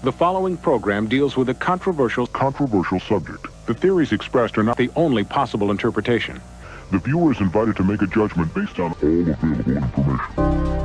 The following program deals with a controversial subject. The theories expressed are not the only possible interpretation. The viewer is invited to make a judgment based on all available information.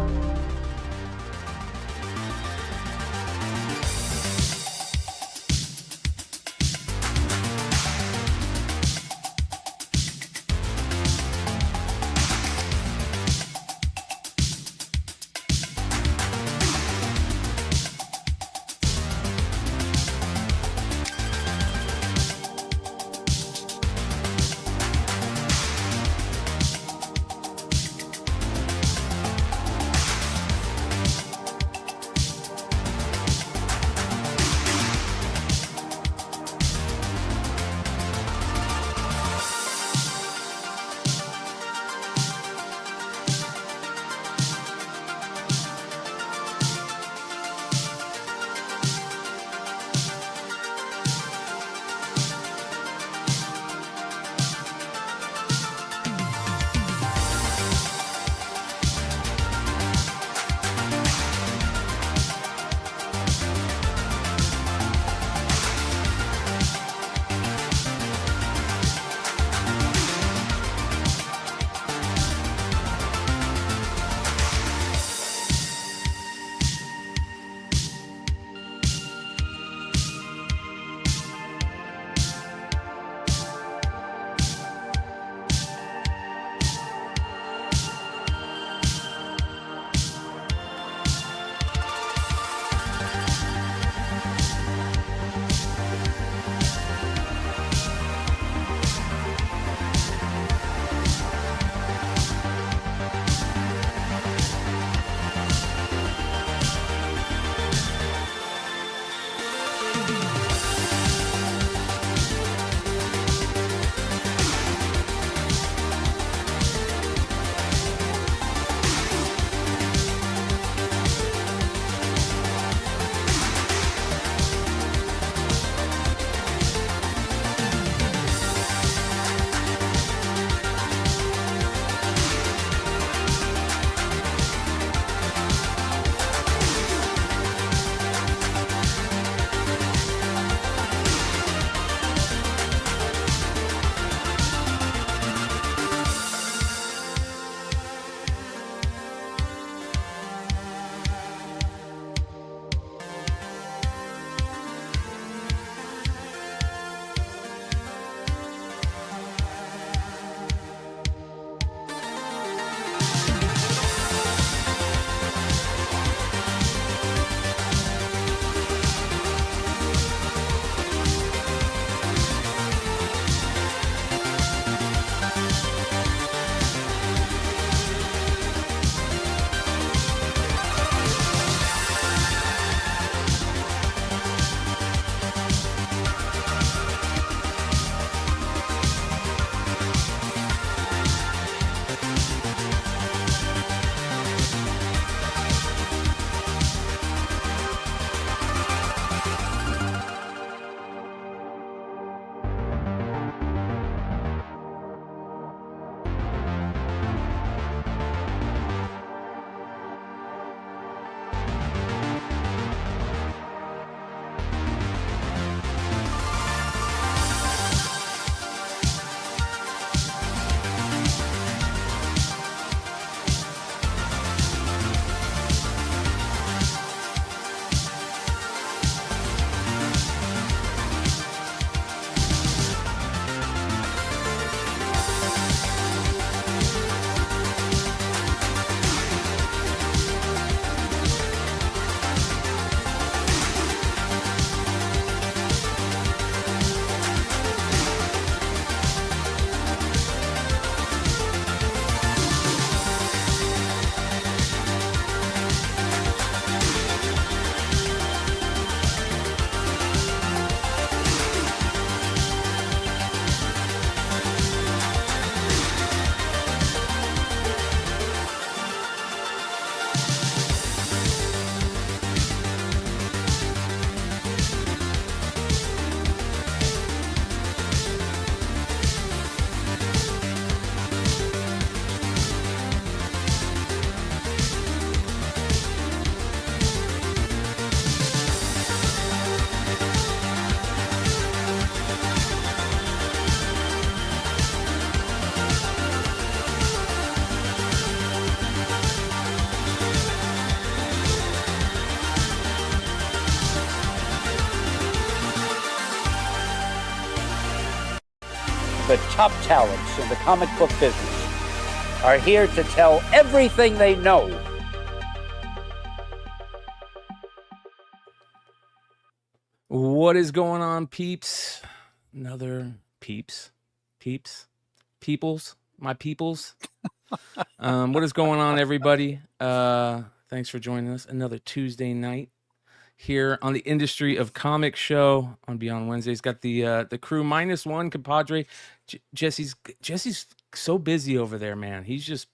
the top talents in the comic book business are here to tell everything they know. What is going on, peeps? Another peoples, my peoples. What is going on, everybody? Thanks for joining us. Another Tuesday night here on the Industry of Comics show on Beyond Wednesdays. Got the crew minus one compadre. Jesse's so busy over there, man. He's just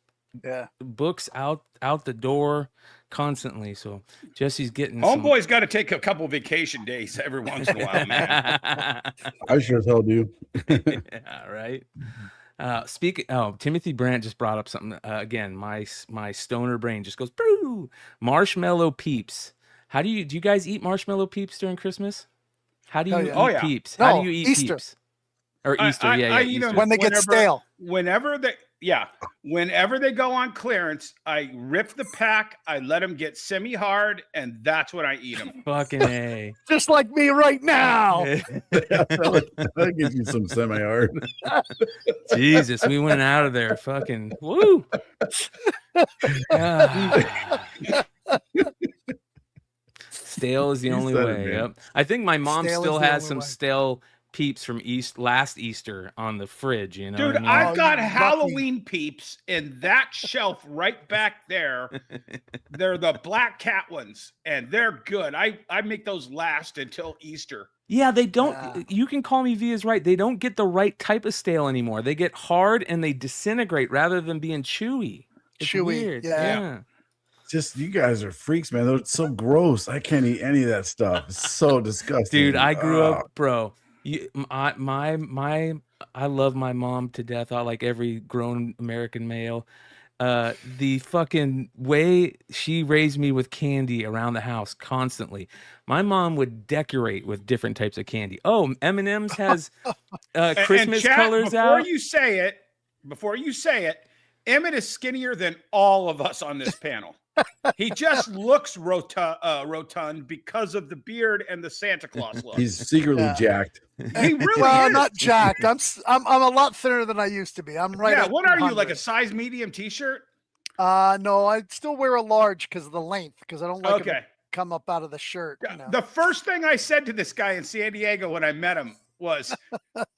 books out the door constantly. So Jesse's getting homeboy's got to take a couple vacation days every once in a while, man. I sure as hell do. Yeah, right. Timothy Brandt just brought up something again. My stoner brain just goes boo. Marshmallow Peeps. Do you guys eat marshmallow Peeps during Christmas? How do you eat Peeps? No, How do you eat Easter. Peeps? Or Easter, I eat Easter. them when they get stale. Whenever they go on clearance, I rip the pack, I let them get semi-hard, and that's when I eat them. Fucking A. Just like me right now. That gives you some semi-hard. Jesus, we went out of there. Fucking woo. Stale is the only way. Yep. I think my mom still has some stale Peeps from last Easter on the fridge, you know. Dude, what I mean? I've got Halloween Peeps in that shelf right back there. They're the black cat ones, and they're good. I make those last until Easter. Yeah, they don't. Yeah. You can call me Via's right. They don't get the right type of stale anymore. They get hard and they disintegrate rather than being chewy. It's weird. Yeah. Just you guys are freaks, man. They're so gross. I can't eat any of that stuff. It's so disgusting. Dude, I grew up, bro. I love my mom to death. I like every grown American male. The fucking way she raised me with candy around the house constantly. My mom would decorate with different types of candy. Oh, M&M's has Christmas and colors before out. Before you say it, Emmett is skinnier than all of us on this panel. He just looks rotund because of the beard and the Santa Claus look. He's secretly jacked. He really is. Not jacked. I'm a lot thinner than I used to be. I'm right. Yeah. What are you, like a size medium T-shirt? No, I still wear a large because of the length. Because I don't like it to come up out of the shirt. You know? The first thing I said to this guy in San Diego when I met him was,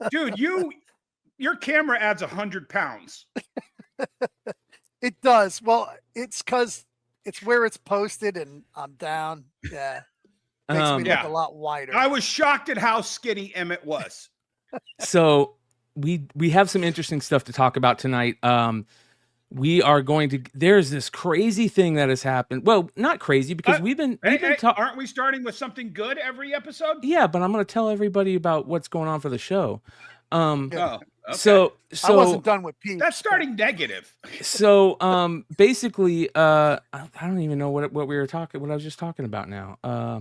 "Dude, your camera adds 100 pounds." It does. Well, it's because it's where it's posted, and I'm down. Yeah. Makes me look a lot wider. I was shocked at how skinny Emmett was. So we have some interesting stuff to talk about tonight. We are going to. There's this crazy thing that has happened. Well, not crazy because we've been aren't we starting with something good every episode? Yeah, but I'm going to tell everybody about what's going on for the show. Okay. So I wasn't done with Pete. That's starting negative. So basically, I don't even know what we were talking. What I was just talking about now.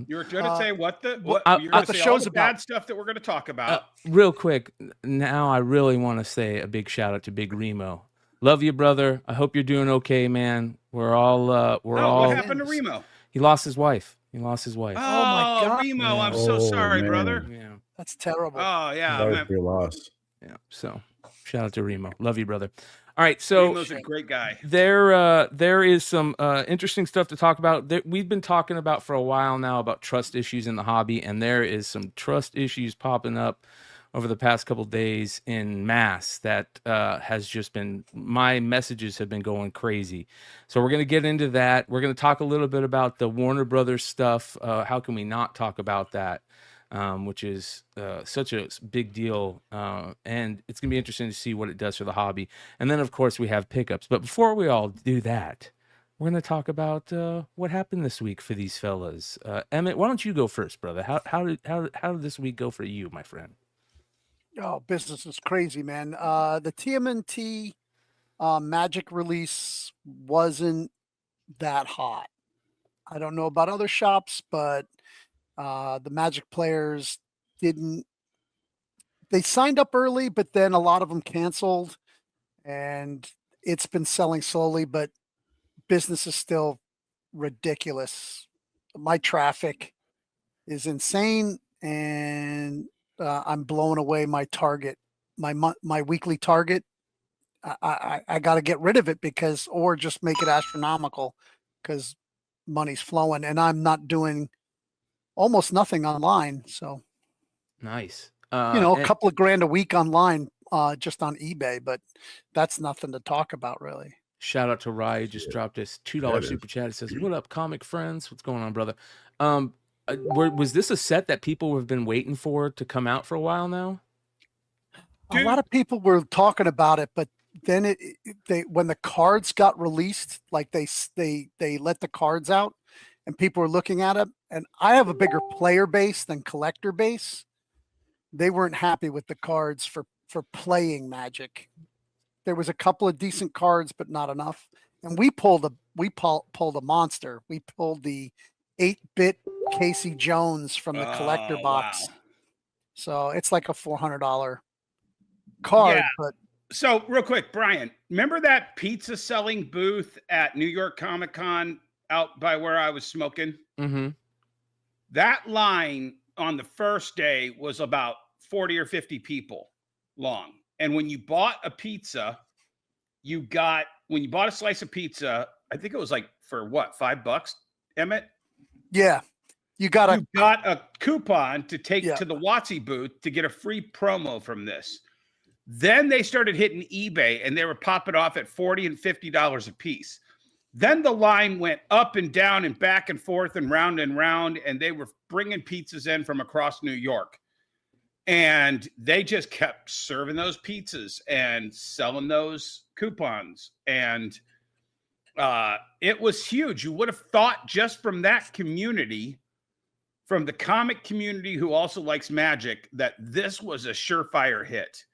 You were going to say what you're going to say show's all the bad stuff that we're going to talk about. Real quick, now I really want to say a big shout out to Big Remo. Love you, brother. I hope you're doing okay, man. We're all. What happened to Remo? He lost his wife. Oh my God, Remo, I'm so sorry, man. brother. Yeah. That's terrible. Oh yeah, Sorry for your loss. Yeah. So shout out to Remo. Love you, brother. All right. So Remo's a great guy. There is some interesting stuff to talk about. We've been talking about for a while now about trust issues in the hobby, and there is some trust issues popping up over the past couple of days in mass that has just been, my messages have been going crazy. So we're going to get into that. We're going to talk a little bit about the Warner Brothers stuff. How can we not talk about that? Which is such a big deal. And it's going to be interesting to see what it does for the hobby. And then, of course, we have pickups. But before we all do that, we're going to talk about what happened this week for these fellas. Emmett, why don't you go first, brother? How did this week go for you, my friend? Oh, business is crazy, man. The TMNT Magic release wasn't that hot. I don't know about other shops, but the Magic players didn't. They signed up early, but then a lot of them canceled, and it's been selling slowly, but business is still ridiculous. My traffic is insane, and I'm blowing away my target my weekly target. I got to get rid of it because, or just make it astronomical because money's flowing and I'm not doing almost nothing online. So, Nice. a couple of grand a week online, just on eBay, but that's nothing to talk about really. Shout out to Rye, who just dropped his $2 super chat. It says, "What up, comic friends? What's going on, brother?" Was this a set that people have been waiting for to come out for a while now? A lot of people were talking about it, but then when the cards got released, like they let the cards out, and people were looking at it. And I have a bigger player base than collector base. They weren't happy with the cards for playing Magic. There was a couple of decent cards, but not enough. And we pulled a monster. We pulled the 8-bit Casey Jones from the collector box. Wow. So it's like a $400 card. Yeah. But so real quick, Brian, remember that pizza selling booth at New York Comic Con out by where I was smoking? Mm-hmm. That line on the first day was about 40 or 50 people long. And when you bought a pizza, when you bought a slice of pizza, I think it was like for what, $5, Emmett? Yeah. You got a coupon to take to the Watsy booth to get a free promo from this. Then they started hitting eBay and they were popping off at $40 and $50 a piece. Then the line went up and down and back and forth and round, and they were bringing pizzas in from across New York. And they just kept serving those pizzas and selling those coupons. And it was huge. You would have thought just from that community, from the comic community who also likes Magic, that this was a surefire hit.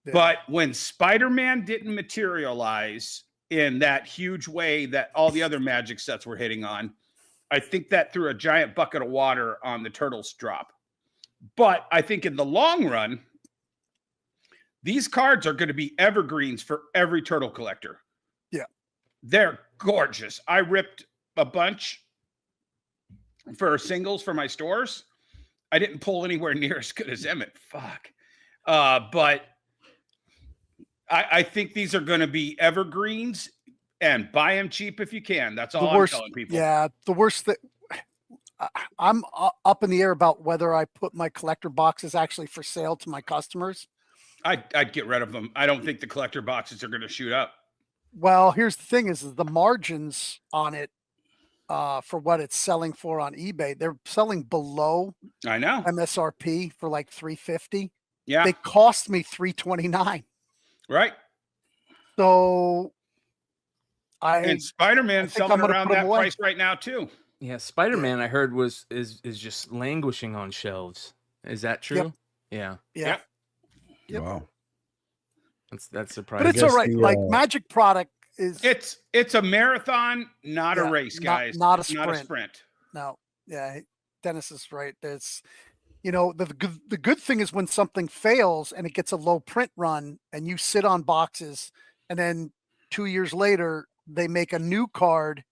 Yeah. But when Spider-Man didn't materialize in that huge way that all the other Magic sets were hitting on, I think that threw a giant bucket of water on the Turtles drop. But I think in the long run, these cards are going to be evergreens for every Turtle collector. Yeah. They're gorgeous. I ripped a bunch for singles for my stores. I didn't pull anywhere near as good as Emmett. Fuck. But I think these are going to be evergreens, and buy them cheap if you can. That's all I'm telling people. Yeah. The worst that I'm up in the air about whether I put my collector boxes actually for sale to my customers. I'd get rid of them. I don't think the collector boxes are going to shoot up. Well, here's the thing: is the margins on it for what it's selling for on eBay. They're selling below MSRP for like $350. Yeah, they cost me $329. Right. So and Spider-Man selling around that price right now too. Yeah, Spider-Man I heard is just languishing on shelves. Is that true? Yep. Yeah. Yep. Wow. That's surprising. But it's all right. Like Magic product is it's a marathon, not a race, guys. Not a sprint. Not a sprint. No. Yeah, Dennis is right. It's the good thing is when something fails and it gets a low print run and you sit on boxes and then 2 years later they make a new card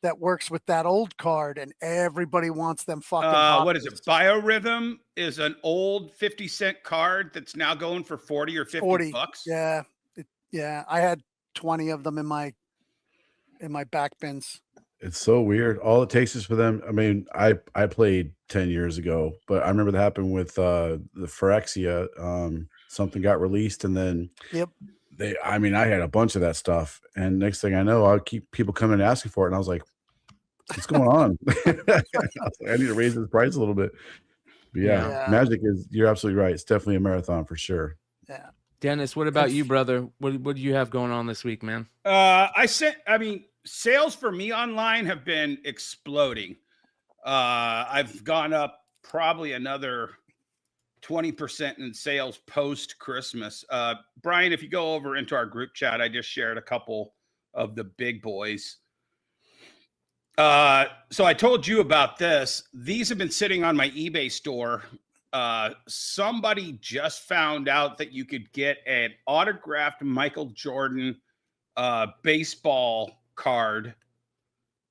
that works with that old card and everybody wants them fucking boxes. What is it? Biorhythm is an old 50-cent card that's now going for 40 or 50 bucks. Yeah. Yeah. I had 20 of them in my back bins. It's so weird. All it takes is for them. I mean, I played 10 years ago, but I remember that happened with the Phyrexia. Something got released and then I had a bunch of that stuff. And next thing I know, I'll keep people coming and asking for it. And I was like, what's going on? I need to raise the price a little bit. But yeah, Magic you're absolutely right. It's definitely a marathon for sure. Yeah. Dennis, what about you, brother? What do you have going on this week, man? Sales for me online have been exploding. I've gone up probably another 20% in sales post Christmas. Brian, if you go over into our group chat, I just shared a couple of the big boys. So I told you about this. These have been sitting on my eBay store. Somebody just found out that you could get an autographed Michael Jordan baseball card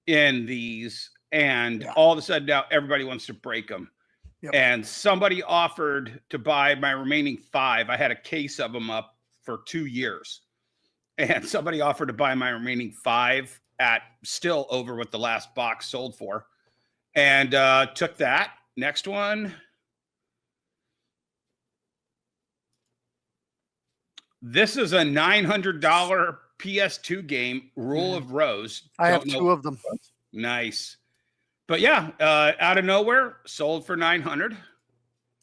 in these, and all of a sudden now everybody wants to break them. and somebody offered to buy my remaining 5. I had a case of them up for 2 years, and somebody offered to buy my remaining 5 at still over what the last box sold for, and took that. Next one. This is a $900 PS2 game, Rule of Rose. I have 2 of them. Nice. But yeah, out of nowhere, sold for $900.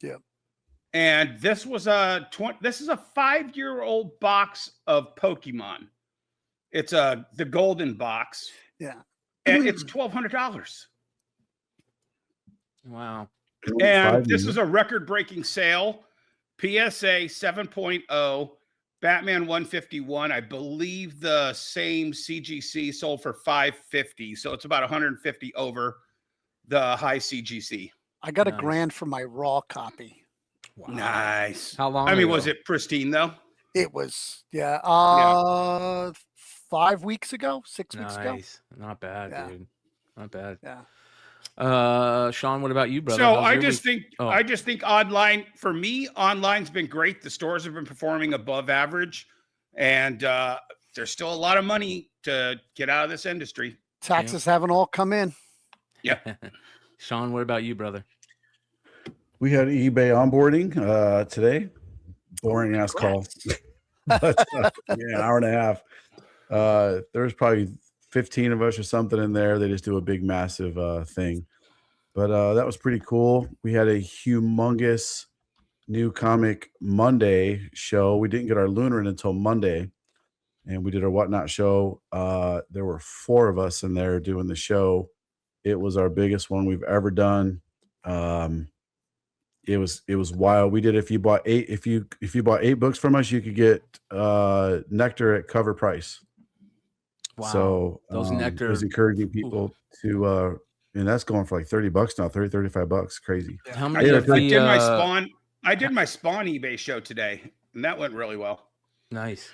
Yeah. And this was this is a 5-year-old box of Pokemon. It's the golden box. Yeah. And it's $1,200. Wow. And this is a record-breaking sale. PSA 7.0, Batman 151. I believe the same CGC sold for $550. So it's about 150 over the high CGC. I got $1,000 for my raw copy. Wow. Nice. How long? I mean, was it pristine though? It was, 5 weeks ago, 6 weeks ago. Not bad, dude. Not bad. Yeah. Sean, what about you, brother? So I just think online, for me, online's been great. The stores have been performing above average, and there's still a lot of money to get out of this industry. Taxes haven't all come in. Yeah. Sean, what about you, brother? We had eBay onboarding today. Boring ass call. But, an hour and a half. There's probably 15 of us or something in there. They just do a big, massive thing. But that was pretty cool. We had a humongous new comic Monday show. We didn't get our lunar in until Monday, and we did our whatnot show. There were 4 of us in there doing the show. It was our biggest one we've ever done. It was wild. We did, if you bought 8 books from us, you could get Nectar at cover price. Wow. So those Nectar, I was encouraging people to and that's going for like $30 now, $35. Crazy. How many I did my Spawn eBay show today, and that went really well. Nice.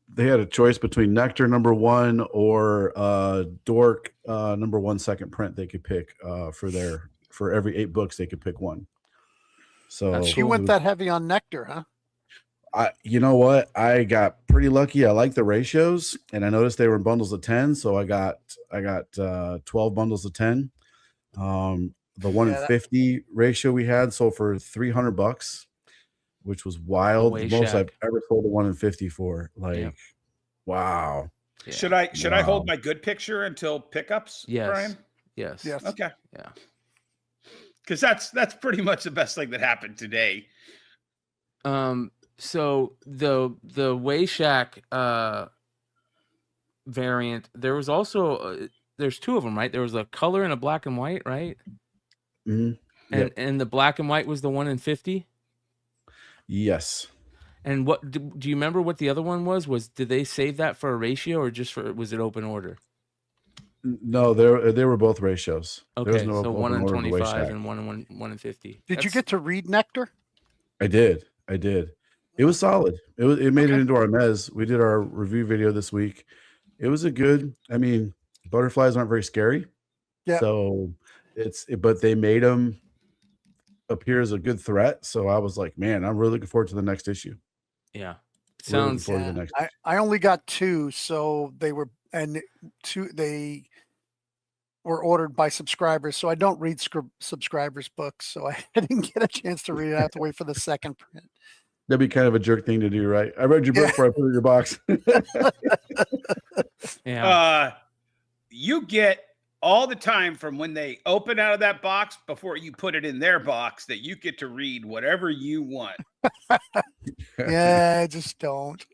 They had a choice between Nectar #1 or D'Orc #1 second print they could pick for every 8 books they could pick one. So you went that heavy on Nectar, huh? You know what? I got pretty lucky. I like the ratios, and I noticed they were in bundles of 10, so I got 12 bundles of 10. The 1 in 50 ratio we had sold for $300, which was wild. The most I've ever sold a 1 in 50 for. Wow. Yeah. Should I hold my good picture until pickups, Brian? Yes. Okay. Yeah. Because that's pretty much the best thing that happened today. So the Wayshack variant, there was also there's 2 of them, right? There was a color and a black and white, right? Mm-hmm. And the black and white was the 1 in 50. Yes. And what do you remember what the other one was? Did they save that for a ratio or just was it open order? No, they were both ratios. Okay, so 1 in 25 and 1 in 50. Did you get to read Nectar? I did. It was solid. It made it into our mez. We did our review video this week. It was butterflies aren't very scary. Yeah. So but they made them appear as a good threat. So I was like, man, I'm really looking forward to the next issue. Yeah. Sounds. Really the next I only got 2, so they were ordered by subscribers. So I don't read subscribers' books, so I didn't get a chance to read it. I have to wait for the second print. That'd be kind of a jerk thing to do, right? I read your book before I put it in your box. Yeah. You get all the time from when they open out of that box before you put it in their box that you get to read whatever you want. Yeah, just don't.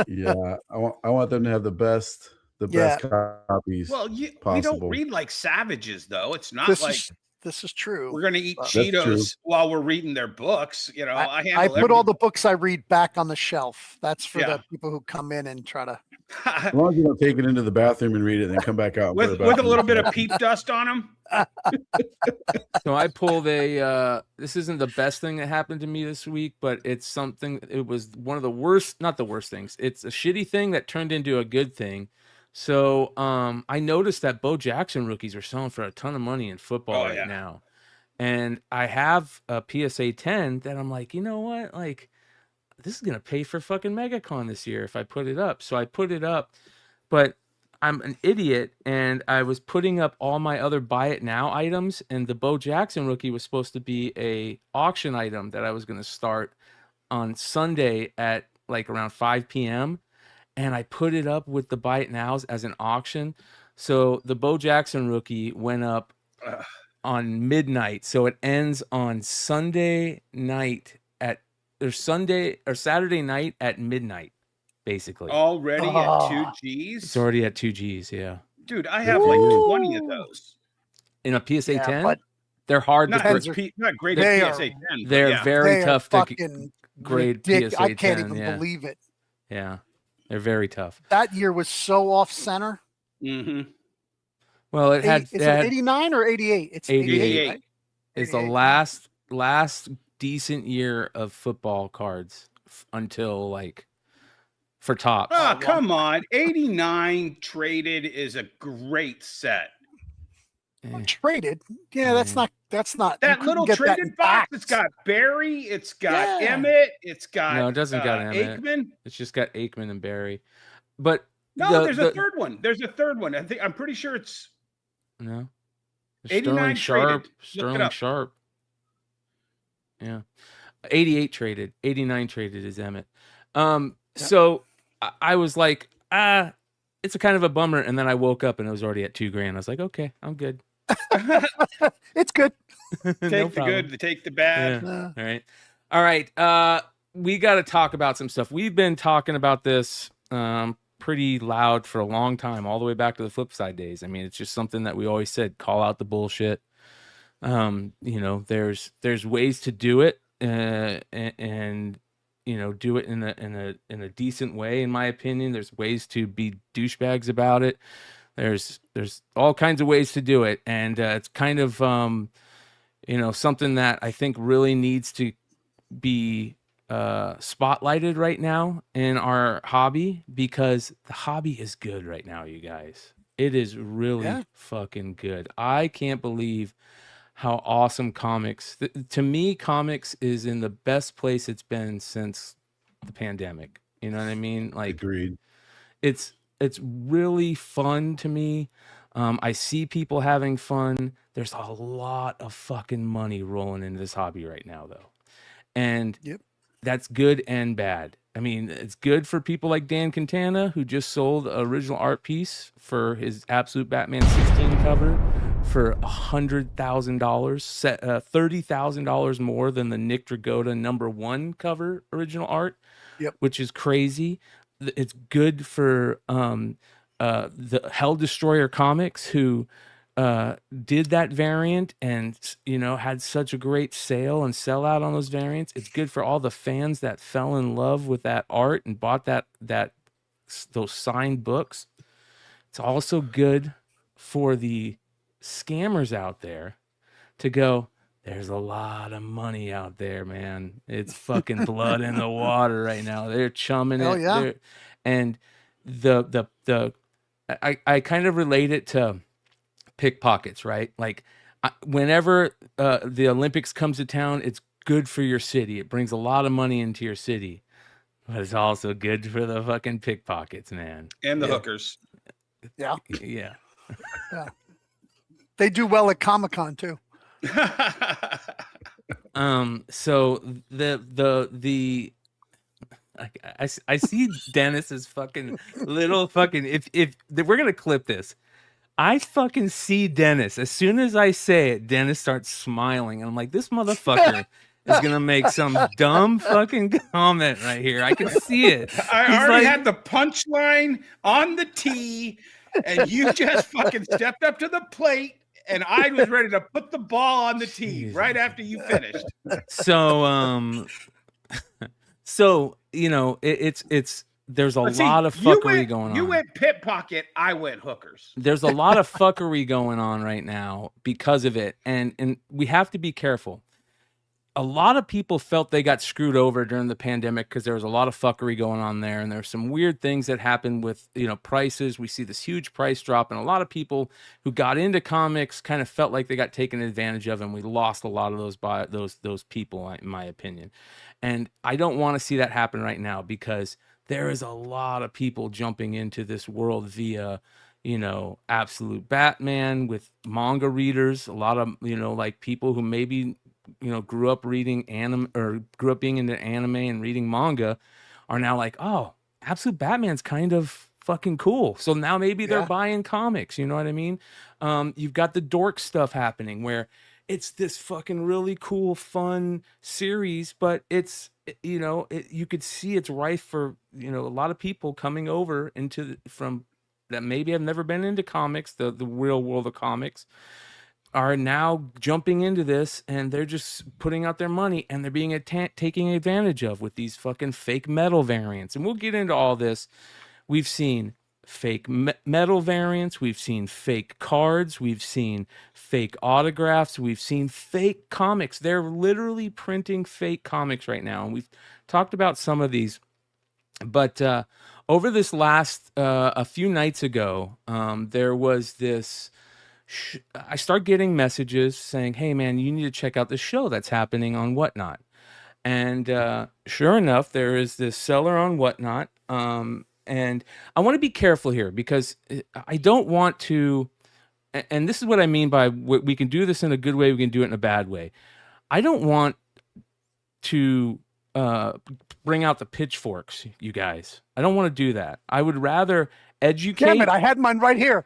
Yeah, I want them to have the best copies. Well, we don't read like savages, though. It's not this is true. We're going to eat Cheetos while we're reading their books. You know, I put all the books I read back on the shelf. That's for the people who come in and try to. As long as you don't take it into the bathroom and read it and then come back out with a little bit of peep dust on them. So I pulled this isn't the best thing that happened to me this week, but it's something. It was one of the worst, not the worst things. It's a shitty thing that turned into a good thing. So I noticed that Bo Jackson rookies are selling for a ton of money in football now. And I have a PSA 10 that I'm like, you know what? Like, this is going to pay for fucking MegaCon this year if I put it up. So I put it up, but I'm an idiot, and I was putting up all my other buy it now items, and the Bo Jackson rookie was supposed to be a auction item that I was going to start on Sunday at like around 5 p.m. And I put it up with the buy it nows as an auction. So the Bo Jackson rookie went up on midnight. So it ends on Sunday night or Saturday night at midnight, basically. Already at 2 Gs? It's already at 2 Gs, yeah. Dude, I have like 20 of those. In a PSA 10? But they're hard not to not great they at PSA 10. They're very tough to grade PSA 10. I can't even believe it. Yeah, they're very tough. That year was so off center. Mm-hmm. Well, it had... Is it 89 or 88? It's 88. Right? It's the last decent year of football cards until like for Topps. Oh, come on. 89 traded is a great set. Traded? Yeah, that's not that little traded box. It's got Barry, it's got Emmett, it's got no, it doesn't got Emmett. Aikman. It's just got Aikman and Barry. But no, there's a third one. There's a third one. I'm pretty sure it's no. 89 Sharp. Traded. Sterling Sharp. Yeah. 88 traded. 89 traded is Emmett. So I was like, it's a kind of a bummer. And then I woke up and it was already at $2,000. I was like, okay, I'm good. It's good. Take the good, take the bad. Yeah. All right. We got to talk about some stuff. We've been talking about this pretty loud for a long time, all the way back to the Flip Side days. I mean, it's just something that we always said, call out the bullshit. There's ways to do it, and do it in a decent way. In my opinion, there's ways to be douchebags about it. There's all kinds of ways to do it, and it's kind of something that I think really needs to be spotlighted right now in our hobby, because the hobby is good right now, you guys. It is really fucking good. I can't believe how awesome comics. To me, comics is in the best place it's been since the pandemic. You know what I mean? Like, agreed. It's really fun to me. I see people having fun. There's a lot of fucking money rolling into this hobby right now, though, and that's good and bad. I mean, it's good for people like Dan Quintana, who just sold an original art piece for his Absolute Batman 16 cover for $100,000, $30,000 more than the Nick Dragotta #1 cover original art, which is crazy. It's good for the Hell Destroyer Comics, who did that variant and had such a great sale and sellout on those variants. It's good for all the fans that fell in love with that art and bought those signed books. It's also good for the scammers out there to go, there's a lot of money out there, man. It's fucking blood in the water right now. They're chumming it. Yeah. And I kind of relate it to pickpockets, right? Like, whenever the Olympics comes to town, it's good for your city. It brings a lot of money into your city, but it's also good for the fucking pickpockets, man. And the hookers. Yeah. Yeah. They do well at Comic-Con too. So I see Dennis's fucking little fucking, if we're gonna clip this, I fucking see Dennis. As soon as I say it, Dennis starts smiling, and I'm like, this motherfucker is gonna make some dumb fucking comment right here. I can see it. I already had the punchline on the tee, and you just fucking stepped up to the plate, and I was ready to put the ball on the tee right after you finished. So it's there's a lot of fuckery going on. You went pickpocket, I went hookers. There's a lot of fuckery going on right now because of it, and we have to be careful. a lot of people felt they got screwed over during the pandemic because there was a lot of fuckery going on there, and there's some weird things that happened with, you know, prices. We see this huge price drop, and a lot of people who got into comics kind of felt like they got taken advantage of, and we lost a lot of those people, in my opinion. And I don't want to see that happen right now, because there is a lot of people jumping into this world via, you know, Absolute Batman, with manga readers, a lot of, you know, like people who maybe, you know, grew up reading anime, or grew up being into anime and reading manga, are now like, oh, Absolute Batman's kind of fucking cool. So now maybe they're buying comics. You know what I mean? You've got the dork stuff happening, where it's this fucking really cool, fun series, but it's, you know, you could see it's rife for, you know, a lot of people coming over into from that maybe have never been into comics, the real world of comics, are now jumping into this, and they're just putting out their money, and they're being taking advantage of with these fucking fake metal variants. And we'll get into all this. We've seen fake metal variants, we've seen fake cards, we've seen fake autographs, we've seen fake comics. They're literally printing fake comics right now, and we've talked about some of these. But over this last a few nights ago, there was this, I start getting messages saying, hey man, you need to check out this show that's happening on Whatnot. And sure enough, there is this seller on Whatnot. And I want to be careful here, because I don't want to, and this is what I mean by, we can do this in a good way, we can do it in a bad way. I don't want to bring out the pitchforks, you guys. I don't want to do that. I would rather educate. Damn it, I had mine right here.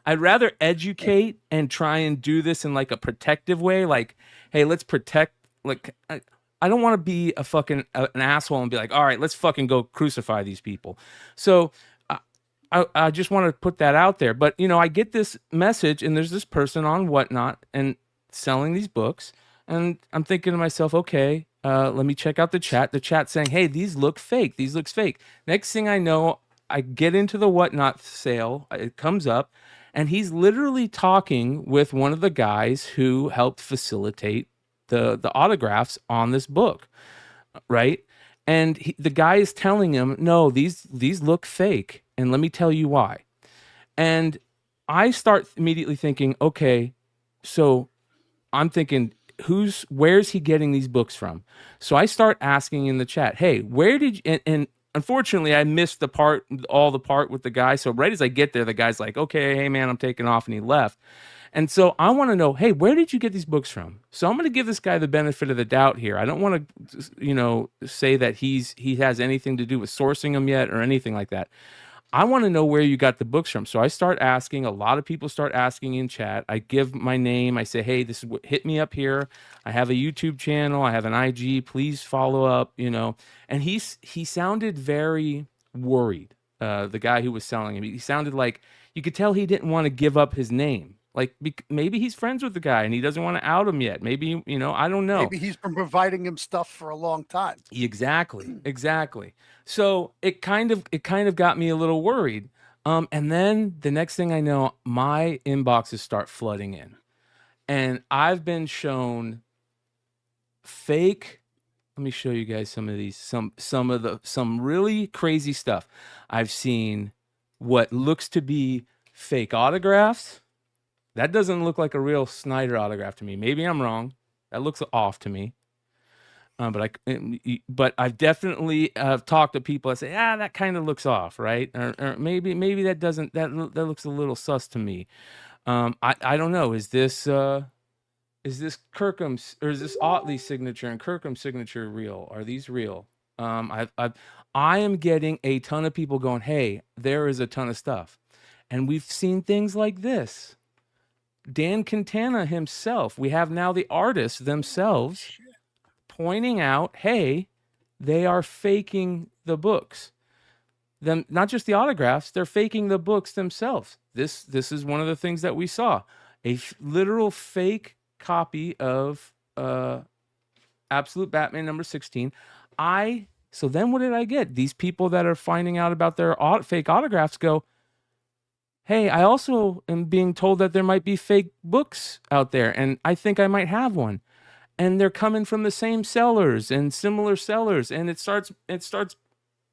I'd rather educate and try and do this in like a protective way. Like, hey, let's protect, like, I don't want to be a fucking an asshole and be like, all right, let's fucking go crucify these people. So I just want to put that out there. But, you know, I get this message, and there's this person on Whatnot and selling these books, and I'm thinking to myself, okay, let me check out the chat. The chat saying, hey, these look fake. These looks fake. Next thing I know, I get into the Whatnot sale. It comes up, and he's literally talking with one of the guys who helped facilitate the autographs on this book, right? And the guy is telling him, no, these look fake, and let me tell you why. And I start immediately thinking, okay, so I'm thinking, where's he getting these books from? So I start asking in the chat, hey, where did you, and unfortunately I missed all the part with the guy. So right as I get there, the guy's like, okay, hey man, I'm taking off, and he left. And so I want to know, hey, where did you get these books from? So I'm going to give this guy the benefit of the doubt here. I don't want to, you know, say that he has anything to do with sourcing them yet or anything like that. I want to know where you got the books from. So I start asking. A lot of people start asking in chat. I give my name. I say, hey, this is what hit me up here. I have a YouTube channel. I have an IG. Please follow up, you know. And he sounded very worried, the guy who was selling him. He sounded like, you could tell he didn't want to give up his name. Like, maybe he's friends with the guy and he doesn't want to out him yet. Maybe, you know, I don't know. Maybe he's been providing him stuff for a long time. Exactly. So it kind of got me a little worried. And then the next thing I know, my inboxes start flooding in. And I've been shown fake. Let me show you guys some of these, some really crazy stuff. I've seen what looks to be fake autographs. That doesn't look like a real Snyder autograph to me. Maybe I'm wrong. That looks off to me. But I've definitely talked to people that say, that kind of looks off, right? Or maybe that doesn't. That looks a little sus to me. I don't know. Is this Kirkham's, or is this Otley's signature and Kirkham's signature real? Are these real? I am getting a ton of people going, hey, there is a ton of stuff, and we've seen things like this. Dan Quintana himself, we have now the artists themselves pointing out, hey, they are faking the books. Them, not just the autographs, they're faking the books themselves. This is one of the things that we saw. A literal fake copy of Absolute Batman number 16. So then what did I get? These people that are finding out about their fake autographs go, hey, I also am being told that there might be fake books out there, and I think I might have one. and they're coming from the same sellers and similar sellers, and it starts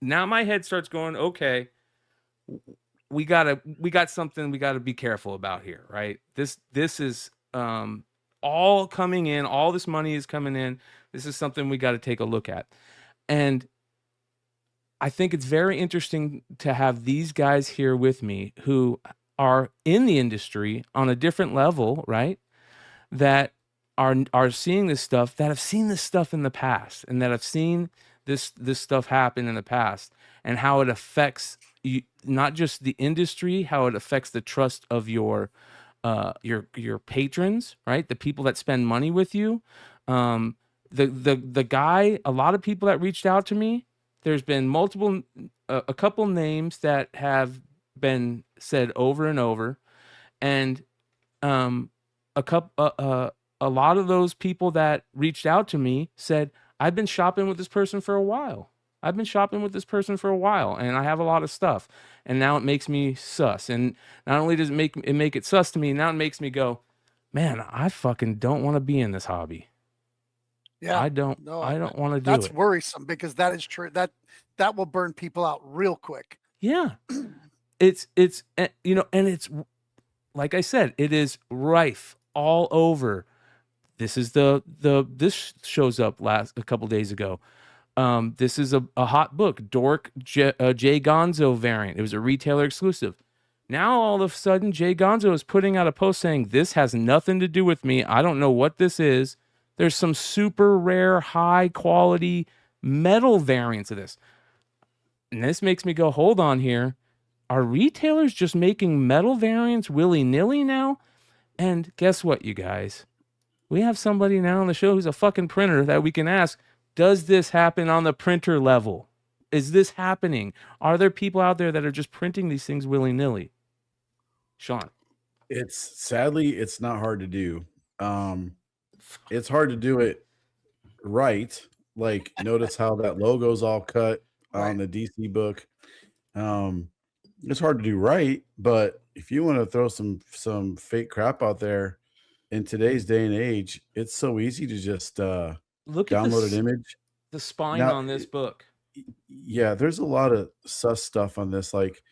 now my head starts going, okay, we got something we got to be careful about here, right? This is all coming in, all this money is coming in. This is something we got to take a look at. And I think it's very interesting to have these guys here with me who are in the industry on a different level, right? That are seeing this stuff, that have seen this stuff in the past, and that have seen this stuff happen in the past, and how it affects you, not just the industry, how it affects the trust of your patrons, right? The people that spend money with you. The guy, a lot of people that reached out to me, there's been a couple names that have been said over and over, and a lot of those people that reached out to me said, I've been shopping with this person for a while. I've been shopping with this person for a while, and I have a lot of stuff, and now it makes me sus. And not only does it make it sus to me, now it makes me go, man, I fucking don't want to be in this hobby. Yeah, I don't want to do it. That's worrisome, because that is true. That will burn people out real quick. Yeah. It's you know, and it's like I said, it is rife all over. This is this shows up a couple days ago. This is a hot book, D'Orc J Gonzo variant. It was a retailer exclusive. Now all of a sudden, J Gonzo is putting out a post saying, this has nothing to do with me. I don't know what this is. There's some super rare, high quality metal variants of this. And this makes me go, hold on here. Are retailers just making metal variants willy-nilly now? And guess what, you guys? We have somebody now on the show who's a fucking printer that we can ask, does this happen on the printer level? Is this happening? Are there people out there that are just printing these things willy-nilly? Sean. Sadly, it's not hard to do. It's hard to do it right. Like, notice how that logo's all cut on the DC book. It's hard to do right, but if you want to throw some fake crap out there in today's day and age, it's so easy to just look download at an image. The spine on this book. Yeah, there's a lot of sus stuff on this. Like,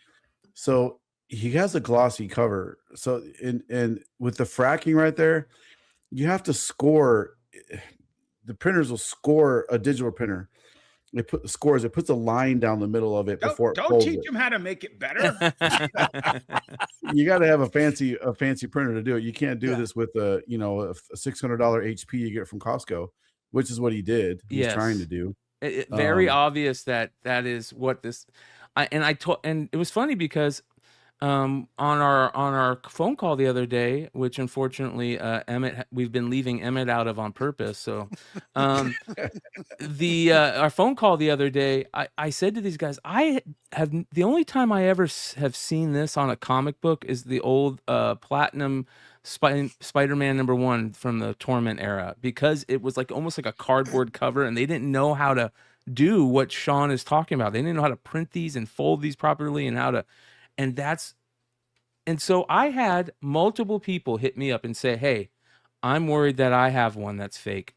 so he has a glossy cover. So and with the fracking right there, you have to score. The printers will score a digital printer. It puts a line down the middle of it before it don't folds teach it. them how to make it better. You got to have a fancy printer to do it. You can't do this with a $600 HP you get from Costco, which is what he did. He's trying to do. Very obvious that is what this. And it was funny because on our phone call the other day, which unfortunately Emmett, we've been leaving Emmett out of on purpose. So our phone call the other day, I said to these guys, the only time I ever have seen this on a comic book is the old Platinum Spider-Man #1 from the Torment era, because it was like almost like a cardboard cover, and they didn't know how to do what Sean is talking about. They didn't know how to print these and fold these properly, and and so I had multiple people hit me up and say, hey, I'm worried that I have one that's fake.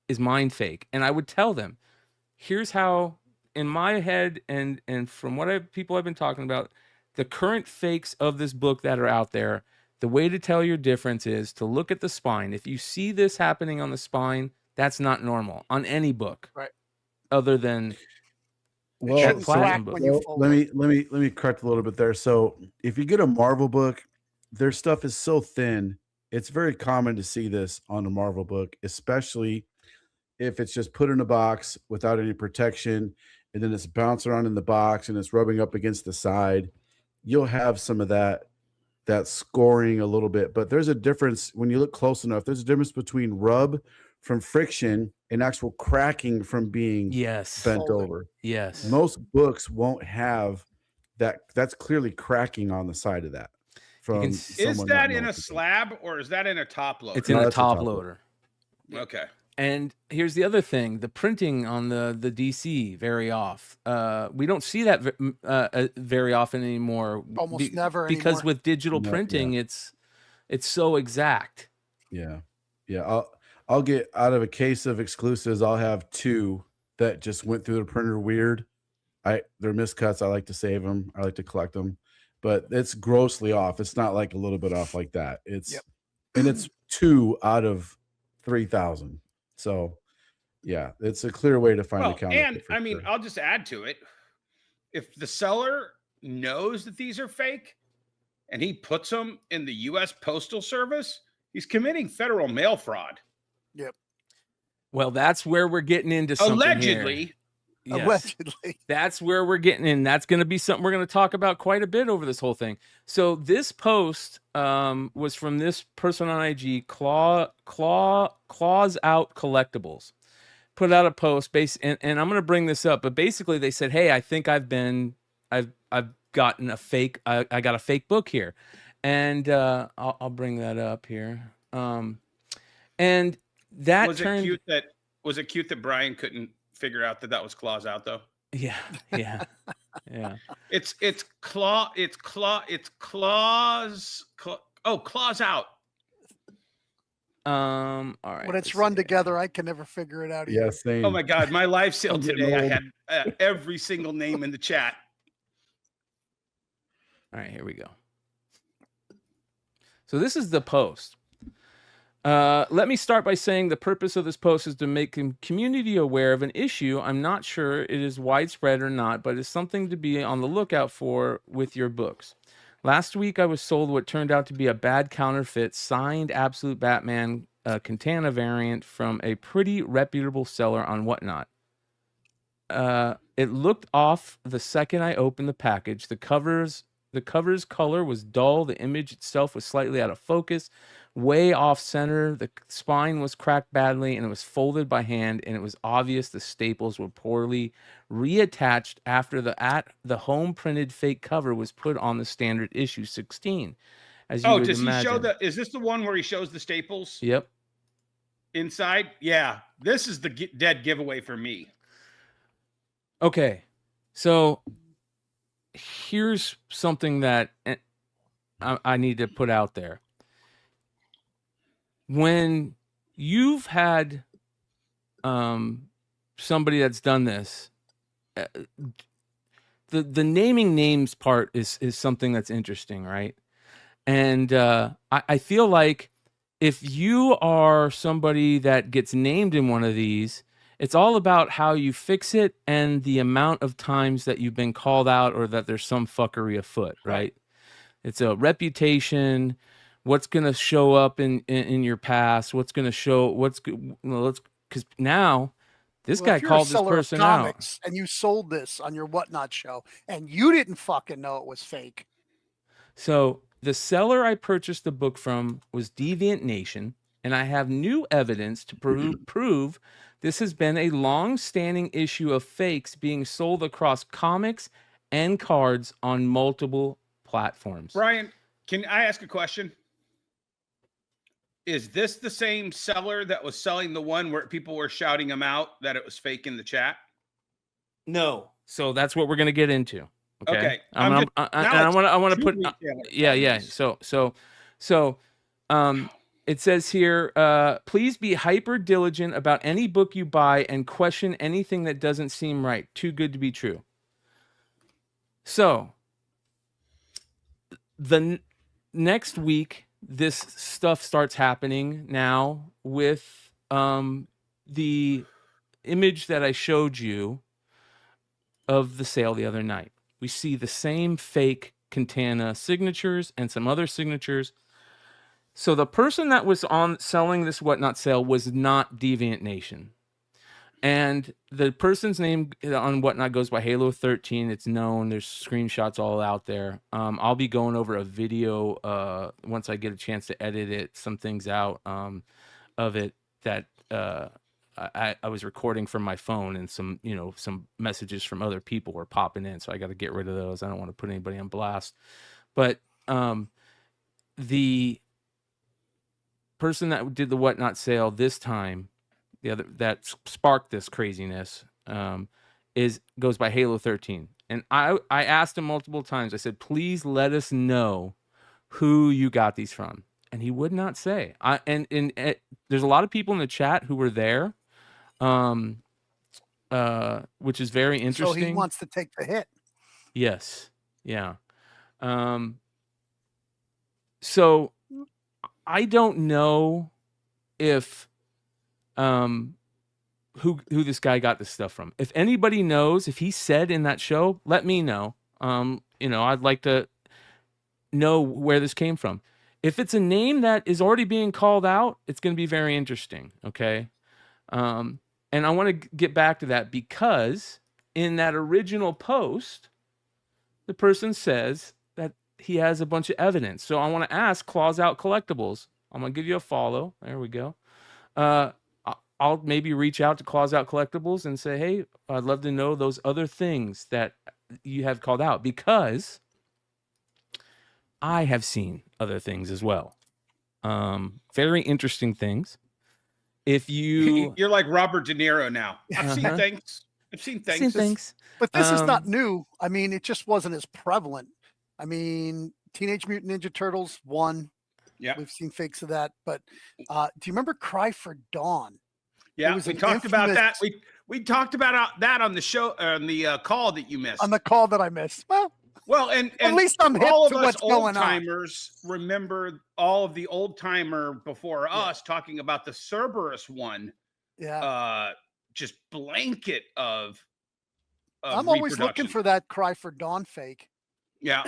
Is mine fake? And I would tell them, here's how, in my head and from what people I've been talking about, the current fakes of this book that are out there, the way to tell your difference is to look at the spine. If you see this happening on the spine, that's not normal on any book, right? Other than let me correct a little bit there. So if you get a Marvel book, their stuff is so thin. It's very common to see this on a Marvel book, especially if it's just put in a box without any protection, and then it's bouncing around in the box and it's rubbing up against the side. You'll have some of that scoring a little bit, but there's a difference when you look close enough. There's a difference between rub from friction and actual cracking from being bent over. Yes. Most books won't have that. That's clearly cracking on the side of that. Is that in a slab or is that in a top loader? It's in a top loader. Okay. And here's the other thing: the printing on the DC very off. We don't see that very often anymore. Almost never, because anymore. With digital printing, it's so exact. Yeah. I'll get out of a case of exclusives. I'll have 2 that just went through the printer weird. They're miscuts. I like to save them. I like to collect them, but it's grossly off. It's not like a little bit off like that. And it's 2 out of 3,000. So yeah, it's a clear way to find a counterfeit. And I mean, I'll just add to it. If the seller knows that these are fake and he puts them in the U.S. Postal Service, he's committing federal mail fraud. Yep. Well, that's where we're getting into something allegedly. Here. Yes. Allegedly. That's where we're getting in. That's going to be something we're going to talk about quite a bit over this whole thing. So this post was from this person on IG, Claws Out Collectibles. Put out a post and I'm going to bring this up, but basically they said, hey, I think I've gotten a fake, I got a fake book here. And I'll bring that up here. And that was it cute that Brian couldn't figure out that was Claws Out though? Yeah. It's Claws Out. All right. When it's run together, I can never figure it out either. Yeah, same. Oh my God, my live sale today, I had every single name in the chat. All right, here we go. So this is the post. Let me start by saying the purpose of this post is to make the community aware of an issue. I'm not sure it is widespread or not, but it's something to be on the lookout for with your books. Last week, I was sold what turned out to be a bad counterfeit signed Absolute Batman Quintana variant from a pretty reputable seller on Whatnot. It looked off the second I opened the package. The cover's color was dull. The image itself was slightly out of focus, way off center. The spine was cracked badly, and it was folded by hand, and it was obvious the staples were poorly reattached after the home printed fake cover was put on the standard issue 16. As you would does imagine. he show is this the one where he shows the staples? Yep. Inside? Yeah. This is the dead giveaway for me. Okay. So here's something that I need to put out there. When you've had somebody that's done this, the naming names part is something that's interesting, right? And I feel like if you are somebody that gets named in one of these, it's all about how you fix it and the amount of times that you've been called out or that there's some fuckery afoot, right? It's a reputation. What's going to show up in your past? What's going to show? Because now this guy called this person out. And you sold this on your Whatnot show, and you didn't fucking know it was fake. So the seller I purchased the book from was Deviant Nation, and I have new evidence to prove this has been a long-standing issue of fakes being sold across comics and cards on multiple platforms. Brian, can I ask a question? Is this the same seller that was selling the one where people were shouting him out that it was fake in the chat? No. So that's what we're going to get into. Okay. I want to put. Yeah. So, it says here, please be hyper diligent about any book you buy and question anything that doesn't seem right. Too good to be true. So, the next week, this stuff starts happening now with the image that I showed you of the sale the other night. We see the same fake Quintana signatures and some other signatures. So the person that was on selling this Whatnot sale was not Deviant Nation. And the person's name on Whatnot goes by Halo 13. It's known. There's screenshots all out there. I'll be going over a video once I get a chance to edit it, some things out of it that I was recording from my phone, and some messages from other people were popping in. So I got to get rid of those. I don't want to put anybody on blast. But the person that did the Whatnot sale this time, that sparked this craziness, goes by Halo 13. And I asked him multiple times. I said, please let us know who you got these from. and he would not say. There's a lot of people in the chat who were there, which is very interesting. So he wants to take the hit. Yes. Yeah. So I don't know if who this guy got this stuff from. If anybody knows, if he said in that show, let me know. I'd like to know where this came from. If it's a name that is already being called out, it's going to be very interesting. Okay. And I want to get back to that because in that original post, the person says that he has a bunch of evidence. So I want to ask Claws Out Collectibles. I'm going to give you a follow. There we go. I'll maybe reach out to Claws Out Collectibles and say, hey, I'd love to know those other things that you have called out because I have seen other things as well. Very interesting things. If you're like Robert De Niro now. I've seen things. I've seen things. But this is not new. I mean, it just wasn't as prevalent. I mean, Teenage Mutant Ninja Turtles 1. Yeah. We've seen fakes of that. But do you remember Cry for Dawn? Yeah, we talked about that. We talked about that on the show, on the call that you missed. On the call that I missed. Well, and at least I'm hip all of to us what's going on. Old-timers remember all of the old-timer before us talking about the Cerberus one. Yeah. Just blanket of I'm always looking for that Cry for Dawn fake. Yeah.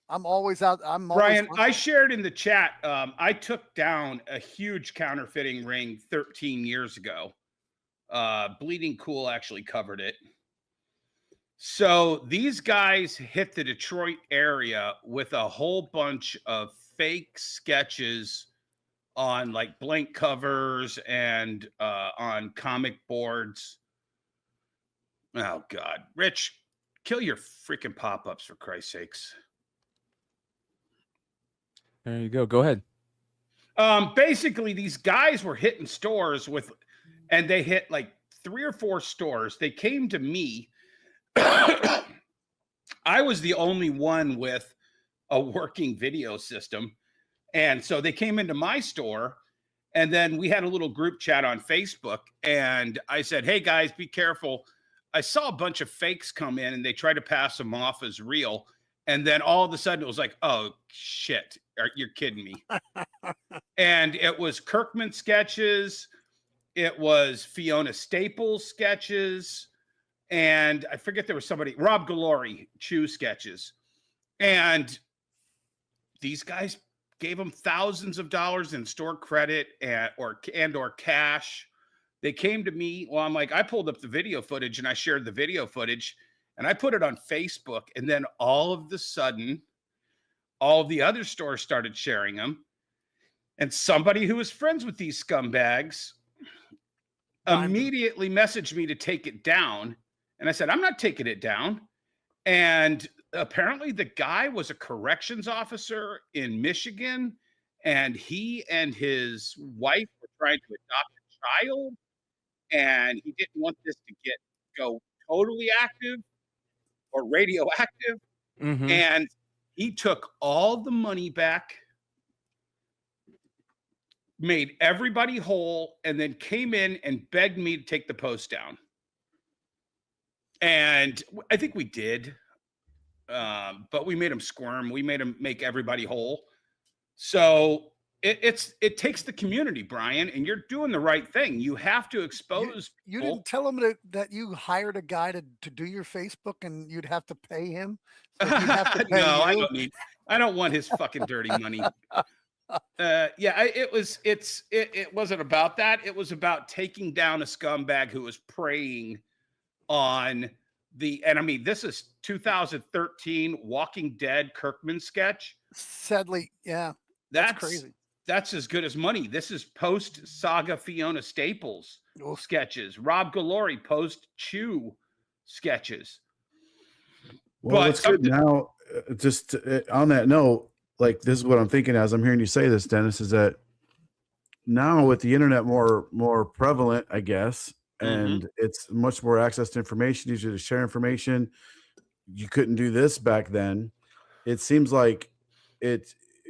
I'm always out. Brian, I shared in the chat. I took down a huge counterfeiting ring 13 years ago. Bleeding Cool actually covered it. So these guys hit the Detroit area with a whole bunch of fake sketches on like blank covers and on comic boards. Oh God, Rich, kill your freaking pop-ups for Christ's sakes. There you go. Go ahead. Basically, these guys were hitting stores and they hit like 3 or 4 stores. They came to me. I was the only one with a working video system. And so they came into my store and then we had a little group chat on Facebook. And I said, hey guys, be careful. I saw a bunch of fakes come in and they tried to pass them off as real. And then all of a sudden it was like, oh shit, you're kidding me. And it was Kirkman sketches. It was Fiona Staples sketches. And I forget there was somebody, Rob Galori, Chew sketches. And these guys gave them thousands of dollars in store credit or cash. They came to me. Well, I'm like, I pulled up the video footage and I shared the video footage and I put it on Facebook. And then all of the sudden, all of the other stores started sharing them. And somebody who was friends with these scumbags immediately messaged me to take it down. And I said, I'm not taking it down. And apparently the guy was a corrections officer in Michigan. And he and his wife were trying to adopt a child. And he didn't want this to go totally active or radioactive. Mm-hmm. And he took all the money back, made everybody whole, and then came in and begged me to take the post down. And I think we did, but we made him squirm. We made him make everybody whole. So it takes the community, Brian, and you're doing the right thing. You have to expose. You didn't tell him that you hired a guy to do your Facebook and you'd have to pay him. So you'd have to pay No, I don't want his fucking dirty money. It wasn't about that. It was about taking down a scumbag who was preying on and I mean, this is 2013 Walking Dead Kirkman sketch. Sadly, yeah. That's crazy. That's as good as money. This is post Saga Fiona Staples sketches. Rob Galori post Chew sketches. Well, what's good now, just on that note, like this is what I'm thinking as I'm hearing you say this, Dennis, is that now with the internet more prevalent, I guess, and it's much more access to information, easier to share information. You couldn't do this back then. It seems like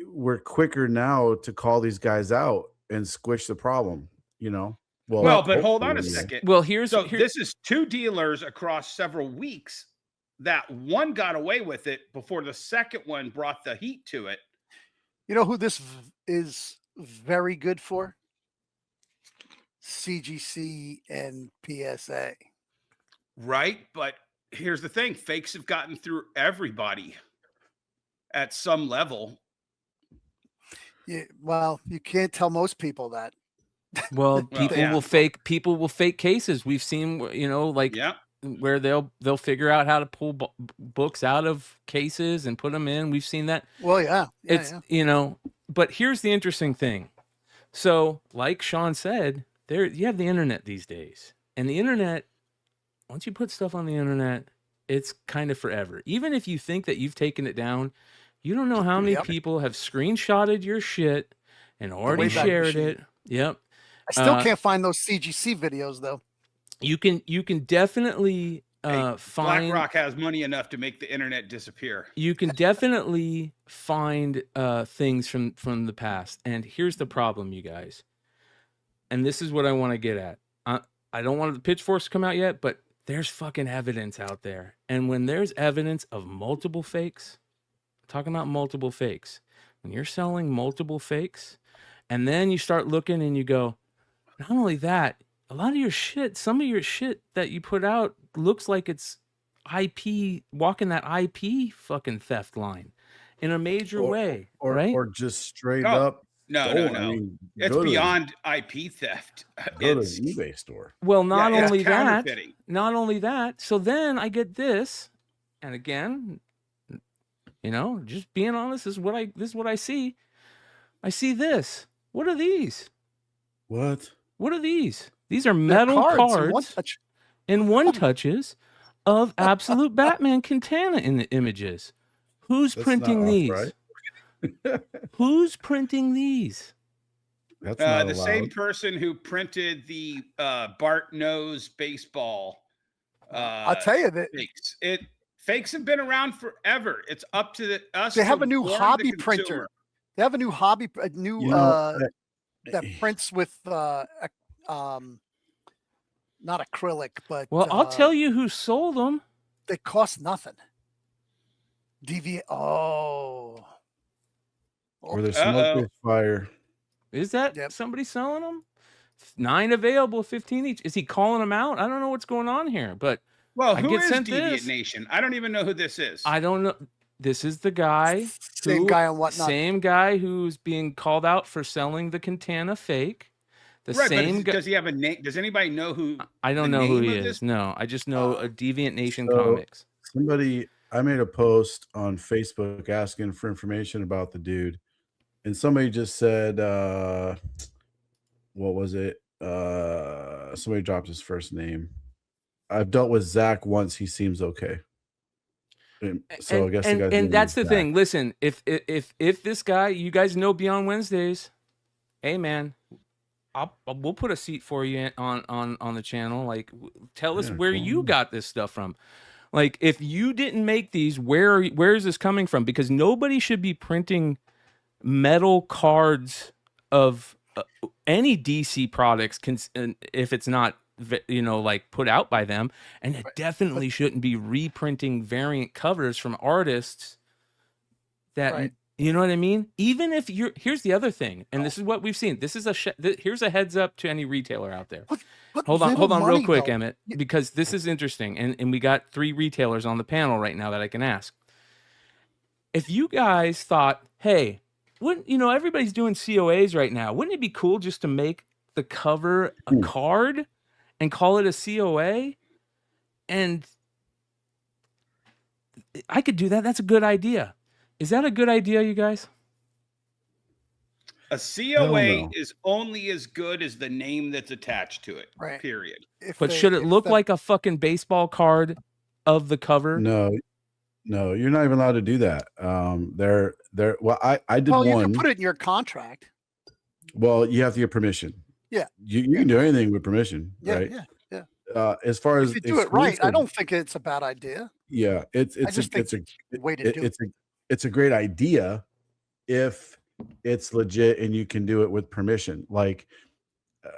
we're quicker now to call these guys out and squish the problem, you know. Well, but hold on a second. Well, this is 2 dealers across several weeks that one got away with it before the second one brought the heat to it. You know who this is very good for? CGC and PSA. Right, but here's the thing. Fakes have gotten through everybody at some level. Yeah, well, you can't tell most people that. Well, people will fake cases. We've seen, you know, like where they'll figure out how to pull books out of cases and put them in. We've seen that. Well, yeah. You know, but here's the interesting thing. So, like Sean said, you have the internet these days, and the internet, once you put stuff on the internet, it's kind of forever. Even if you think that you've taken it down, you don't know how many people have screenshotted your shit and already shared it. Yep. I still can't find those CGC videos though. You can definitely find BlackRock has money enough to make the internet disappear. You can definitely find things from the past. And here's the problem, you guys. And this is what I want to get at. I don't want the pitchforks to come out yet, but there's fucking evidence out there. And when there's evidence of multiple fakes, I'm talking about multiple fakes. When you're selling multiple fakes, and then you start looking and you go, not only that, a lot of your shit, some of your shit that you put out looks like it's IP, walking that IP fucking theft line in a major way, right? Or just straight up. No. I mean, it's beyond IP theft. Go to the eBay store. Well, not only that. So then I get this, and again, you know, just being honest, this is what I see. I see this. What are these? What are these? These are metal cards in one touches of Absolute Batman Quintana in the images. Who's printing these? Right? Who's printing these? That's not the same person who printed the Bart Nose baseball. I'll tell you that fakes have been around forever. It's up to us. They have a new hobby printer. They have a new hobby, that prints with not acrylic, but I'll tell you who sold them. They cost nothing. Or there's smoke fire. Is that somebody selling them? 9 available, 15 each. Is he calling them out? I don't know what's going on here, but who is Deviant Nation? I don't even know who this is. I don't know. This is the guy. Same guy on Whatnot. Same guy who's being called out for selling the Quintana fake. The same guy. Does he have a name? Does anybody know who? I don't know who he is. No, I just know a Deviant Nation Comics. I made a post on Facebook asking for information about the dude, and somebody just said, what was it? Somebody dropped his first name. I've dealt with Zach once. He seems okay. So I guess and that's the thing. Listen, if this guy, you guys know Beyond Wednesdays, hey man, we'll put a seat for you on the channel. Like, tell us where you got this stuff from. Like, if you didn't make these, where is this coming from? Because nobody should be printing metal cards of any DC products if it's not, you know, like put out by them, and it definitely shouldn't be reprinting variant covers from artists that you know what I mean. Even if here's the other thing, and this is what we've seen. This is here's a heads up to any retailer out there. Hold on real quick, Emmett, because this is interesting, and we got 3 retailers on the panel right now that I can ask. If you guys thought, hey, wouldn't you know, everybody's doing COAs right now, wouldn't it be cool just to make the cover a card and call it a COA? And I could do that. That's a good idea. Is that a good idea, you guys? A COA is only as good as the name that's attached to it. Right. Period. But should it look like a fucking baseball card of the cover? No, you're not even allowed to do that. Well, I did one. You can put it in your contract. Well, you have to get permission. Yeah. You can do anything with permission, right? Yeah. As far as if you do it right, I don't think it's a bad idea. Yeah, it's a great idea if it's legit and you can do it with permission. Like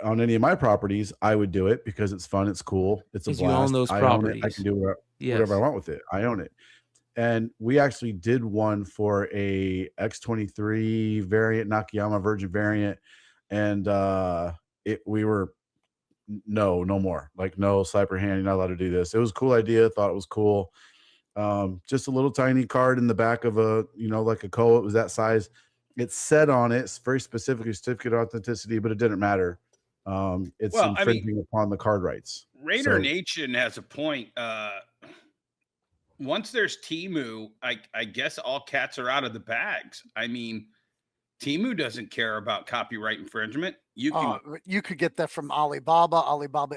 on any of my properties, I would do it because it's fun, it's cool, it's a blast. You own those I properties. own it. I can do whatever I want with it. I own it. And we actually did one for a X23 variant, Nakayama Virgin variant, and we were no more. Like, no, sniper hand, you're not allowed to do this. It was a cool idea. Thought it was cool. Just a little tiny card in the back of a, like a Koa. It was that size. It said on it, it's very specifically certificate of authenticity, but it didn't matter. It's infringing upon the card rights. Raider Nation has a point. Once there's Temu, I guess all cats are out of the bags. I mean, Temu doesn't care about copyright infringement. You could get that from Alibaba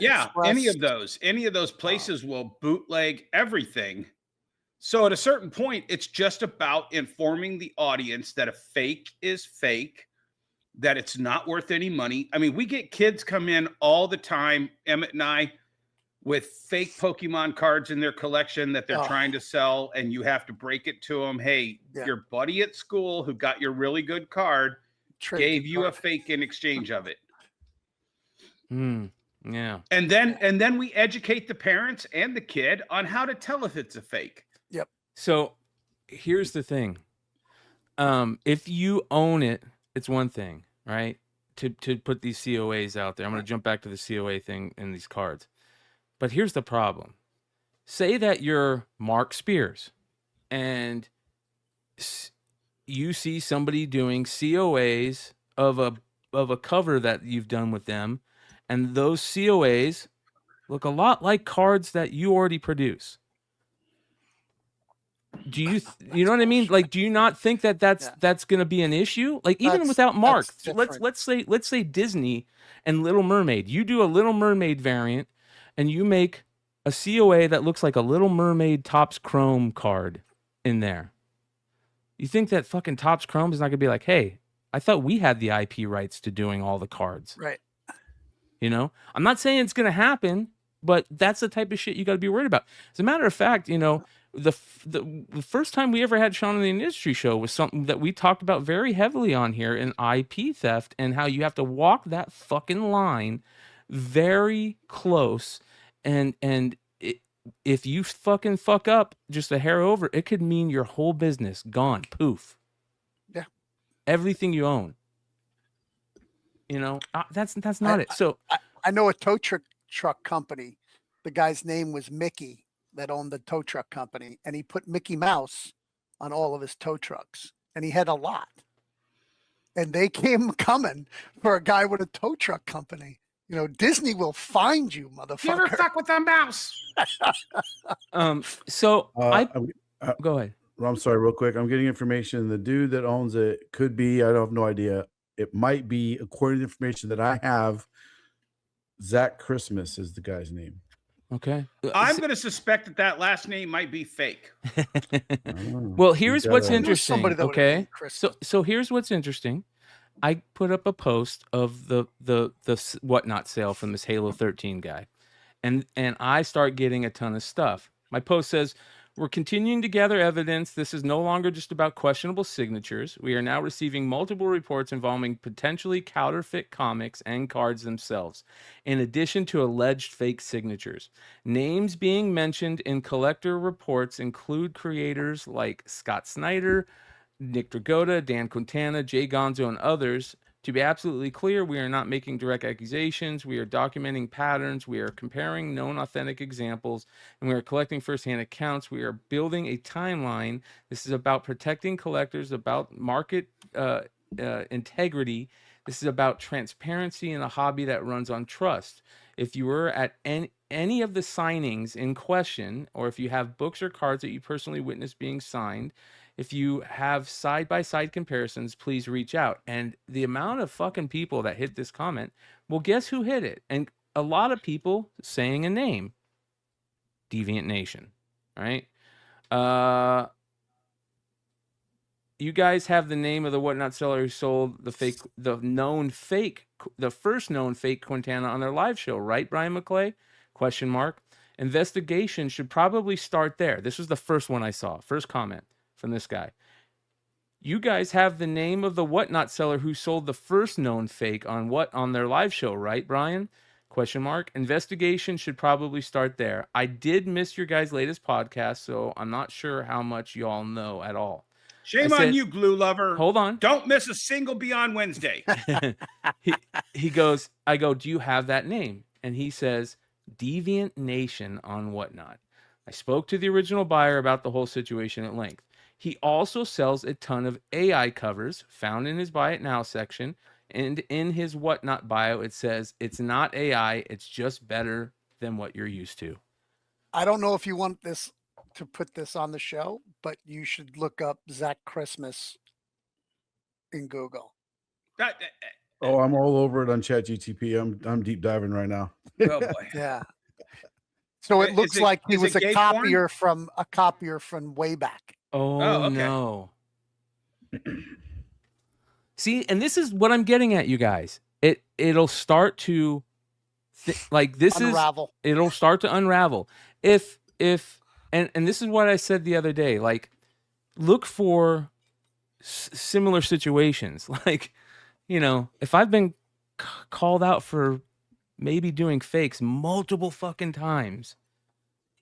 yeah, Express. any of those places will bootleg everything. So at a certain point, it's just about informing the audience that a fake is fake, that it's not worth any money. I mean, we get kids come in all the time, Emmett and I, with fake Pokemon cards in their collection that they're trying to sell, and you have to break it to them. Hey, your buddy at school who got your really good card gave you a fake in exchange of it. Yeah. And then we educate the parents and the kid on how to tell if it's a fake. Yep. So here's the thing. If you own it, it's one thing, right? To put these COAs out there. I'm going to jump back to the COA thing in these cards. But here's the problem. Say that you're Mark Spears and you see somebody doing COAs of a cover that you've done with them, and those COAs look a lot like cards that you already produce. Do you know what I mean? Like, do you not think that that's going to be an issue? Like, even without Mark, let's say Disney and Little Mermaid. You do a Little Mermaid variant, and you make a COA that looks like a Little Mermaid Topps Chrome card in there. You think that fucking Topps Chrome is not going to be like, hey, I thought we had the IP rights to doing all the cards. Right. I'm not saying it's going to happen, but that's the type of shit you got to be worried about. As a matter of fact, the first time we ever had Sean on the Industry Show was something that we talked about very heavily on here in IP theft and how you have to walk that fucking line very close. And if you fucking fuck up just a hair over, it could mean your whole business gone, poof. Yeah. Everything you own. That's not it. So I know a tow truck company. The guy's name was Mickey that owned the tow truck company, and he put Mickey Mouse on all of his tow trucks, and he had a lot. And they came coming for a guy with a tow truck company. Disney will find you, motherfucker. You ever fuck with a mouse? Go ahead. I'm sorry, real quick. I'm getting information. The dude that owns it could be, I have no idea. It might be, according to information that I have, Zach Christmas is the guy's name. Okay. I'm going to suspect that last name might be fake. Well, here's what's interesting. Okay. So here's what's interesting. I put up a post of the whatnot sale from this Halo 13 guy, and I start getting a ton of stuff. My post says, we're continuing to gather evidence. This is no longer just about questionable signatures. We are now receiving multiple reports involving potentially counterfeit comics and cards themselves, in addition to alleged fake signatures. Names being mentioned in collector reports include creators like Scott Snyder, Nick Dragotta, Dan Quintana, J Gonzo, and others. To be absolutely clear, we are not making direct accusations. We are documenting patterns. We are comparing known authentic examples, and we are collecting firsthand accounts. We are building a timeline. This is about protecting collectors, about market integrity. This is about transparency in a hobby that runs on trust. If you were at any of the signings in question, or if you have books or cards that you personally witnessed being signed, if you have side-by-side comparisons, please reach out. And the amount of fucking people that hit this comment, well, guess who hit it? And a lot of people saying a name. Deviant Nation, right? You guys have the name of the whatnot seller who sold the first known fake Quintana on their live show, right, Brian McClay? ? Investigation should probably start there. This was the first one I saw, first comment from this guy. You guys have the name of the Whatnot seller who sold the first known fake on their live show, right, Brian? Question mark. Investigation should probably start there. I did miss your guys' latest podcast, so I'm not sure how much y'all know at all. Shame on you, glue lover. Hold on. Don't miss a single Beyond Wednesday. he goes, I go, do you have that name? And he says, Deviant Nation on Whatnot. I spoke to the original buyer about the whole situation at length. He also sells a ton of AI covers found in his Buy It Now section. And in his Whatnot bio, it says, it's not AI, it's just better than what you're used to. I don't know if you want this to put this on the show, but you should look up Zach Christmas in Google. Oh, I'm all over it on ChatGTP. I'm deep diving right now. Oh boy. Yeah. So it looks like he was a copier from way back. Oh, okay. No. See, and this is what I'm getting at, you guys. It'll start to unravel. It'll start to unravel. If and this is what I said the other day, like, look for similar situations. Like, you know, if I've been called out for maybe doing fakes multiple fucking times,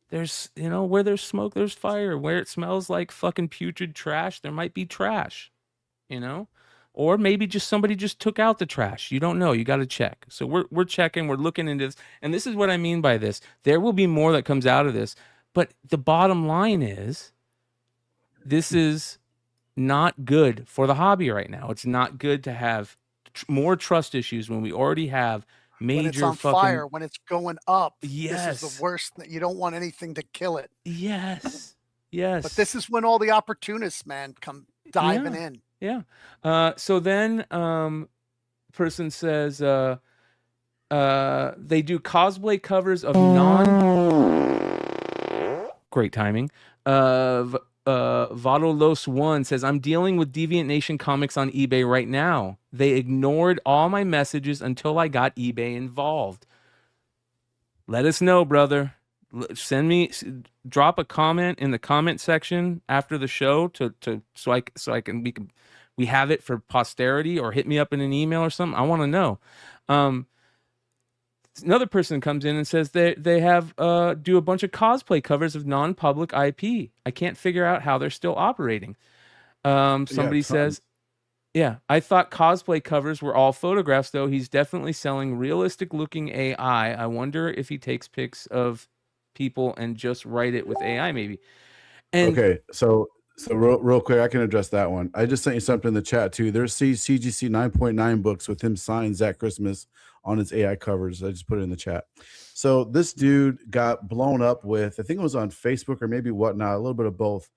there's, you know, where there's smoke, there's fire. Where it smells like fucking putrid trash, there might be trash, you know? Or maybe just somebody just took out the trash. You don't know. You got to check. So we're checking. We're looking into this. And this is what I mean by this. There will be more that comes out of this. But the bottom line is, this is not good for the hobby right now. It's not good to have more trust issues when we already have major when it's on fire, when it's going up. Yes. This is the worst. You don't want anything to kill it. Yes. Yes. But this is when all the opportunists, man, come diving in. Yeah. So then person says they do cosplay covers of great timing. Vadolos1 says, I'm dealing with Deviant Nation comics on eBay right now. They ignored all my messages until I got eBay involved. Let us know, brother. Drop a comment in the comment section after the show so we have it for posterity, or hit me up in an email or something. I want to know. Another person comes in and says they have do a bunch of cosplay covers of non-public IP. I can't figure out how they're still operating. Somebody says, yeah, I thought cosplay covers were all photographs, though. He's definitely selling realistic looking AI. I wonder if he takes pics of people and just write it with AI, maybe. And okay, so real quick, I can address that one. I just sent you something in the chat too. There's CGC 9.9 books with him signed Zach Christmas on his AI covers. I just put it in the chat. So this dude got blown up with, I think it was on Facebook or maybe Whatnot, a little bit of both.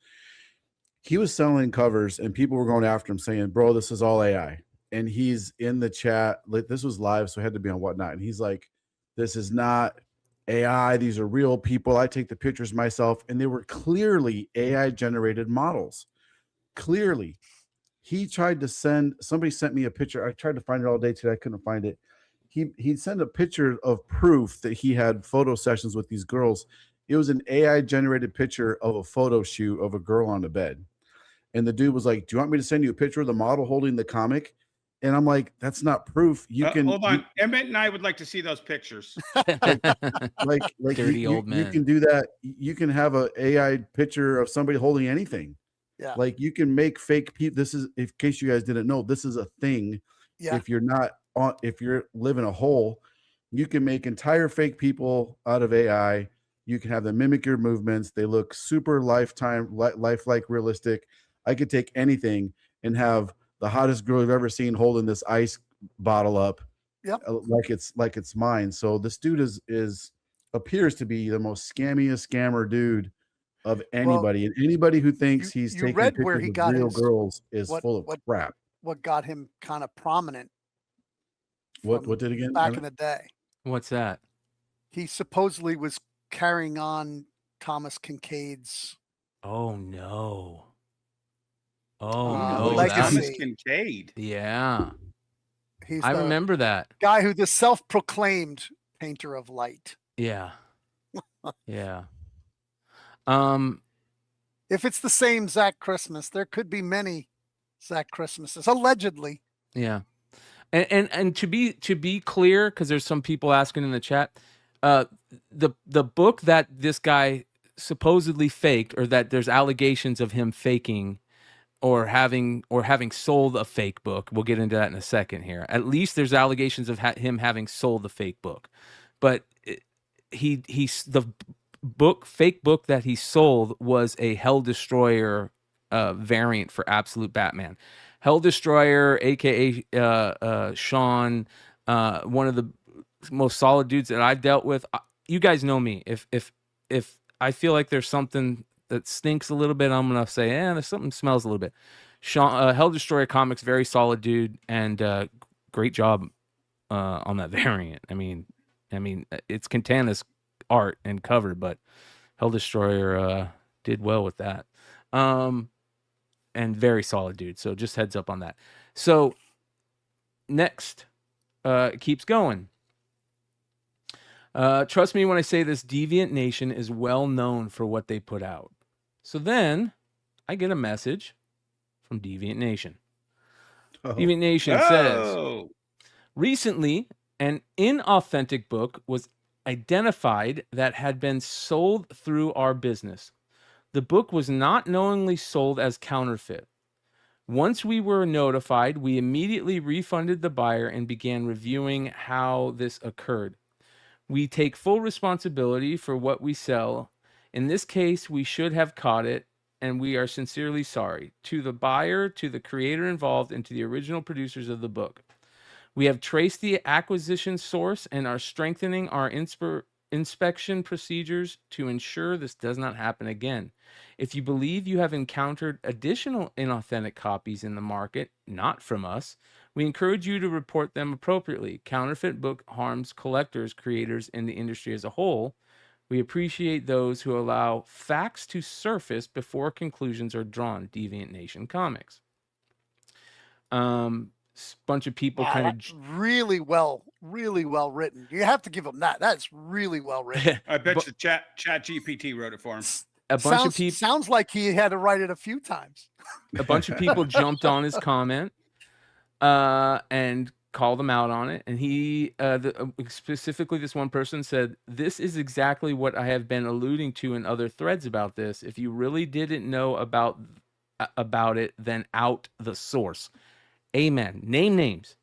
He was selling covers and people were going after him saying, bro, this is all AI. And he's in the chat, like, this was live, so it had to be on Whatnot. And he's like, this is not AI, these are real people. I take the pictures myself, and they were clearly AI generated models. Clearly. He tried to somebody sent me a picture. I tried to find it all day today. I couldn't find it. He'd send a picture of proof that he had photo sessions with these girls. It was an AI generated picture of a photo shoot of a girl on the bed. And the dude was like, do you want me to send you a picture of the model holding the comic? And I'm like, that's not proof. You can hold on. Emmett and I would like to see those pictures. like dirty old man. You can do that. You can have an AI picture of somebody holding anything. Yeah. Like, you can make fake people. This is, in case you guys didn't know, this is a thing. Yeah. If you're living a hole, you can make entire fake people out of AI. You can have them mimic your movements. They look super lifelike, realistic. I could take anything and have the hottest girl you've ever seen holding this ice bottle up, like it's mine. So this dude appears to be the most scammiest scammer dude of anybody. And anybody who thinks he's taking pictures where he of got real girls is full of crap. What got him kind of prominent? What did again? Back in the day. What's that? He supposedly was carrying on Thomas Kincaid's. Oh no. Thomas Kincaid. Yeah. He's I remember that guy who the self-proclaimed painter of light. Yeah. Yeah. If it's the same Zach Christmas, there could be many Zach Christmases, allegedly. Yeah. And to be clear, because there's some people asking in the chat, the book that this guy supposedly faked, or that there's allegations of him faking or having sold a fake book. We'll get into that in a second here. At least there's allegations of him having sold the fake book, but the fake book that he sold was a Hell Destroyer variant for Absolute Batman. Hell Destroyer, aka Sean, one of the most solid dudes that I've dealt with. You guys know me. If I feel like there's something that stinks a little bit, I'm gonna say, there's something smells a little bit. Sean, Hell Destroyer Comics, very solid dude, and great job on that variant. I mean, it's Quintana's art and cover, but Hell Destroyer did well with that. And very solid dude. So just heads up on that. So next, it keeps going. Trust me when I say this, Deviant Nation is well known for what they put out. So then I get a message from Deviant Nation. Deviant Nation says, recently, an inauthentic book was identified that had been sold through our business. The book was not knowingly sold as counterfeit. Once we were notified, we immediately refunded the buyer and began reviewing how this occurred. We take full responsibility for what we sell. In this case, we should have caught it, and we are sincerely sorry. To the buyer, to the creator involved, and to the original producers of the book. We have traced the acquisition source and are strengthening our inspection procedures to ensure this does not happen again. If you believe you have encountered additional inauthentic copies in the market, not from us, we encourage you to report them appropriately. Counterfeit book harms collectors, creators, and the industry as a whole. We appreciate those who allow facts to surface before conclusions are drawn. Deviant Nation Comics. Bunch of people kind of really well written. You have to give them that. That's really well written. I bet you Chat GPT wrote it for him. A bunch of people sounds like he had to write it a few times. A bunch of people jumped on his comment and called him out on it. And he specifically, this one person said, "This is exactly what I have been alluding to in other threads about this. If you really didn't know about it, then out the source." Amen. Name names.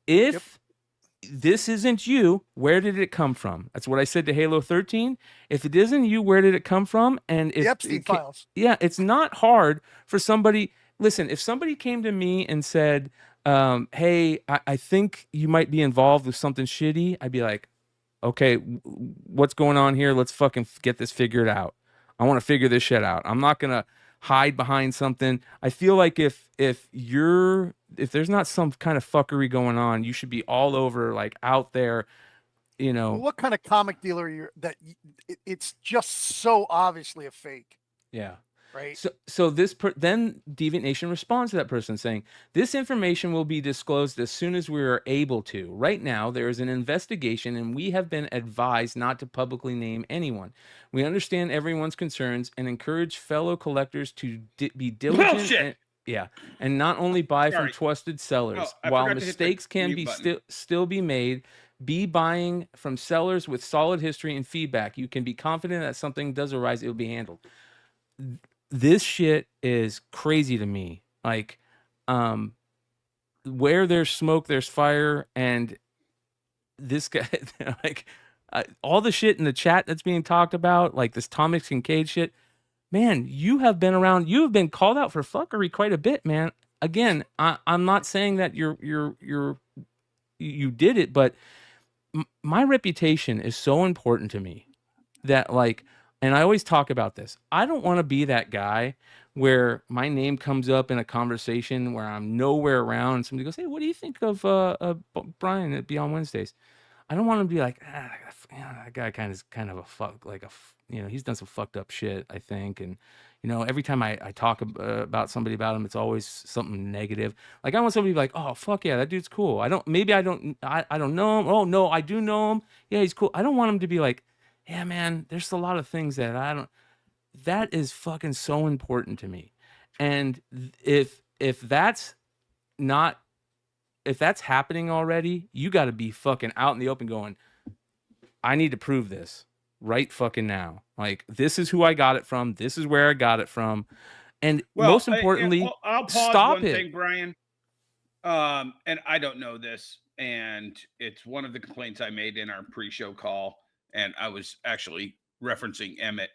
If this isn't you, where did it come from? That's what I said to Halo 13. If it isn't you, where did it come from? And if Epstein files. Yeah, it's not hard for somebody. Listen, if somebody came to me and said, hey, I think you might be involved with something shitty, I'd be like, okay, what's going on here? Let's fucking get this figured out. I want to figure this shit out. I'm not going to hide behind something. I feel like if there's not some kind of fuckery going on, you should be all over, like out there, you know. Well, what kind of comic dealer you're that it's just so obviously a fake. Yeah. Right. So then Deviant Nation responds to that person saying, "This information will be disclosed as soon as we are able to. Right now, there is an investigation and we have been advised not to publicly name anyone. We understand everyone's concerns and encourage fellow collectors to be diligent and not only buy from trusted sellers. While mistakes can be still be made, be buying from sellers with solid history and feedback. You can be confident that something does arise, it will be handled." This shit is crazy to me. Like, where there's smoke, there's fire. And this guy, like, all the shit in the chat that's being talked about, like this Thomas Kincaid shit, man, you have been around, you have been called out for fuckery quite a bit, man. Again, I'm not saying that you did it, but my reputation is so important to me that, like, and I always talk about this. I don't want to be that guy where my name comes up in a conversation where I'm nowhere around and somebody goes, "Hey, what do you think of Brian at Beyond Wednesdays?" I don't want to be like, that guy kind of a fuck, like he's done some fucked up shit, I think. And, every time I talk about somebody about him, it's always something negative. Like, I want somebody to be like, "Oh, fuck yeah, that dude's cool. I don't know him. Oh no, I do know him. Yeah, he's cool." I don't want him to be like, "Yeah, man, there's a lot of things that that is fucking so important to me." And if if that's happening already, you got to be fucking out in the open going, I need to prove this right fucking now. Like, this is who I got it from. This is where I got it from. And most importantly, I'll pause stop one it. thing, Brian. And I don't know this, and it's one of the complaints I made in our pre-show call, and I was actually referencing Emmett.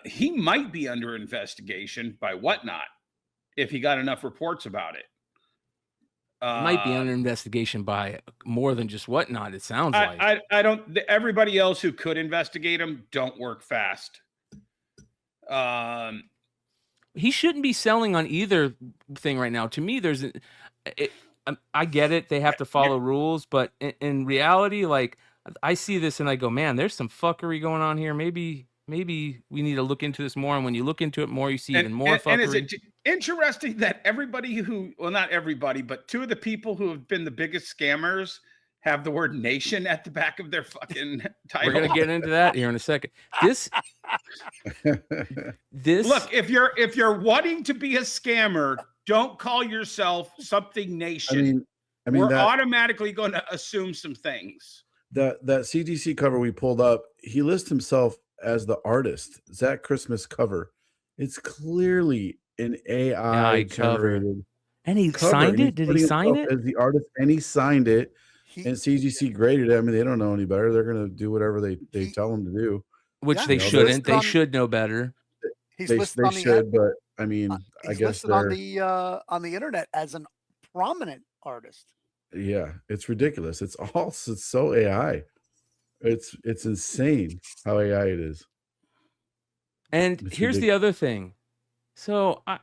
He might be under investigation by Whatnot if he got enough reports about it. Might be under investigation by more than just Whatnot, it sounds like. I don't. Everybody else who could investigate him don't work fast. He shouldn't be selling on either thing right now. To me, I get it. They have to follow rules, but in reality, like, I see this and I go, man, there's some fuckery going on here. Maybe we need to look into this more. And when you look into it more, you see even more fuckery. And is it interesting that everybody not everybody, but two of the people who have been the biggest scammers have the word nation at the back of their fucking title? We're going to get into that here in a second. This look, if you're wanting to be a scammer, don't call yourself something nation. I mean, we're automatically going to assume some things. That CGC cover we pulled up, he lists himself as the artist. That Christmas cover, it's clearly an AI generated and he signed it. Did he sign it as the artist? And he signed it. And CGC graded it. I mean, they don't know any better. They're going to do whatever they tell them to do, which they shouldn't. They should know better. They should, but I mean, I guess listed on the internet as an prominent artist. Yeah, it's ridiculous. It's so AI. It's insane how AI it is. And here's the other thing. So I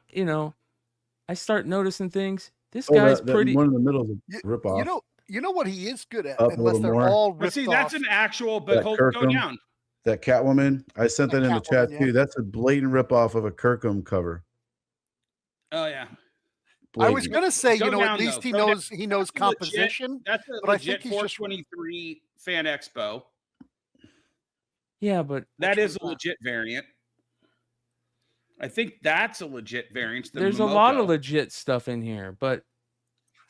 start noticing things. This guy's pretty. One in the middle is a rip off. You know what he is good at, unless they're all ripped off. See, that's an actual. But go down. That Catwoman, I sent that in the chat too. That's a blatant rip off of a Kirkham cover. Oh yeah. I was gonna say, at least he knows composition. That's a legit 423 Fan Expo. Yeah, but that is a legit variant. I think that's a legit variant. There's a lot of legit stuff in here, but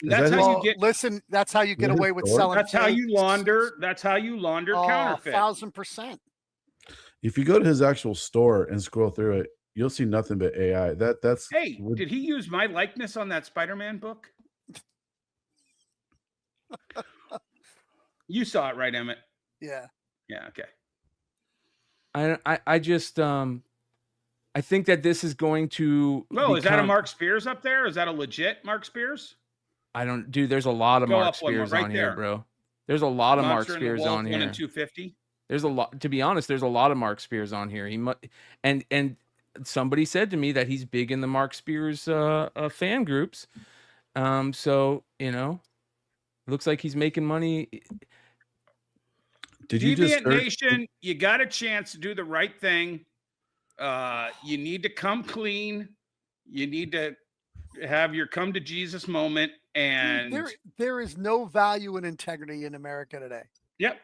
that's how you get. Listen, that's how you get away with selling. That's how you launder. That's how you launder counterfeit. 1000%. If you go to his actual store and scroll through it, you'll see nothing but AI. That's. Hey, did he use my likeness on that Spider-Man book? You saw it, right, Emmett? Yeah. Yeah. Okay. I just I think that this is going to. No, is that a Mark Spears up there? Is that a legit Mark Spears? Dude, there's a lot of Mark Spears on here, bro. There's a lot of Mark Spears on here. 1 and 250. There's a lot. To be honest, there's a lot of Mark Spears on here. And somebody said to me that he's big in the Mark Spears fan groups. So looks like he's making money. Did you Deviant Nation? You got a chance to do the right thing. You need to come clean. You need to have your come to Jesus moment. And there is no value in integrity in America today. Yep.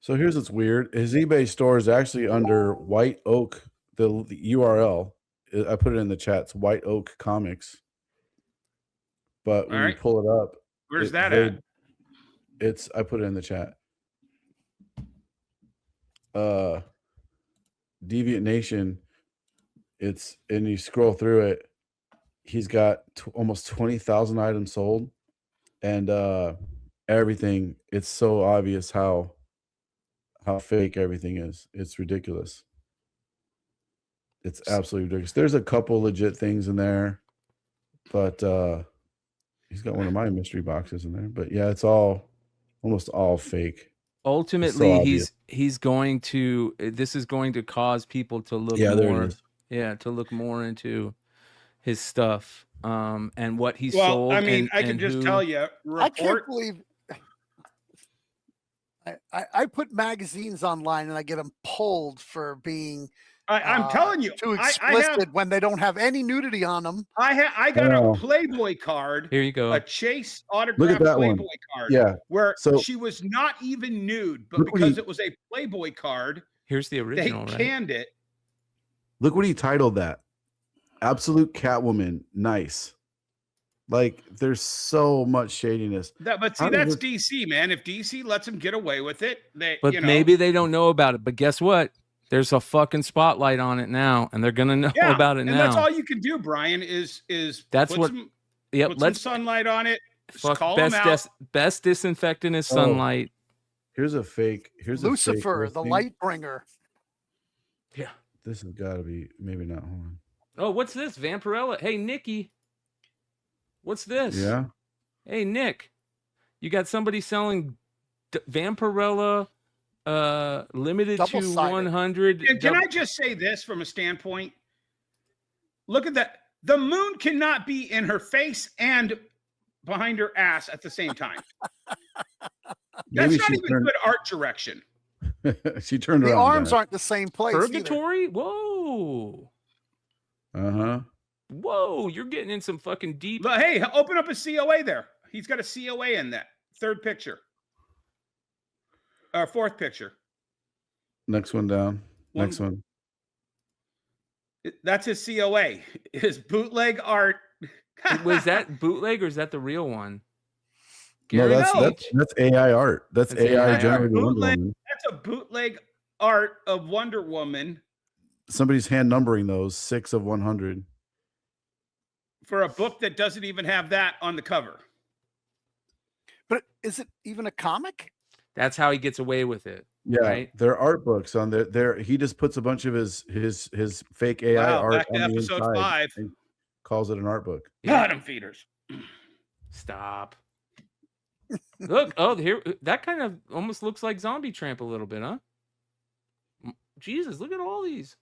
So here's what's weird. His eBay store is actually under White Oak. The URL, I put it in the chat. It's White Oak Comics. But when you pull it up, where's that at? I put it in the chat. Deviant Nation. And you scroll through it. He's got almost 20,000 items sold, and everything. It's so obvious how fake everything is. It's ridiculous. It's absolutely ridiculous. There's a couple legit things in there, but he's got one of my mystery boxes in there. But yeah, it's almost all fake. Ultimately, he's going to. This is going to cause people to look more. Yeah, to look more into his stuff and what he's sold. I mean, I can just tell you. I can't believe. I put magazines online and I get them pulled for being. I'm telling you, too explicit when they don't have any nudity on them. I got a Playboy card. Here you go. A Chase autographed Playboy card. Yeah. Where she was not even nude, but because it was a Playboy card. Here's the original. They canned it. Look what he titled that. Absolute Catwoman, nice. Like, there's so much shadiness. But see, that's DC, man. If DC lets them get away with it, maybe they don't know about it. But guess what? There's a fucking spotlight on it now, and they're gonna know about it now. And that's all you can do, Brian. Is that's put some sunlight on it. Call them out. Best disinfectant is sunlight. Here's a fake. Here's Lucifer, a fake the light bringer. Yeah, this has got to be maybe not. Hold on. Oh, what's this? Vampirella. Hey, Nikki. What's this? Yeah. Hey, Nick. You got somebody selling Vampirella limited to 100. Can I just say this from a standpoint? Look at that. The moon cannot be in her face and behind her ass at the same time. That's not even good art direction. She turned around. The arms aren't the same place. Purgatory? Whoa. Uh-huh. Whoa, you're getting in some fucking deep. But hey, open up a COA there. He's got a COA in that third picture. Or fourth picture. Next one down. Next one. That's his COA. His bootleg art. Was that bootleg or is that the real one? No, that's AI art. That's AI generated Wonder Woman. That's a bootleg art of Wonder Woman. Somebody's hand numbering those 6 of 100 for a book that doesn't even have that on the cover. But is it even a comic? That's how he gets away with it. Yeah, right? There are art books on there. He just puts a bunch of his fake AI art back on to the episode inside 5. and calls it an art book. Bottom feeders. Stop. Look, here that kind of almost looks like Zombie Tramp a little bit, huh? Jesus, look at all these.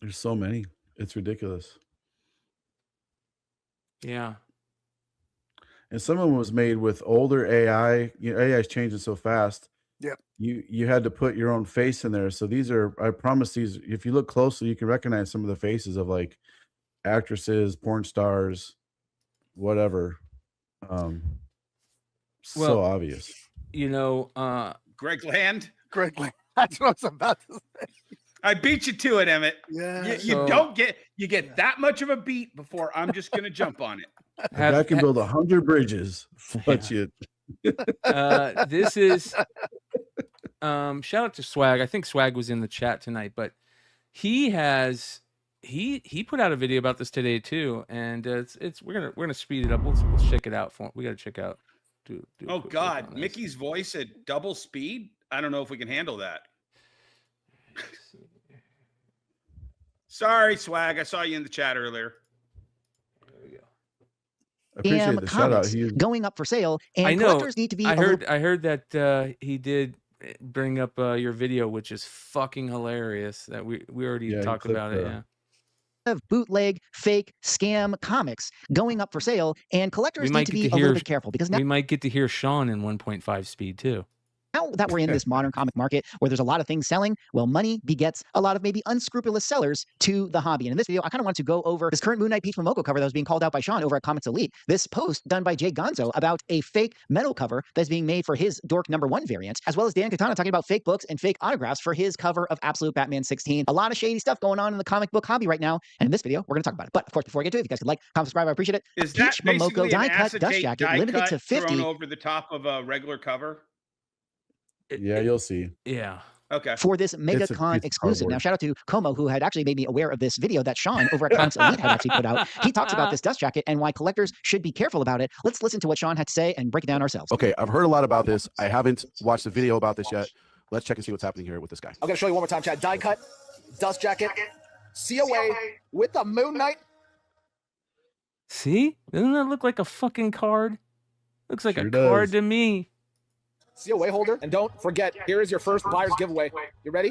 There's so many. It's ridiculous. Yeah. And some of them was made with older AI. You know, AI is changing so fast. Yep. You had to put your own face in there. So these are, I promise these, if you look closely, you can recognize some of the faces of like actresses, porn stars, whatever. So obvious. You know, Greg Land. Greg Land. That's what I was about to say. I beat you to it, Emmett. Yeah. You get that much of a beat before I'm just gonna jump on it. I can build 100 bridges. But this is shout out to Swag. I think Swag was in the chat tonight, but he put out a video about this today too, and we're gonna speed it up. Let's check it out. We gotta check out. Oh God, Mickey's voice at double speed. I don't know if we can handle that. Sorry, Swag. I saw you in the chat earlier. There we go. I appreciate the shout out. Going up for sale, and I know. collectors need to be. I heard that he did bring up your video, which is fucking hilarious. That we already talked about it. Yeah. Of bootleg, fake, scam comics going up for sale, and collectors need to be a little bit careful because now we might get to hear Sean in 1.5 speed too. Now that we're in this modern comic market where there's a lot of things selling, well, money begets a lot of maybe unscrupulous sellers to the hobby. And in this video, I kind of want to go over this current Moon Knight Peach Momoko cover that was being called out by Sean over at Comics Elite. This post done by J Gonzo about a fake metal cover that's being made for his Dork #1 variant, as well as Dan Quintana talking about fake books and fake autographs for his cover of Absolute Batman 16. A lot of shady stuff going on in the comic book hobby right now. And in this video, we're going to talk about it. But of course, before I get to it, if you guys could like, comment, subscribe, I appreciate it. Is that Peach Momoko die cut dust jacket limited to 50 thrown over the top of a regular cover? Yeah, you'll see. Yeah. Okay. For this MegaCon exclusive. Now, shout out to Como, who had actually made me aware of this video that Sean over at Comics Elite had actually put out. He talks about this dust jacket and why collectors should be careful about it. Let's listen to what Sean had to say and break it down ourselves. Okay, I've heard a lot about this. I haven't watched a video about this yet. Let's check and see what's happening here with this guy. I'm going to show you one more time, Chad. Die cut, dust jacket, COA with the Moon Knight. See? Doesn't that look like a fucking card? Looks like a card to me. COA holder. And don't forget, here is your first buyer's giveaway. You ready?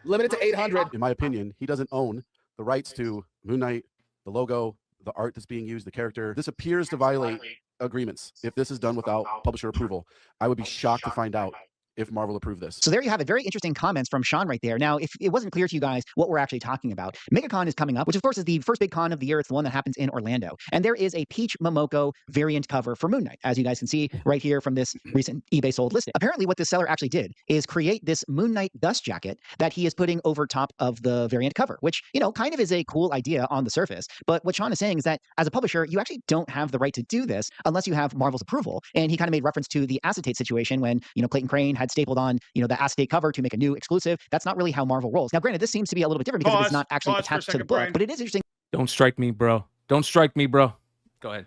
Limited to 800. In my opinion, he doesn't own the rights to Moon Knight, the logo, the art that's being used, the character. This appears to violate agreements if this is done without publisher approval. I would be shocked to find out if Marvel approved this. So there you have it. Very interesting comments from Sean right there. Now, if it wasn't clear to you guys what we're actually talking about, MegaCon is coming up, which of course is the first big con of the year. It's the one that happens in Orlando. And there is a Peach Momoko variant cover for Moon Knight, as you guys can see right here from this recent eBay sold listing. Apparently what this seller actually did is create this Moon Knight dust jacket that he is putting over top of the variant cover, which, you know, kind of is a cool idea on the surface. But what Sean is saying is that as a publisher, you actually don't have the right to do this unless you have Marvel's approval. And he kind of made reference to the acetate situation when, you know, Clayton Crane had stapled on, you know, the acetate cover to make a new exclusive. That's not really how Marvel rolls. Now, granted, this seems to be a little bit different because it's not actually attached to the book, but it is interesting. Don't strike me, bro. Don't strike me, bro. Go ahead.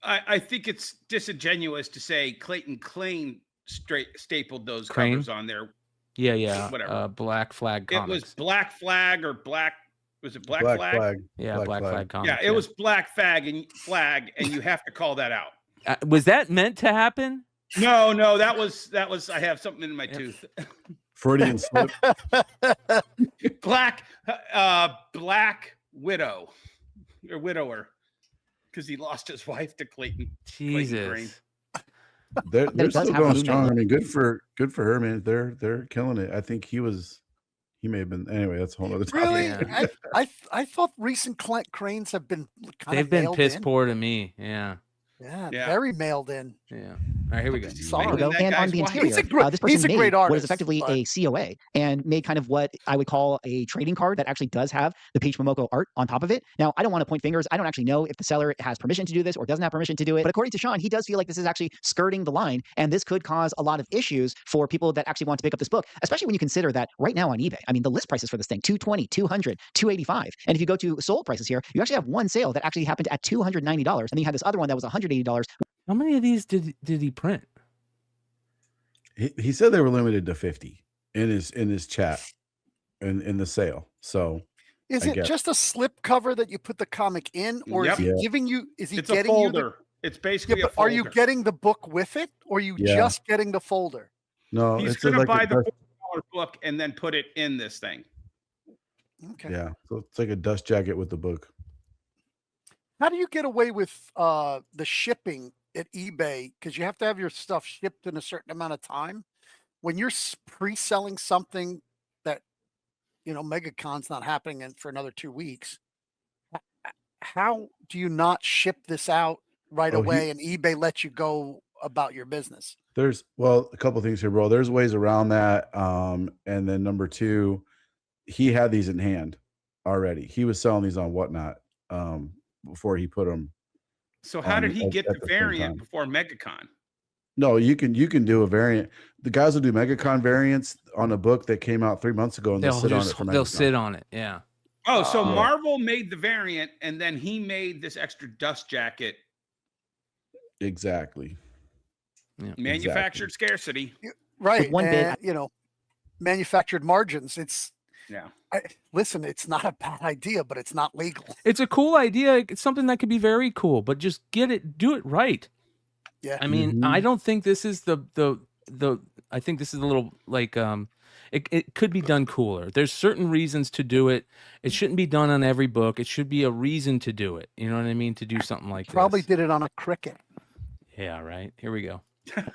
I think it's disingenuous to say Clayton Crane stapled those covers on there. Yeah. Whatever. Black Flag Comics. It was Black Flag or Black. Was it Black Flag? Yeah, Black Flag Comics. Yeah, it was Black Flag, and you have to call that out. Was that meant to happen? No, that was. I have something in my tooth. Freudian slip. Black Widow or widower, because he lost his wife to Clayton. Jesus. Clayton They're still going strong. I mean, good for her, man. They're killing it. I think he may have been. Anyway, that's a whole other topic. Really? I thought recent cranes have been They've been piss poor to me. Yeah, very mailed in. Yeah. All right, here we go. And on the interior, this person made what is effectively a COA and made kind of what I would call a trading card that actually does have the Peach Momoko art on top of it. Now, I don't want to point fingers. I don't actually know if the seller has permission to do this or doesn't have permission to do it. But according to Sean, he does feel like this is actually skirting the line, and this could cause a lot of issues for people that actually want to pick up this book, especially when you consider that right now on eBay, I mean, the list prices for this thing, $220, $200, $285. And if you go to sold prices here, you actually have one sale that actually happened at $290. And then you had this other one that was $180. How many of these did he print? He said they were limited to 50 in his chat in the sale. So is it just a slip cover that you put the comic in, or is he giving you? Is he it's getting a folder? It's basically a folder. Are you getting the book with it, or are you just getting the folder? No, he's going to buy the $4 book and then put it in this thing. Okay. Yeah, so it's like a dust jacket with the book. How do you get away with the shipping at eBay? Because you have to have your stuff shipped in a certain amount of time. When you're pre-selling something that, you know, MegaCon's not happening for another 2 weeks, how do you not ship this out right away and eBay lets you go about your business? There's a couple of things here, bro. There's ways around that. And then number two, he had these in hand already. He was selling these on Whatnot before he put them. So how did he get the variant before MegaCon? No, you can do a variant. The guys will do MegaCon variants on a book that came out 3 months ago, and they'll sit on it for MegaCon. They'll sit on it, yeah. Oh, so Marvel made the variant, and then he made this extra dust jacket. Exactly. Yeah. Manufactured scarcity. Right. You know, manufactured margins. Listen, it's not a bad idea, but it's not legal. It's a cool idea. It's something that could be very cool, but just do it right. Yeah. I mean, I don't think this is I think this is a little like it could be done cooler. There's certain reasons to do it. It shouldn't be done on every book. It should be a reason to do it. You know what I mean? To do something like this. Probably did it on a Cricket. Yeah, right. Here we go.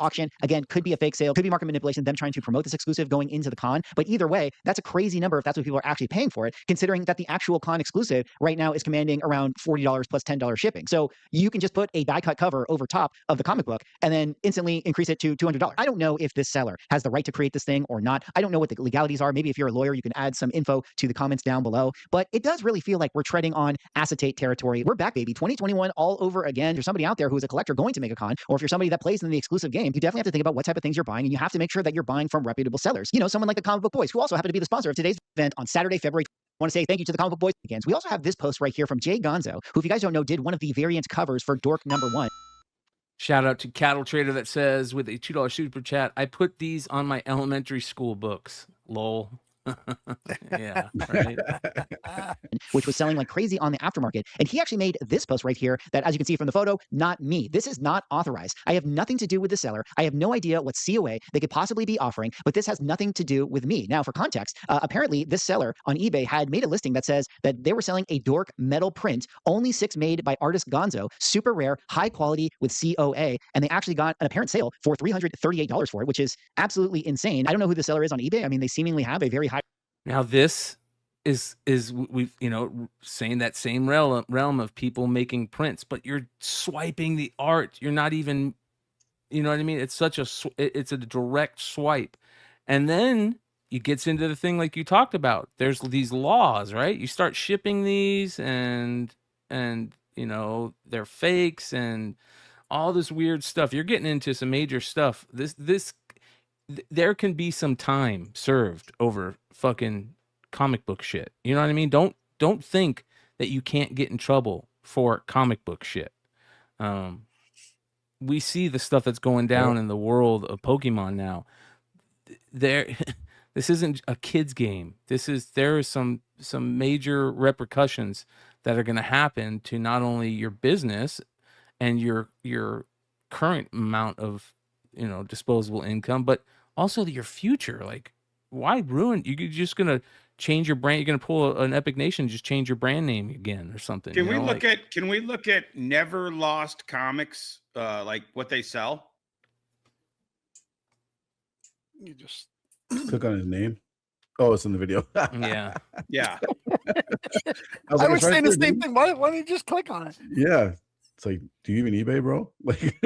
Auction again could be a fake sale, could be market manipulation, them trying to promote this exclusive going into the con. But either way, that's a crazy number if that's what people are actually paying for it, considering that the actual con exclusive right now is commanding around $40 plus $10 shipping. So you can just put a die cut cover over top of the comic book and then instantly increase it to $200. I don't know if this seller has the right to create this thing or not. I don't know what the legalities are. Maybe if you're a lawyer, you can add some info to the comments down below. But it does really feel like we're treading on acetate territory. We're back, baby. 2021 all over again. If you're somebody out there who is a collector going to make a con, or if you're somebody that plays in the exclusive game, you definitely have to think about what type of things you're buying, and you have to make sure that you're buying from reputable sellers. You know, someone like the Comic Book Boys, who also happen to be the sponsor of today's event on Saturday, February. I want to say thank you to the Comic Book Boys again. We also have this post right here from J Gonzo, who, if you guys don't know, did one of the variant covers for D'Orc #1. Shout out to Cattle Trader that says with a $2 super chat, I put these on my elementary school books. Lol. Yeah, right. Which was selling like crazy on the aftermarket. And he actually made this post right here that, as you can see from the photo, not me. This is not authorized. I have nothing to do with the seller. I have no idea what COA they could possibly be offering, but this has nothing to do with me. Now, for context, apparently this seller on eBay had made a listing that says that they were selling a D'Orc metal print, only 6 made by artist Gonzo, super rare, high quality with COA, and they actually got an apparent sale for $338 for it, which is absolutely insane. I don't know who the seller is on eBay. I mean, they seemingly have a very high. Now this is we've saying that same realm of people making prints, but you're swiping the art. You're not even, you know what I mean? It's such it's a direct swipe, and then it gets into the thing like you talked about. There's these laws, right? You start shipping these, and they're fakes and all this weird stuff. You're getting into some major stuff. There can be some time served over fucking comic book shit. You know what I mean? Don't think that you can't get in trouble for comic book shit. We see the stuff that's going down in the world of Pokemon now. This isn't a kid's game. There are some major repercussions that are going to happen to not only your business and your current amount of disposable income, but also your future. Like, why ruin? You're just gonna change your brand. You're gonna pull an Epic Nation, just change your brand name again or something. Can we look at Never Lost Comics, like what they sell? You just click on his name. Oh, it's in the video. Yeah. Yeah. I was saying the same thing. Why don't you just click on it? Yeah. It's like, do you even eBay, bro? Like,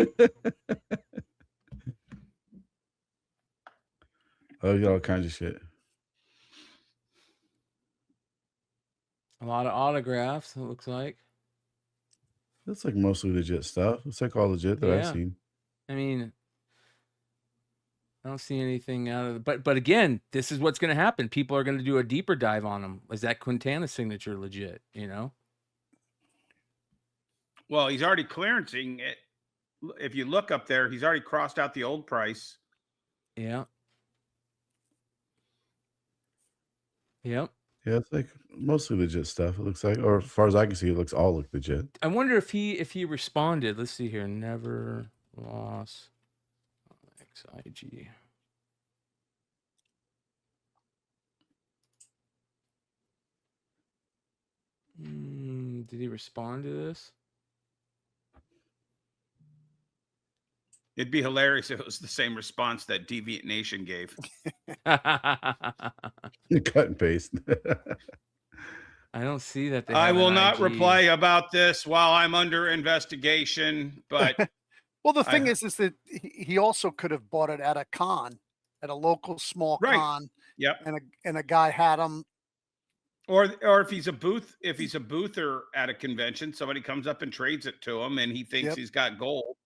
oh, you got all kinds of shit. A lot of autographs, it looks like. That's like mostly legit stuff. It's like all legit that I've seen. I mean, I don't see anything out of it. But again, this is what's going to happen. People are going to do a deeper dive on them. Is that Quintana signature legit? Well, he's already clearancing it. If you look up there, he's already crossed out the old price. Yeah. Yep. Yeah, it's like mostly legit stuff. It looks like, or as far as I can see, it looks all legit. I wonder if he responded. Let's see here. Never lost XIG. Did he respond to this? It'd be hilarious if it was the same response that Deviant Nation gave. Cut and paste. I don't see that. I will not reply about this while I'm under investigation. But well, the thing is that he also could have bought it at a con, at a local small con. Yep. And a guy had him. Or if he's a boother at a convention, somebody comes up and trades it to him, and he thinks he's got gold.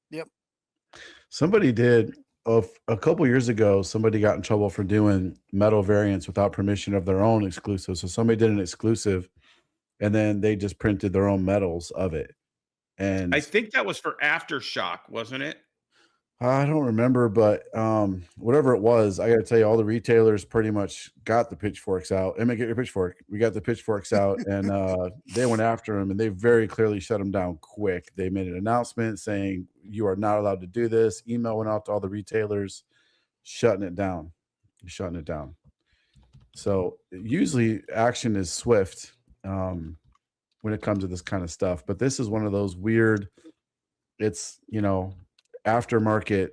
Yep. Somebody did a couple years ago. Somebody got in trouble for doing metal variants without permission of their own exclusive. So somebody did an exclusive, and then they just printed their own metals of it. And I think that was for Aftershock, wasn't it? I don't remember, but whatever it was, I got to tell you, all the retailers pretty much got the pitchforks out. Emma, get your pitchfork. We got the pitchforks out, and they went after him, and they very clearly shut him down quick. They made an announcement saying, you are not allowed to do this. Email went out to all the retailers, shutting it down. So usually action is swift when it comes to this kind of stuff. But this is one of those weird, it's, aftermarket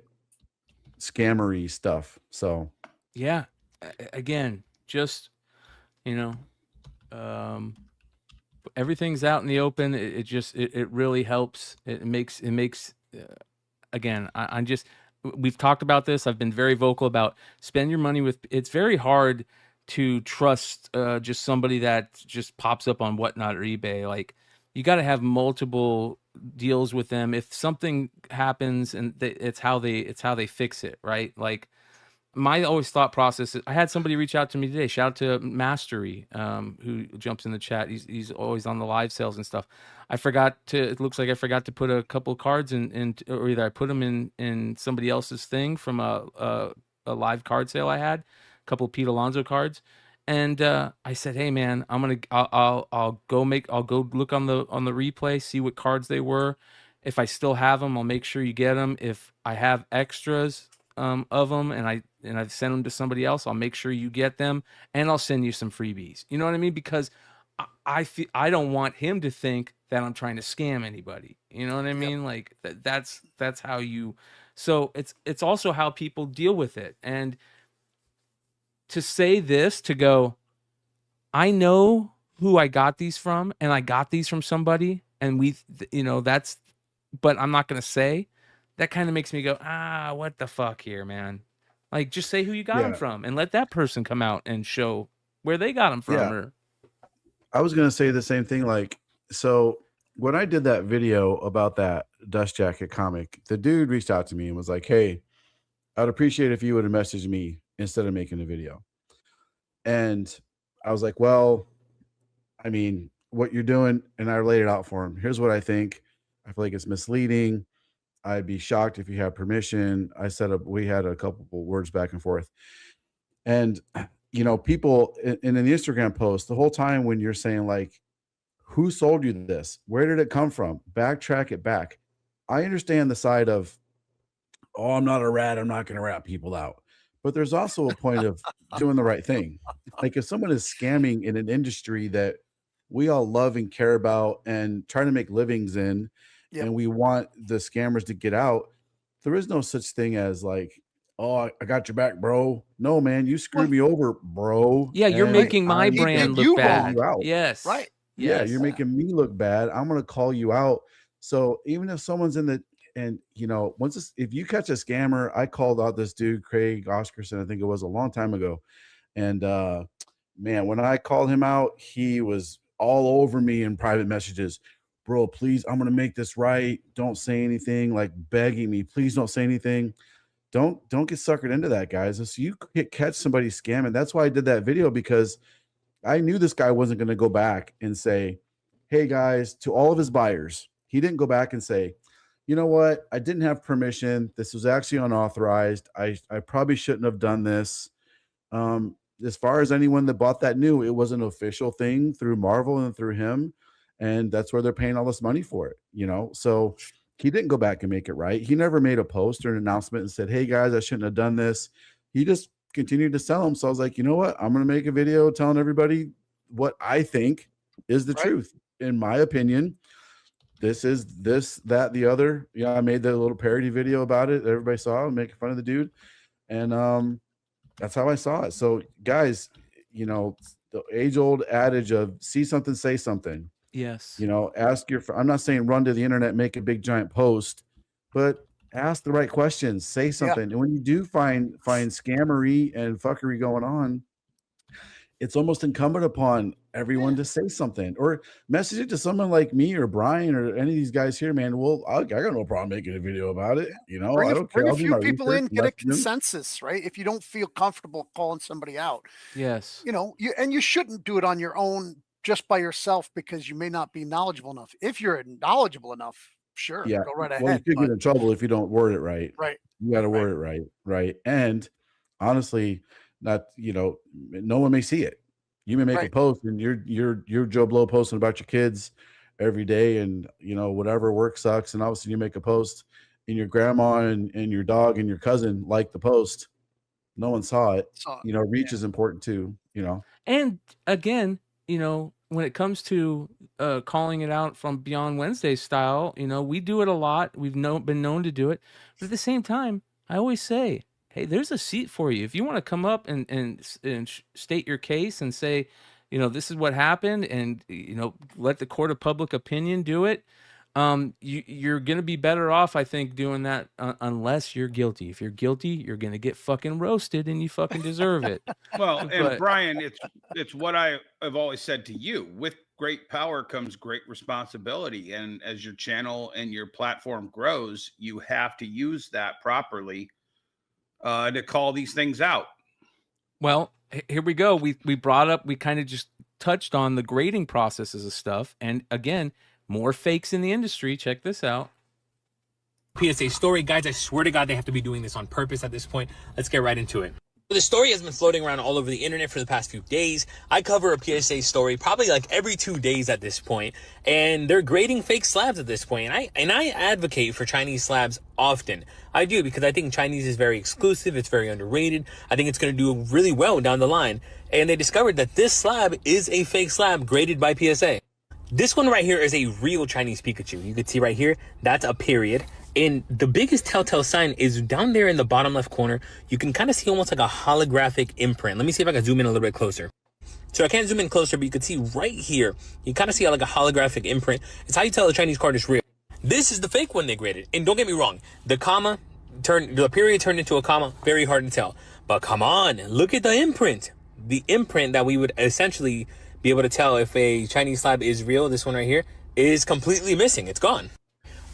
scammery stuff. So yeah, again, just everything's out in the open. It really helps. It makes again, we've talked about this. I've been very vocal about spend your money with. It's very hard to trust just somebody that just pops up on Whatnot or eBay. Like, you got to have multiple deals with them. If something happens, and it's how they fix it, right? Like, my always thought process is, I had somebody reach out to me today. Shout out to Mastery, who jumps in the chat. He's always on the live sales and stuff. It looks like I forgot to put a couple cards in, or either I put them in somebody else's thing from a live card sale I had. couple Pete Alonso cards. And I said, hey man, I'll go look on the replay, see what cards they were. If I still have them, I'll make sure you get them. If I have extras of them and I've sent them to somebody else, I'll make sure you get them, and I'll send you some freebies. You know what I mean? Because I don't want him to think that I'm trying to scam anybody. You know what I mean? Like that's how you. So it's also how people deal with it. And to say this, to go, I know who I got these from, and I got these from somebody, and but I'm not going to say. That kind of makes me go, what the fuck here, man? Like, just say who you got them from, and let that person come out and show where they got them from. Yeah. Or I was going to say the same thing. Like, so when I did that video about that Dust Jacket comic, the dude reached out to me and was like, hey, I'd appreciate if you would have messaged me instead of making a video. And I was like, well, I mean, what you're doing, and I laid it out for him. Here's what I think. I feel like it's misleading. I'd be shocked if you have permission. We had a couple words back and forth. And, people in the Instagram post the whole time when you're saying like, who sold you this? Where did it come from? Backtrack it back. I understand the side of, oh, I'm not a rat. I'm not going to rat people out. But there's also a point of doing the right thing. Like if someone is scamming in an industry that we all love and care about and trying to make livings in, and we want the scammers to get out, there is no such thing as like, oh, I got your back, bro. No, man, you screwed me over, bro. Yeah, you're making my brand look bad. Yes. Right. Yeah, you're making me look bad. I'm going to call you out. So even if someone's in the, and if you catch a scammer, I called out this dude, Craig Oscarson, I think it was a long time ago. And man, when I called him out, he was all over me in private messages. Bro, please, I'm going to make this right. Don't say anything, like begging me, please don't say anything. Don't get suckered into that, guys. If you catch somebody scamming, that's why I did that video, because I knew this guy wasn't going to go back and say, hey guys, to all of his buyers. He didn't go back and say, you know what? I didn't have permission. This was actually unauthorized. I probably shouldn't have done this. As far as anyone that bought that knew, it was an official thing through Marvel and through him. And that's where they're paying all this money for it, So he didn't go back and make it right. He never made a post or an announcement and said, hey guys, I shouldn't have done this. He just continued to sell them. So I was like, you know what? I'm going to make a video telling everybody what I think is the truth. In my opinion, this is this, that, the other. Yeah, I made the little parody video about it. Everybody saw it, making fun of the dude. And that's how I saw it. So guys, the age-old adage of see something, say something. Yes. Ask I'm not saying run to the internet, make a big giant post, but ask the right questions, say something. And when you do find scammery and fuckery going on, it's almost incumbent upon everyone to say something or message it to someone like me or Brian or any of these guys here, man. Well, I got no problem making a video about it. I don't care. Bring a few people in, get a consensus, right? If you don't feel comfortable calling somebody out. Yes. You shouldn't do it on your own just by yourself because you may not be knowledgeable enough. If you're knowledgeable enough, sure, go right ahead. Well, you could get in trouble if you don't word it right. Right. You got to word it right. Right. And honestly, not, no one may see it. You may make a post and you're Joe Blow posting about your kids every day and, whatever, work sucks. And obviously you make a post and your grandma and your dog and your cousin like the post. No one saw it. Reach is important too, And again, when it comes to calling it out from Beyond Wednesday style, we do it a lot. We've been known to do it. But at the same time, I always say, hey, there's a seat for you. If you want to come up and state your case and say, this is what happened and, let the court of public opinion do it, you're going to be better off, I think, doing that unless you're guilty. If you're guilty, you're going to get fucking roasted and you fucking deserve it. Well, and Brian, it's what I have always said to you. With great power comes great responsibility. And as your channel and your platform grows, you have to use that properly to call these things out. Well, here we go. We kind of just touched on the grading processes of stuff. And again, more fakes in the industry. Check this out. PSA story, guys, I swear to God, they have to be doing this on purpose at this point. Let's get right into it. The story has been floating around all over the internet for the past few days. I cover a PSA story probably like every 2 days at this point, and they're grading fake slabs at this point. And I advocate for Chinese slabs often. I do, because I think Chinese is very exclusive. It's very underrated. I think it's going to do really well down the line. And they discovered that this slab is a fake slab graded by PSA. This one right here is a real Chinese Pikachu. You can see right here, that's a period. And the biggest telltale sign is down there in the bottom left corner. You can kind of see almost like a holographic imprint. Let me see if I can zoom in a little bit closer. So I can't zoom in closer, but you can see right here, you kind of see like a holographic imprint. It's how you tell a Chinese card is real. This is the fake one they graded. And don't get me wrong, the period turned into a comma, very hard to tell. But come on, look at the imprint. The imprint that we would essentially be able to tell if a Chinese slab is real, this one right here, is completely missing. It's gone.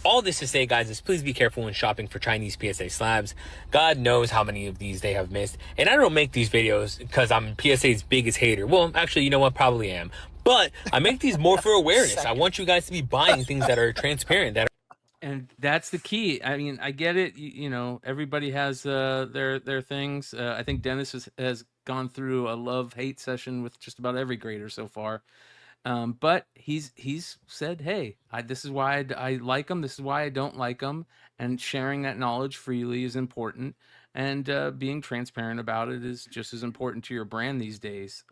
All this to say, guys, is please be careful when shopping for Chinese PSA slabs. God knows how many of these they have missed. And I don't make these videos because I'm PSA's biggest hater. Well, actually, you know what? Probably am. But I make these more for awareness. I want you guys to be buying things that are transparent. And that's the key. I mean, I get it. You know, everybody has their things. I think Dennis has gone through a love-hate session with just about every grader so far. But he's said, hey, this is why I like them. This is why I don't like them. And sharing that knowledge freely is important. And being transparent about it is just as important to your brand these days.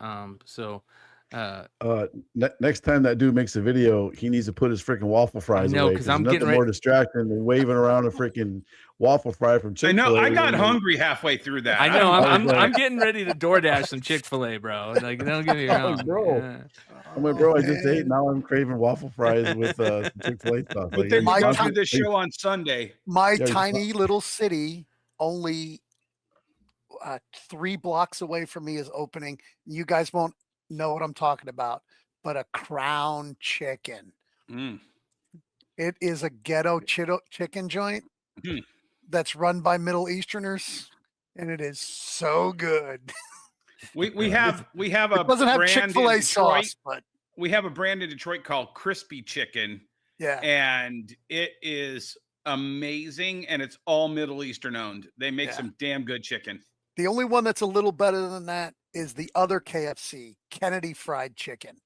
Next time that dude makes a video, he needs to put his freaking waffle fries away. Because I'm nothing more distracting than waving around a freaking waffle fry from Chick-fil-A. I know. I got hungry halfway through that. I know. I'm getting ready to DoorDash some Chick-fil-A, bro. Like, don't get me wrong, bro. Yeah. I'm like, bro, I just ate. Now I'm craving waffle fries with Chick-fil-A stuff. But then you go do this show on Sunday. My tiny little city, only 3 blocks away from me, is opening. You guys won't know what I'm talking about, but a Crown Chicken. It is a ghetto chicken joint that's run by Middle Easterners, and it is so good. We have a it doesn't have brand Chick-fil-A in Detroit, sauce, but we have a brand in Detroit called Crispy Chicken. Yeah, and it is amazing, and it's all Middle Eastern owned. They make some damn good chicken. The only one that's a little better than that is the other KFC, Kennedy Fried Chicken.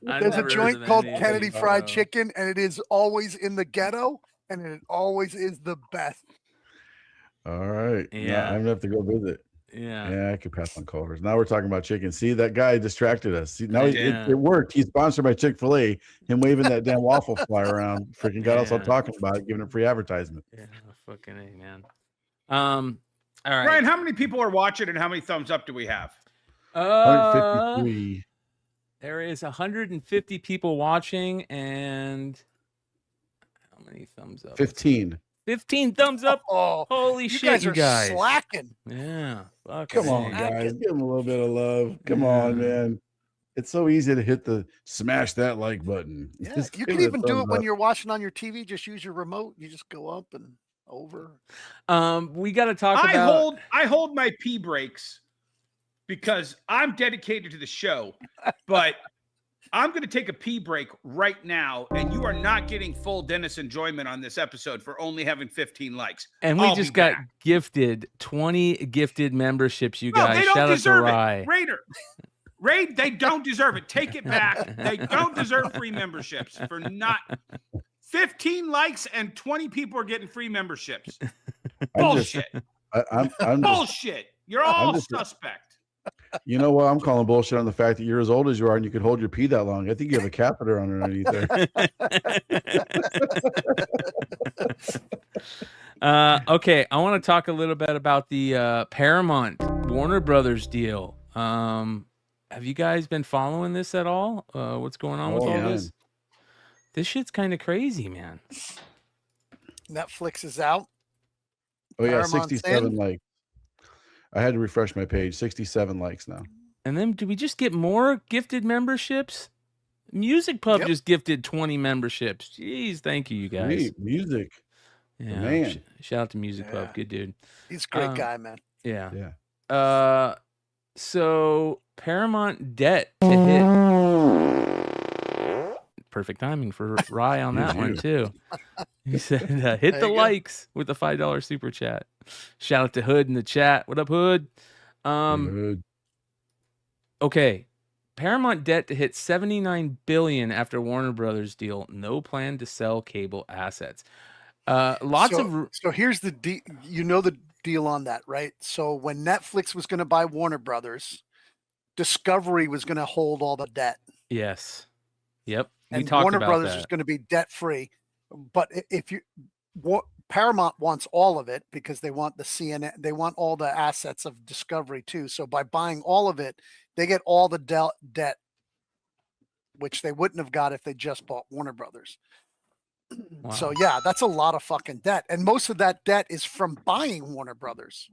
There's a joint called Kennedy Fried Chicken, and it is always in the ghetto, and it always is the best. All right. Yeah. I'm gonna have to go visit. Yeah. I could pass on Culver's. Now we're talking about chicken. See, that guy distracted us. See, now it worked. He's sponsored by Chick-fil-A. Him waving that damn waffle fly around freaking got us all talking about it, giving him free advertisement. Yeah, fucking A, man. All right. Ryan, how many people are watching and how many thumbs up do we have? 153. There is 150 people watching, and how many thumbs up? 15. 15 thumbs up. Oh, holy shit, you guys are slacking. Yeah. Come on, guys. Give him a little bit of love. Come on, man. It's so easy to hit the smash that like button. Yeah, you can even do it when you're watching on your TV. Just use your remote. You just go up and over. We got to talk about. I hold my pee breaks because I'm dedicated to the show, but I'm going to take a pee break right now, and you are not getting full Dennis enjoyment on this episode for only having 15 likes. And we just got gifted 20 gifted memberships, you guys. They don't Shout out to deserve Rye. it. Raid, they don't deserve it. Take it back. They don't deserve free memberships for not 15 likes and 20 people are getting free memberships. Bullshit. I'm bullshit. You're all suspect. You know what? I'm calling bullshit on the fact that you're as old as you are and you could hold your pee that long. I think you have a catheter underneath there. Okay, I want to talk a little bit about the Paramount Warner Brothers deal. Have you guys been following this at all? What's going on with all this? This shit's kind of crazy, man. Netflix is out. Oh yeah, 67 likes. I had to refresh my page. 67 likes now. And then do we just get more gifted memberships? Music Pub just gifted 20 memberships. Jeez, thank you, guys. Sweet. Music. Yeah, man. Shout out to Music Pub. Good dude. He's a great guy, man. Yeah. So Paramount debt to hit. perfect timing for Rye on that one too. He said, "Hit the likes with the $5 super chat." Shout out to Hood in the chat. What up, Hood? Okay, Paramount debt to hit $79 billion after Warner Brothers deal. No plan to sell cable assets. So here's the you know the deal on that, right? So when Netflix was going to buy Warner Brothers, Discovery was going to hold all the debt. Yes. Yep. And Warner Brothers is going to be debt free. But if you Paramount wants all of it because they want the CNN, they want all the assets of Discovery too. So by buying all of it, they get all the debt, which they wouldn't have got if they just bought Warner Brothers. Wow. So yeah, that's a lot of fucking debt, and most of that debt is from buying Warner Brothers.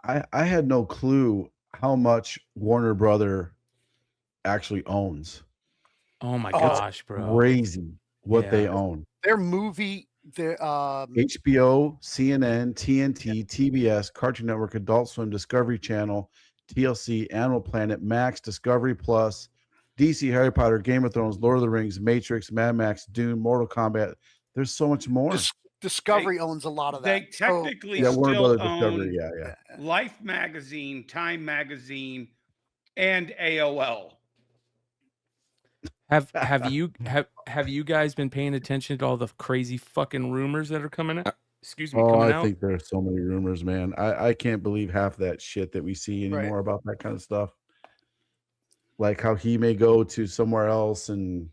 I had no clue how much Warner Brother actually owns. Oh my gosh, bro! Crazy what they own. Their movie, their HBO, CNN, TNT, TBS, Cartoon Network, Adult Swim, Discovery Channel, TLC, Animal Planet, Max, Discovery Plus, DC, Harry Potter, Game of Thrones, Lord of the Rings, Matrix, Mad Max, Dune, Mortal Kombat. There's so much more. Discovery owns a lot of that. They technically still own Life Magazine, Time Magazine, and AOL. Have you guys been paying attention to all the crazy fucking rumors that are coming out? Excuse me, coming out? I think there are so many rumors, man. I can't believe half that shit that we see anymore about that kind of stuff. Like how he may go to somewhere else and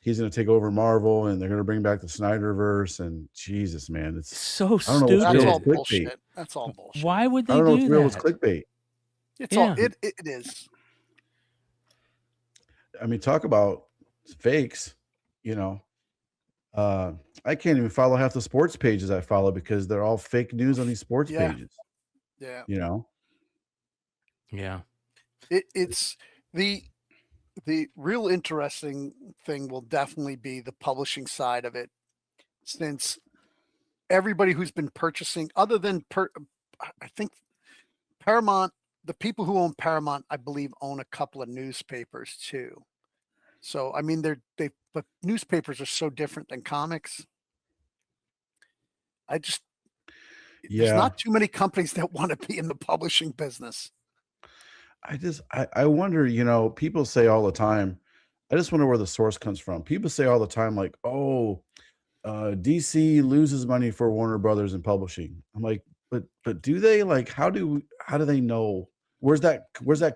he's going to take over Marvel and they're going to bring back the Snyderverse, and Jesus, man, it's so stupid. That's all bullshit. That's all bullshit. Why would they do that? I don't know if that? real was clickbait. It's all it is. I mean, talk about fakes, you know. I can't even follow half the sports pages I follow because they're all fake news on these sports pages. Yeah. You know? Yeah. It's the real interesting thing will definitely be the publishing side of it, since everybody who's been purchasing, other than I think Paramount, the people who own Paramount, I believe, own a couple of newspapers too. So I mean, but newspapers are so different than comics. There's not too many companies that want to be in the publishing business. I wonder, you know, people say all the time, I just wonder where the source comes from. People say all the time, like, oh, DC loses money for Warner Brothers in publishing. I'm like, but do they? Like, how do they know? Where's that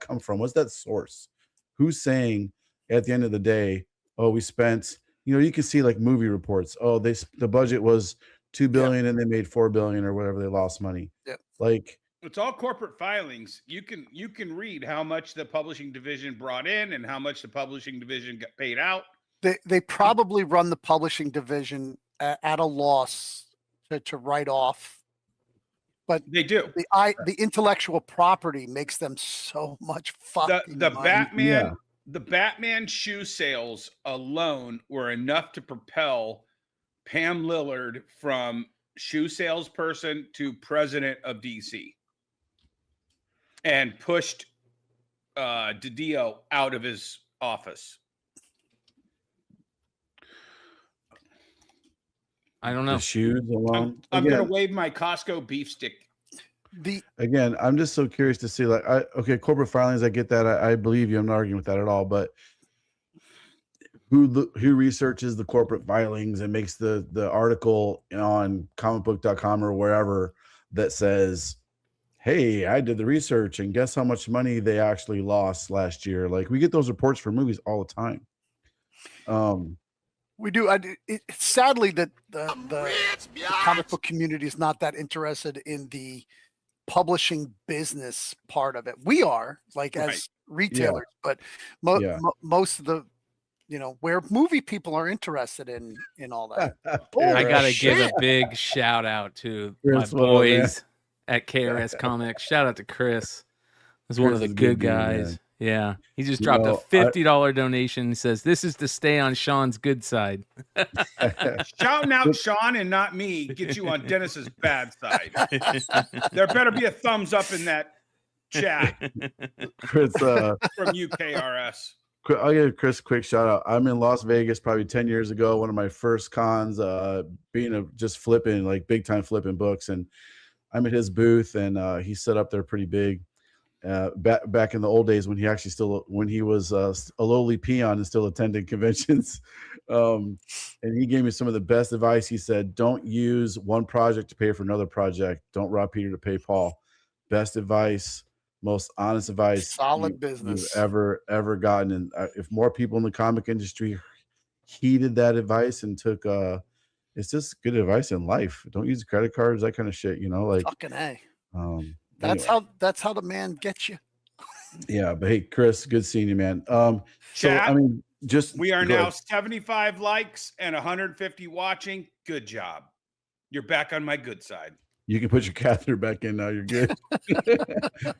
come from? What's that source? Who's saying at the end of the day, oh, we spent, you know, you can see like movie reports. Oh, the budget was $2 billion and they made $4 billion or whatever, they lost money. Yep. Like, it's all corporate filings. You can read how much the publishing division brought in and how much the publishing division got paid out. They probably run the publishing division at a loss to write off, but they do. The intellectual property makes them so much fucking money. The Batman shoe sales alone were enough to propel Pam Lillard from shoe salesperson to president of DC. And pushed DiDio out of his office. I don't know. The shoes alone. I'm going to wave my Costco beef stick. Again, I'm just so curious to see, like, okay, corporate filings, I get that. I believe you. I'm not arguing with that at all. But who researches the corporate filings and makes the article on comicbook.com or wherever that says, hey, I did the research and guess how much money they actually lost last year? Like, we get those reports for movies all the time. We do. Sadly, that the comic book community is not that interested in the publishing business part of it. We are, like, as retailers, but most of the, you know, where movie people are interested in all that. I gotta give a big shout out to my boys at KRS Comics. Shout out to Chris. He's one of the good guys. Yeah. He just dropped a $50 donation. He says, this is to stay on Sean's good side. Shouting out Sean and not me gets you on Dennis's bad side. There better be a thumbs up in that chat. Chris, from UKRS. I'll give Chris a quick shout out. I'm in Las Vegas probably 10 years ago. One of my first cons, just flipping, like big time flipping books. And I'm at his booth, and he set up there pretty big. Back in the old days when he was a lowly peon and still attending conventions. And he gave me some of the best advice. He said, don't use one project to pay for another project. Don't rob Peter to pay Paul. Best advice, most honest advice solid business you've ever gotten. And if more people in the comic industry heeded that advice and took it's just good advice in life. Don't use credit cards, that kind of shit, like fucking A. That's how the man gets you. Yeah, but hey, Chris, good seeing you, man. Chat, we are now ahead. 75 likes and 150 watching. Good job. You're back on my good side. You can put your catheter back in now. You're good.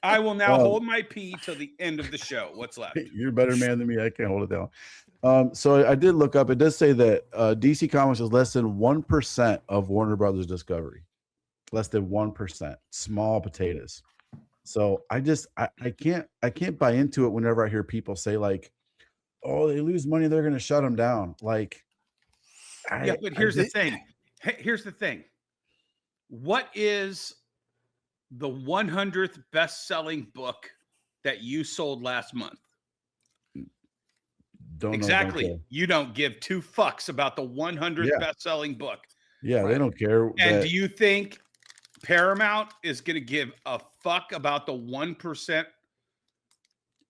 I will now hold my pee till the end of the show. What's left? You're a better man than me. I can't hold it down. So I did look up. It does say that DC Comics is less than 1% of Warner Brothers Discovery. Less than 1%. Small potatoes. So I can't buy into it whenever I hear people say like, oh, they lose money, they're going to shut them down. Like, but here's the thing. Here's the thing. What is the 100th best-selling book that you sold last month? Exactly. You don't give two fucks about the 100th best-selling book. Yeah, right? They don't care. And do you think Paramount is going to give a fuck about the 1%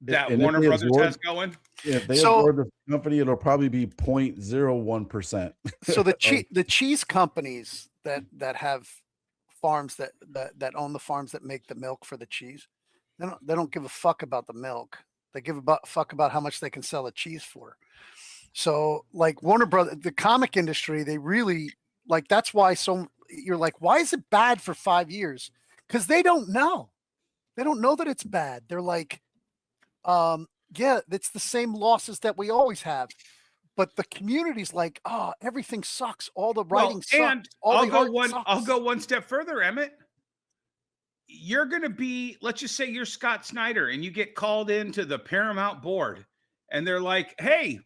that Warner Brothers has going? If they absorb the company, it'll probably be 0.01%. So the cheese companies that have farms that own the farms that make the milk for the cheese, they don't give a fuck about the milk. They give a fuck about how much they can sell the cheese for. So like Warner Brothers, the comic industry, they really like, that's why you're like, why is it bad for 5 years? Because they don't know. They don't know that it's bad. They're like, yeah, it's the same losses that we always have. But the community's like, oh, everything sucks. All the writing sucks. And I'll go one step further, Emmett. You're going to be, let's just say you're Scott Snyder and you get called into the Paramount board and they're like, hey,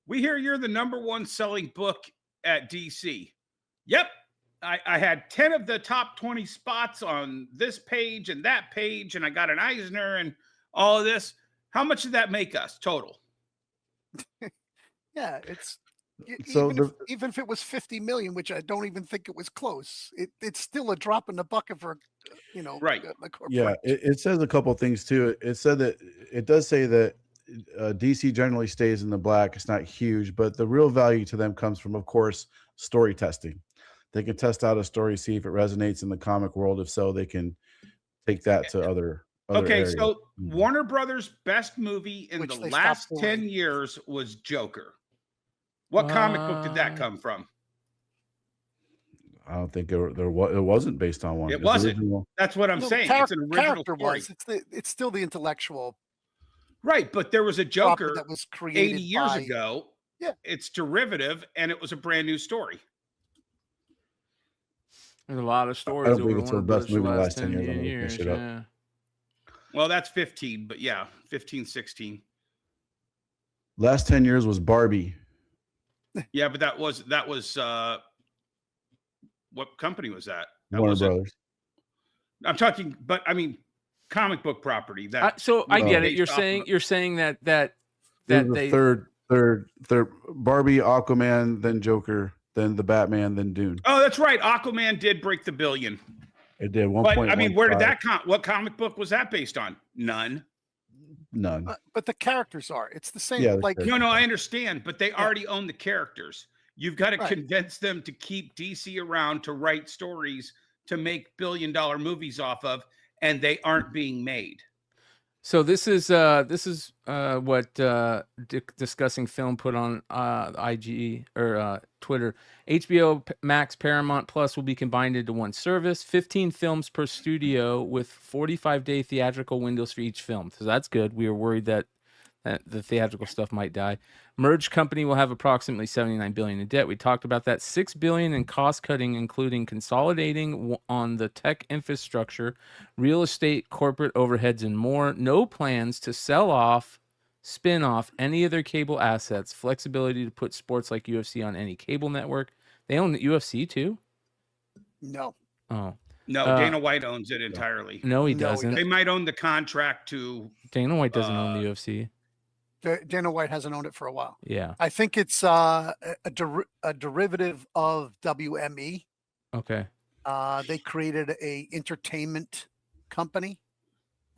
we hear you're the #1 selling book at DC. Yep. I had 10 of the top 20 spots on this page and that page, and I got an Eisner and all of this. How much did that make us total? Yeah, it's so even if it was 50 million, which I don't even think it was close, it's still a drop in the bucket for, right. Yeah, it says a couple of things too. It said that it does say that DC generally stays in the black. It's not huge, but the real value to them comes from, of course, story testing. They can test out a story, see if it resonates in the comic world. If so, they can take that to other areas. So Warner Brothers' best movie in the last 10 years was Joker. What comic book did that come from? I don't think it wasn't based on one. It wasn't. Original. That's what I'm saying. It's an original story. It's still the intellectual. Right, but there was a Joker that was created 80 years ago. Yeah, it's derivative, and it was a brand new story. There's a lot of stories. I don't believe it's the best movie in the last 10 years. Yeah. Well, that's 15, but yeah, 15, 16. Last 10 years was Barbie. Yeah, but that was what company was that? Warner Brothers. I'm talking, but I mean, comic book property. That I get it. You're saying that they third Barbie, Aquaman, then Joker, then the Batman, then Dune. Oh, that's right. Aquaman did break the billion. It did. But I mean, where did that what comic book was that based on? None. But the characters are. It's the same. Yeah, no, I understand, but they already own the characters. You've got to convince them to keep DC around to write stories to make billion-dollar movies off of, and they aren't being made. So this is what Discussing Film put on IG or Twitter. HBO Max Paramount Plus will be combined into one service. 15 films per studio with 45-day theatrical windows for each film. So that's good. We were worried that the theatrical stuff might die. Merged company will have approximately $79 billion in debt. We talked about that. $6 billion in cost cutting, including consolidating on the tech infrastructure, real estate, corporate overheads, and more. No plans to sell off spin off any of their cable assets, flexibility to put sports like UFC on any cable network. They own the UFC too? No. Oh. No, Dana White owns it entirely. No, he doesn't. They might own the contract to... Dana White doesn't own the UFC. Dana White hasn't owned it for a while. Yeah. I think it's a derivative of WME. Okay. They created a entertainment company,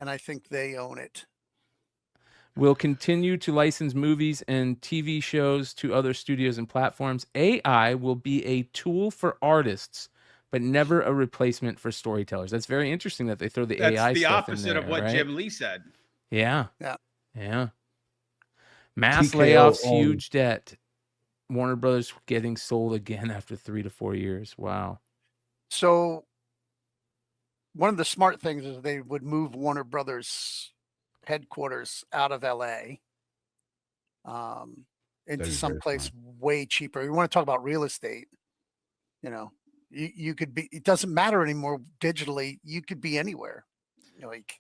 and I think they own it. Will continue to license movies and TV shows to other studios and platforms. AI will be a tool for artists, but never a replacement for storytellers. That's very interesting that they throw the AI stuff in there. That's the opposite of what right? Jim Lee said. Yeah. Yeah. Yeah. Mass TKO layoffs, owned- huge debt. Warner Brothers getting sold again after 3 to 4 years. Wow. So one of the smart things is they would move Warner Brothers headquarters out of LA into someplace way cheaper. You want to talk about real estate, you know, you could be, it doesn't matter anymore digitally. You could be anywhere. Like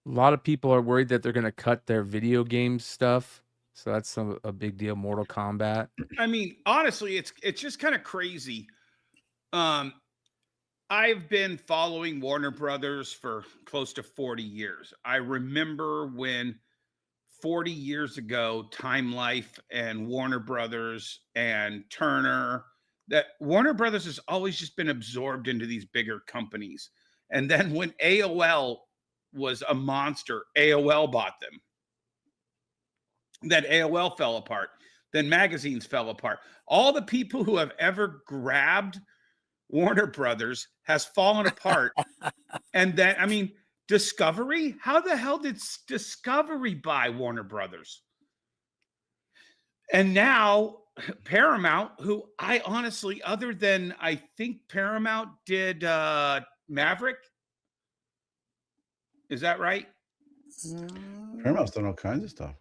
a lot of people are worried that they're going to cut their video game stuff. So that's a big deal. Mortal Kombat. I mean, honestly, it's just kind of crazy. I've been following Warner Brothers for close to 40 years. I remember when 40 years ago, Time Life and Warner Brothers and Turner, that Warner Brothers has always just been absorbed into these bigger companies. And then when AOL was a monster, AOL bought them. Then AOL fell apart. Then magazines fell apart. All the people who have ever grabbed Warner Brothers has fallen apart. And then, I mean, Discovery, how the hell did Discovery buy Warner Brothers? And now Paramount, who I honestly, other than I think Paramount did Maverick. Is that right? Paramount's done all kinds of stuff.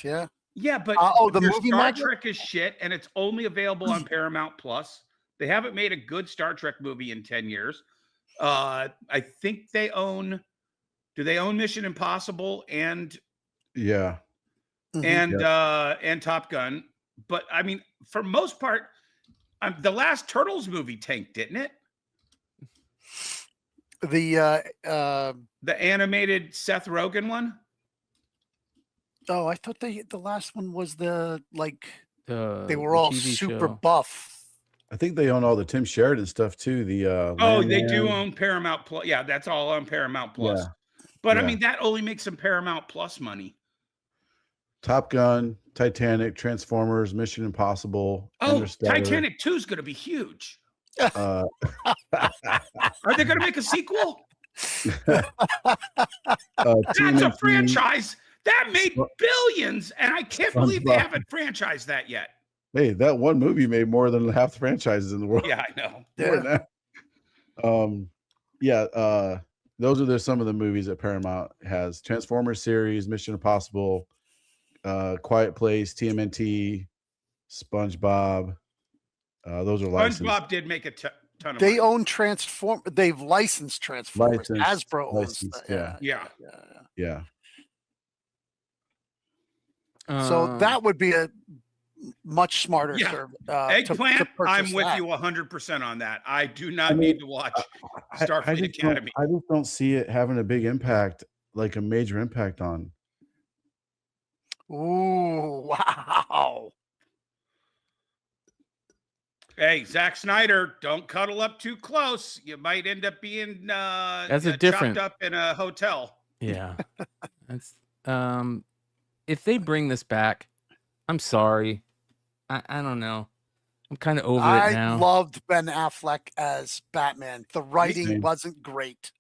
Yeah. Yeah, but the movie Star Magic? Trek is shit, and it's only available on Paramount Plus. They haven't made a good Star Trek movie in 10 years. I think they own. Do they own Mission Impossible and Yeah. and Top Gun? But I mean, for most part, the last Turtles movie tanked, didn't it? The animated Seth Rogen one. Oh, I thought the last one was they were the all TV super show. buff. I think they own all the Tim Sheridan stuff too. The Oh, they do Landman. own Paramount Plus. Yeah, that's all on Paramount Plus. But I Yeah. mean, that only makes some Paramount Plus money. Top Gun, Titanic, Transformers, Mission Impossible. Oh, Interstellar. Titanic 2 is going to be huge. Uh, Are they going to make a sequel? That's a TMNT. franchise that made billions, and I can't believe they SpongeBob. haven't franchised that yet. Hey, that one movie made more than half the franchises in the world. Yeah, I know. More than that. Those are some of the movies that Paramount has: Transformers series, Mission Impossible, Quiet Place, TMNT, SpongeBob. Those are licensed. SpongeBob did make a ton of They money. own Transform. They've licensed Transformers. Licensed, Hasbro owns licensed, that. Yeah. So that would be a much smarter Yeah. service. Eggplant, I'm purchase with that. you 100% on that. I do not need to watch Starfleet I just don't- Academy. I just don't see it having a big impact, like a major impact on. Ooh, wow. Hey, Zack Snyder, don't cuddle up too close. You might end up being That's a chopped different- up in a hotel. Yeah. That's if they bring this back, I'm sorry. I don't know. I'm kind of over it now. I loved Ben Affleck as Batman. The writing Same. wasn't great.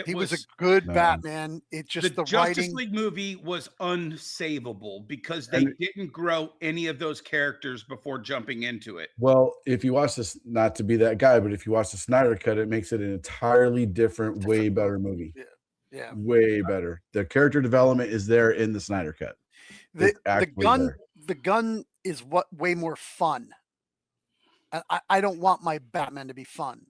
He was a good No. Batman. It just the Justice writing. League movie was unsavable because they didn't grow any of those characters before jumping into it. Well, if you watch this, not to be that guy, but if you watch the Snyder cut, it makes it an entirely different, way better movie. Yeah. Way better. The character development is there in the Snyder cut. The It's actually gun. there. The gun is way more fun. I don't want my Batman to be fun.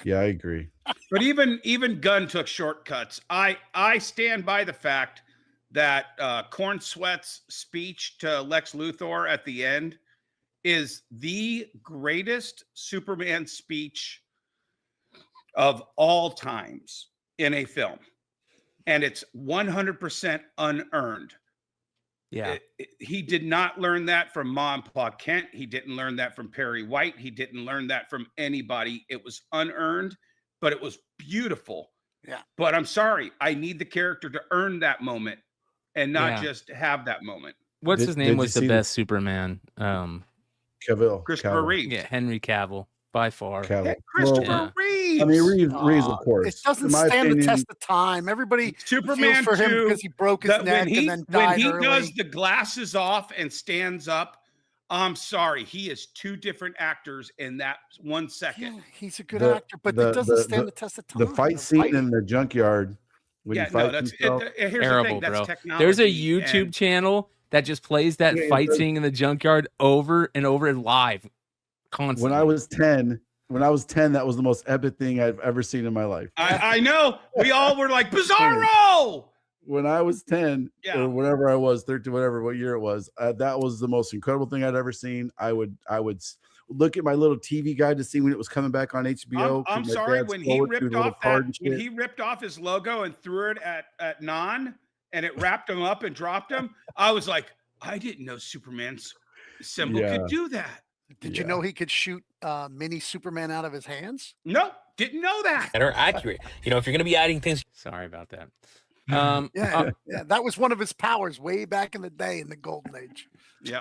Yeah, I agree. But even Gunn took shortcuts. I stand by the fact that Corn Sweat's speech to Lex Luthor at the end is the greatest Superman speech of all times in a film. And it's 100% unearned. Yeah. He did not learn that from Ma and Pa Kent. He didn't learn that from Perry White. He didn't learn that from anybody. It was unearned, but it was beautiful. Yeah. But I'm sorry, I need the character to earn that moment and not just have that moment. What's his name was the best Superman? Cavill. Christopher Reeve. Yeah, Henry Cavill by far. Cavill. Christopher Reeves. I mean, Reeves, of course. It doesn't stand the test of time. Everybody Superman feels for him 2, because he broke his neck and then died when he early. does the glasses off and stands up, I'm sorry, he is two different actors in that 1 second. Yeah, he's a good actor, but it doesn't stand the test of time. The fight scene in the junkyard. When he fights himself, here's terrible, the thing, that's bro. technology. There's a YouTube channel that just plays that fight scene in the junkyard over and over live, constantly. When I was 10, that was the most epic thing I've ever seen in my life. I know. We all were like, Bizarro! When I was 10 or whatever I was, 13, whatever, what year it was, that was the most incredible thing I'd ever seen. I would look at my little TV guide to see when it was coming back on HBO. I'm sorry, when he ripped off his logo and threw it at Non, and it wrapped him up and dropped him, I was like, I didn't know Superman's symbol could do that. Did you know he could shoot mini Superman out of his hands? No, didn't know that. That are accurate. You know, if you're going to be adding things. Sorry about that. Yeah, that was one of his powers way back in the day in the Golden Age. Yeah.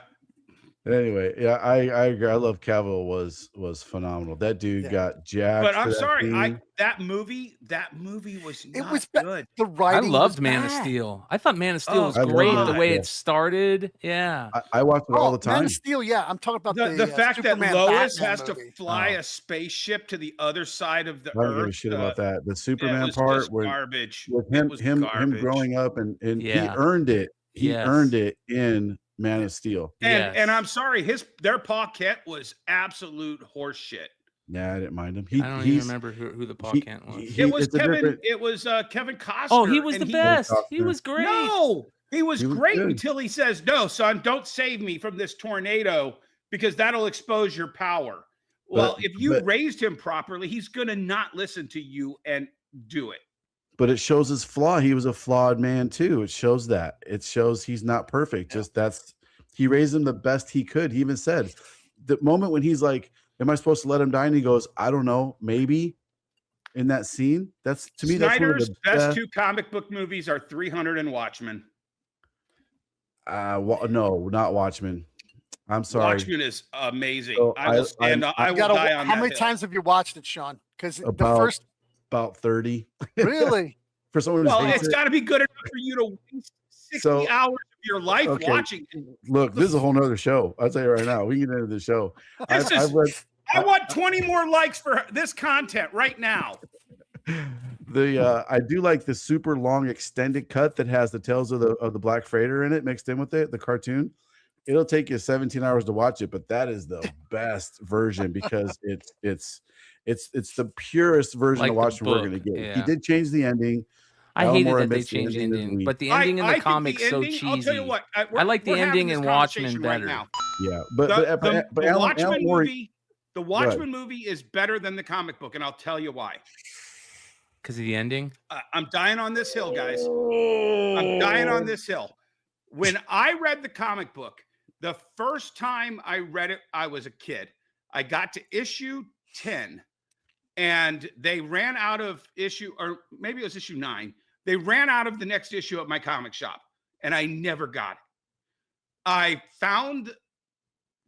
Anyway, yeah, I agree. I love Cavill was phenomenal. That dude got jacked. But I'm sorry, that movie was not good. The writing. I loved Man of Steel. I thought Man of Steel was great the way it started. Yeah, I watched it all the time. Man of Steel, yeah. I'm talking about the fact Superman that Lois Batman has movie. to fly a spaceship to the other side of the I don't earth. give a shit about that. The Superman was part just with garbage. With him growing up and he earned it. He earned it in Man of Steel. And I'm sorry, their Pa Kent was absolute horse shit. Yeah, I didn't mind him. I don't even remember who the Pa Kent was. It was Kevin Costner. Oh, he was the best. He was great. No, he was great until he says, "No, son, don't save me from this tornado because that'll expose your power." Well, if you raised him properly, he's gonna not listen to you and do it. But it shows his flaw. He was a flawed man too. It shows that. It shows he's not perfect. Just he raised him the best he could. He even said the moment when he's like, am I supposed to let him die? And he goes, I don't know, maybe. In that scene, that's to me. Snyder's that's one of the best two comic book movies are 300 and Watchmen. No, not Watchmen. I'm sorry. Watchmen is amazing. So I will stand. I will die on that. How many times have you watched it, Sean? Because the first about 30. Really? For someone who hates it's got to be good enough for you to waste 60 hours of your life watching it. Look, this is a whole nother show. I'll tell you right now. We can get into the show. I want 20 more likes for this content right now. I do like the super long extended cut that has the Tales of the Black Freighter in it mixed in with it, the cartoon. It'll take you 17 hours to watch it, but that is the best version because it's the purest version of Watchmen we're going to get. Yeah. He did change the ending. I hated that they changed the ending, but the ending in the comic's so cheesy. I'll tell you what, I like the ending in Watchmen better. Right now. Yeah, but the Watchmen movie is better than the comic book, and I'll tell you why. Because of the ending? I'm dying on this hill, guys. I'm dying on this hill. When I read the comic book, the first time I read it, I was a kid. I got to issue 10, and they ran out of issue, or maybe it was issue 9. They ran out of the next issue at my comic shop, and I never got it. I found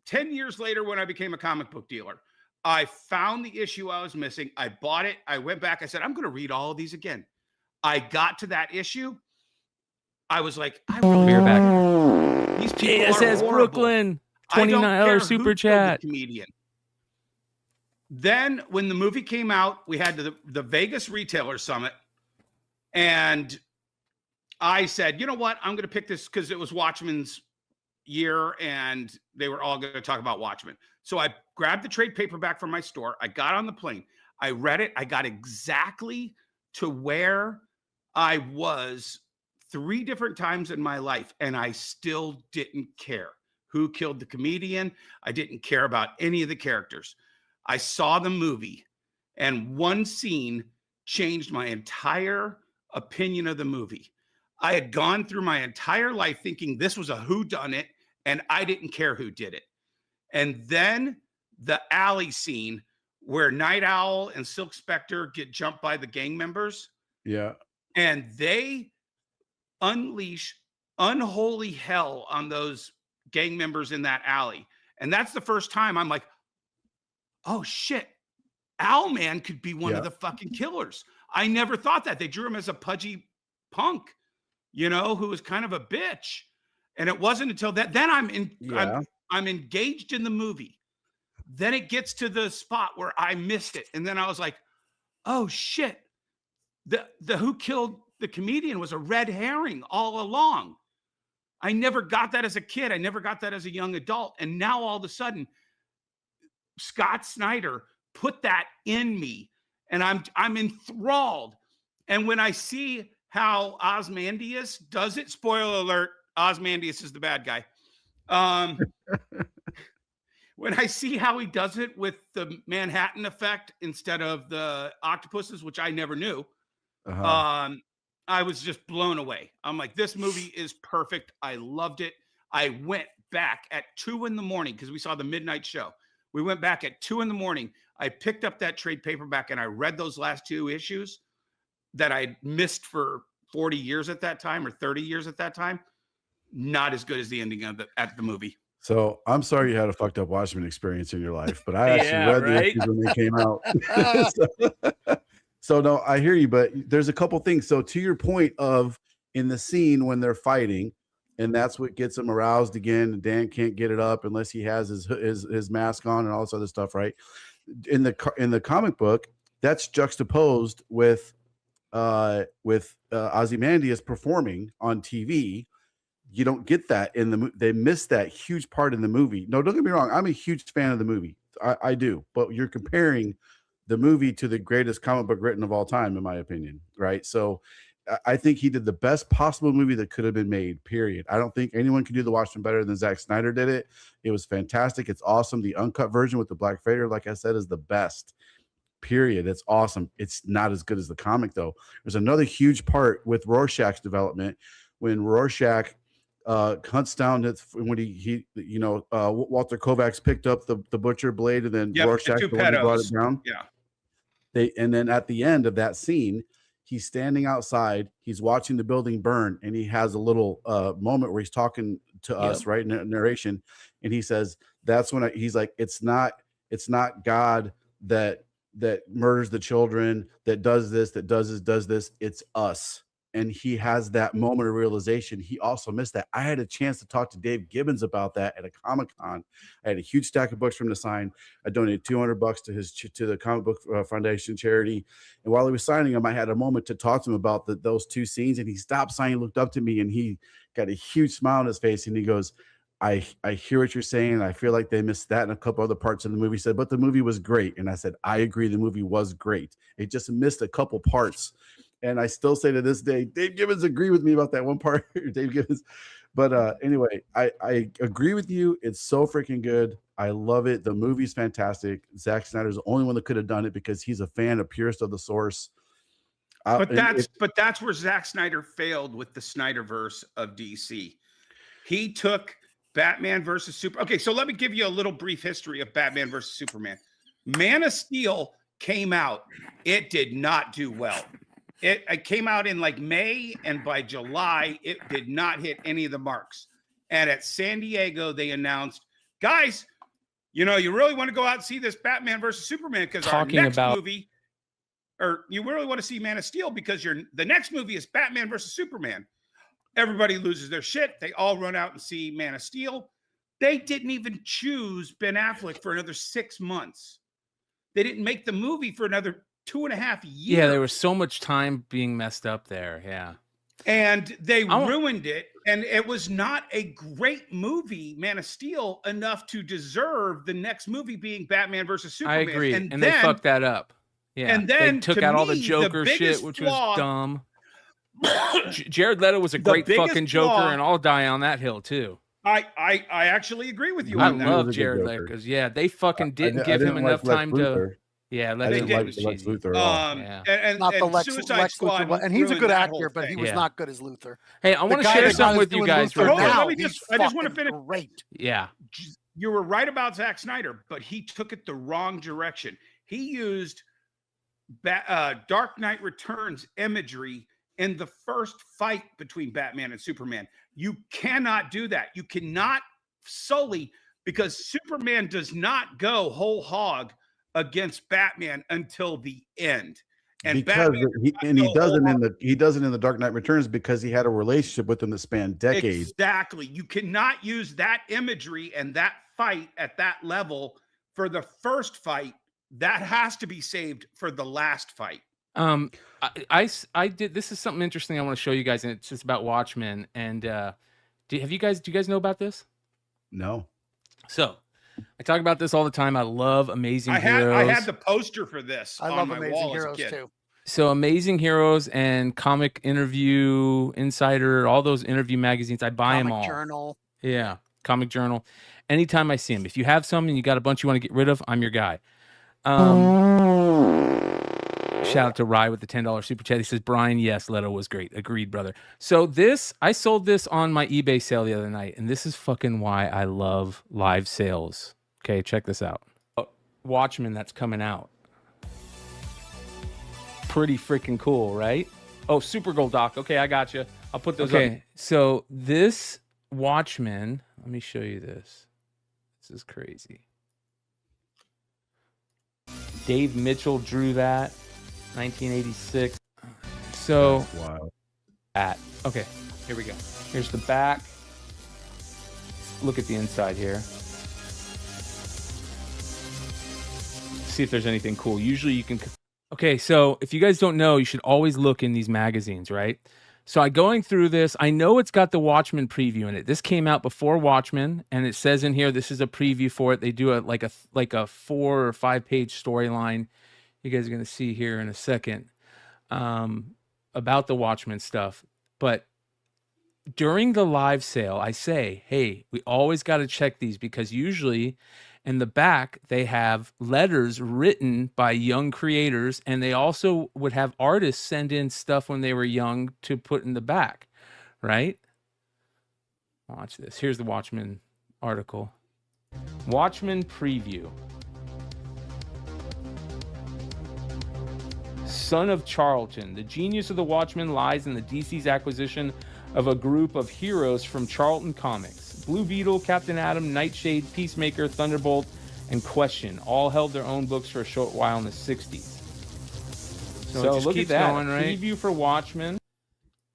10 years later when I became a comic book dealer, I found the issue I was missing. I bought it. I went back. I said, I'm going to read all of these again. I got to that issue. I was like, I really back. These people JSS Brooklyn, $29 super chat. Comedian. Then when the movie came out, we had the Vegas Retailer Summit. And I said, you know what? I'm going to pick this because it was Watchmen's year and they were all going to talk about Watchmen. So I grabbed the trade paperback from my store. I got on the plane. I read it. I got exactly to where I was 3 different times in my life, and I still didn't care who killed the comedian. I didn't care about any of the characters. I saw the movie, and one scene changed my entire opinion of the movie. I had gone through my entire life thinking this was a whodunit, and I didn't care who did it. And then the alley scene where Night Owl and Silk Spectre get jumped by the gang members. Yeah. And they unleash unholy hell on those gang members in that alley. And that's the first time I'm like, oh shit, Owlman could be one of the fucking killers. I never thought that. They drew him as a pudgy punk, you know, who was kind of a bitch. And it wasn't until that, then I'm engaged in the movie. Then it gets to the spot where I missed it. And then I was like, oh shit, the who killed the comedian was a red herring all along. I never got that as a kid. I never got that as a young adult. And now all of a sudden, Scott Snyder put that in me, and I'm enthralled. And when I see how Ozymandias does it, spoiler alert, Ozymandias is the bad guy. When I see how he does it with the Manhattan effect instead of the octopuses, which I never knew, I was just blown away. I'm like, this movie is perfect. I loved it. I went back at 2 a.m. because we saw the midnight show. We went back at 2 a.m. I picked up that trade paperback and I read those last 2 issues that I missed for 40 years at that time, or 30 years at that time. Not as good as the ending of the movie. So I'm sorry you had a fucked up Watchmen experience in your life, but I actually read the issues when they came out. So no, I hear you, but there's a couple things. So to your point of in the scene when they're fighting, and that's what gets him aroused again. Dan can't get it up unless he has his mask on and all this other stuff, right? In the comic book, that's juxtaposed with Ozymandias performing on TV. You don't get that in the they missed that huge part in the movie. No, don't get me wrong. I'm a huge fan of the movie. I do, but you're comparing the movie to the greatest comic book written of all time, in my opinion, right? So I think he did the best possible movie that could have been made, period. I don't think anyone can do The Watchmen better than Zack Snyder did it. It was fantastic. It's awesome. The uncut version with the Black Fader, like I said, is the best, period. It's awesome. It's not as good as the comic, though. There's another huge part with Rorschach's development when Rorschach hunts down when he Walter Kovacs picked up the butcher blade, and then Rorschach the one who brought it down. And then at the end of that scene, he's standing outside, he's watching the building burn, and he has a little moment where he's talking to us, right, in narration, and he says, that's when he's like, it's not God that murders the children, that does this, it's us. And he has that moment of realization. He also missed that. I had a chance to talk to Dave Gibbons about that at a Comic-Con. I had a huge stack of books for him to sign. I donated $200 to the Comic Book Foundation charity. And while he was signing them, I had a moment to talk to him about those 2 scenes. And he stopped signing, looked up to me, and he got a huge smile on his face. And he goes, I hear what you're saying. I feel like they missed that and a couple other parts of the movie. He said, but the movie was great. And I said, I agree. The movie was great. It just missed a couple parts. And I still say to this day, Dave Gibbons agreed with me about that one part. Dave Gibbons. But anyway, I agree with you. It's so freaking good. I love it. The movie's fantastic. Zack Snyder's the only one that could have done it because he's a fan, a purist of the source. But that's where Zack Snyder failed with the Snyderverse of DC. He took Batman versus Superman. Okay, so let me give you a little brief history of Batman versus Superman. Man of Steel came out. It did not do well. It came out in like May, and by July, it did not hit any of the marks. And at San Diego, they announced, guys, you really want to go out and see this Batman versus Superman because our next movie, or you really want to see Man of Steel because the next movie is Batman versus Superman. Everybody loses their shit. They all run out and see Man of Steel. They didn't even choose Ben Affleck for another 6 months. They didn't make the movie for another 2.5 years. Yeah, there was so much time being messed up there. Yeah. And they ruined it. And it was not a great movie, Man of Steel, enough to deserve the next movie being Batman versus Superman. I agree. And then, they fucked that up. Yeah. And then they took out all the Joker shit, which was dumb. Jared Leto was a great fucking Joker, and I'll die on that hill too. I actually agree with you I on that. love Jared Leto because they fucking didn't give him enough time to. Yeah, I didn't like Lex Luthor at all. And not the Lex Squad Luthor, and he's a good actor, but he was not good as Luthor. Hey, I want to share something with you guys. Hold on, I just want to finish. Great. Yeah. You were right about Zack Snyder, but he took it the wrong direction. He used Dark Knight Returns imagery in the first fight between Batman and Superman. You cannot do that. You cannot sully, because Superman does not go whole hog against Batman until the end. And because he doesn't in the Dark Knight Returns because he had a relationship with him that spanned decades. Exactly. You cannot use that imagery and that fight at that level for the first fight. That has to be saved for the last fight. I did. This is something interesting I want to show you guys, and it's just about Watchmen. And do you guys know about this? No. So I talk about this all the time. I love Amazing Heroes. I had the poster for this. I love Amazing Heroes too. So Amazing Heroes and Comic Interview, Insider, all those interview magazines, I buy them all. Comic Journal. Yeah, Comic Journal. Anytime I see them. If you have some and you got a bunch you want to get rid of, I'm your guy. Shout out to Rye with the $10 super chat. He says, Brian, yes, Leto was great. Agreed, brother. So I sold this on my eBay sale the other night, and this is fucking why I love live sales. Okay, check this out. Watchmen that's coming out. Pretty freaking cool, right? Oh, Super Gold Doc. Okay, I got you. I'll put those up. So this Watchmen, let me show you this. This is crazy. Dave Mitchell drew that, 1986. So, okay, here we go. Here's the back. Look at the inside here. See if there's anything cool. Usually you can. Okay, so if you guys don't know, you should always look in these magazines, right? So going through this, I know it's got the Watchmen preview in it. This came out before Watchmen, and it says in here this is a preview for it. They do like a 4 or 5 page storyline. You guys are going to see here in a second about the Watchmen stuff. But during the live sale, I say, hey, we always got to check these, because usually in the back they have letters written by young creators, and they also would have artists send in stuff when they were young to put in the back, right? Watch this. Here's the Watchmen article. Watchmen preview. Son of Charlton. The genius of the Watchmen lies in the DC's acquisition of a group of heroes from Charlton Comics. Blue Beetle, Captain Atom, Nightshade, Peacemaker, Thunderbolt, and Question all held their own books for a short while in the 60s. So look at that. Going, right? Preview for Watchmen.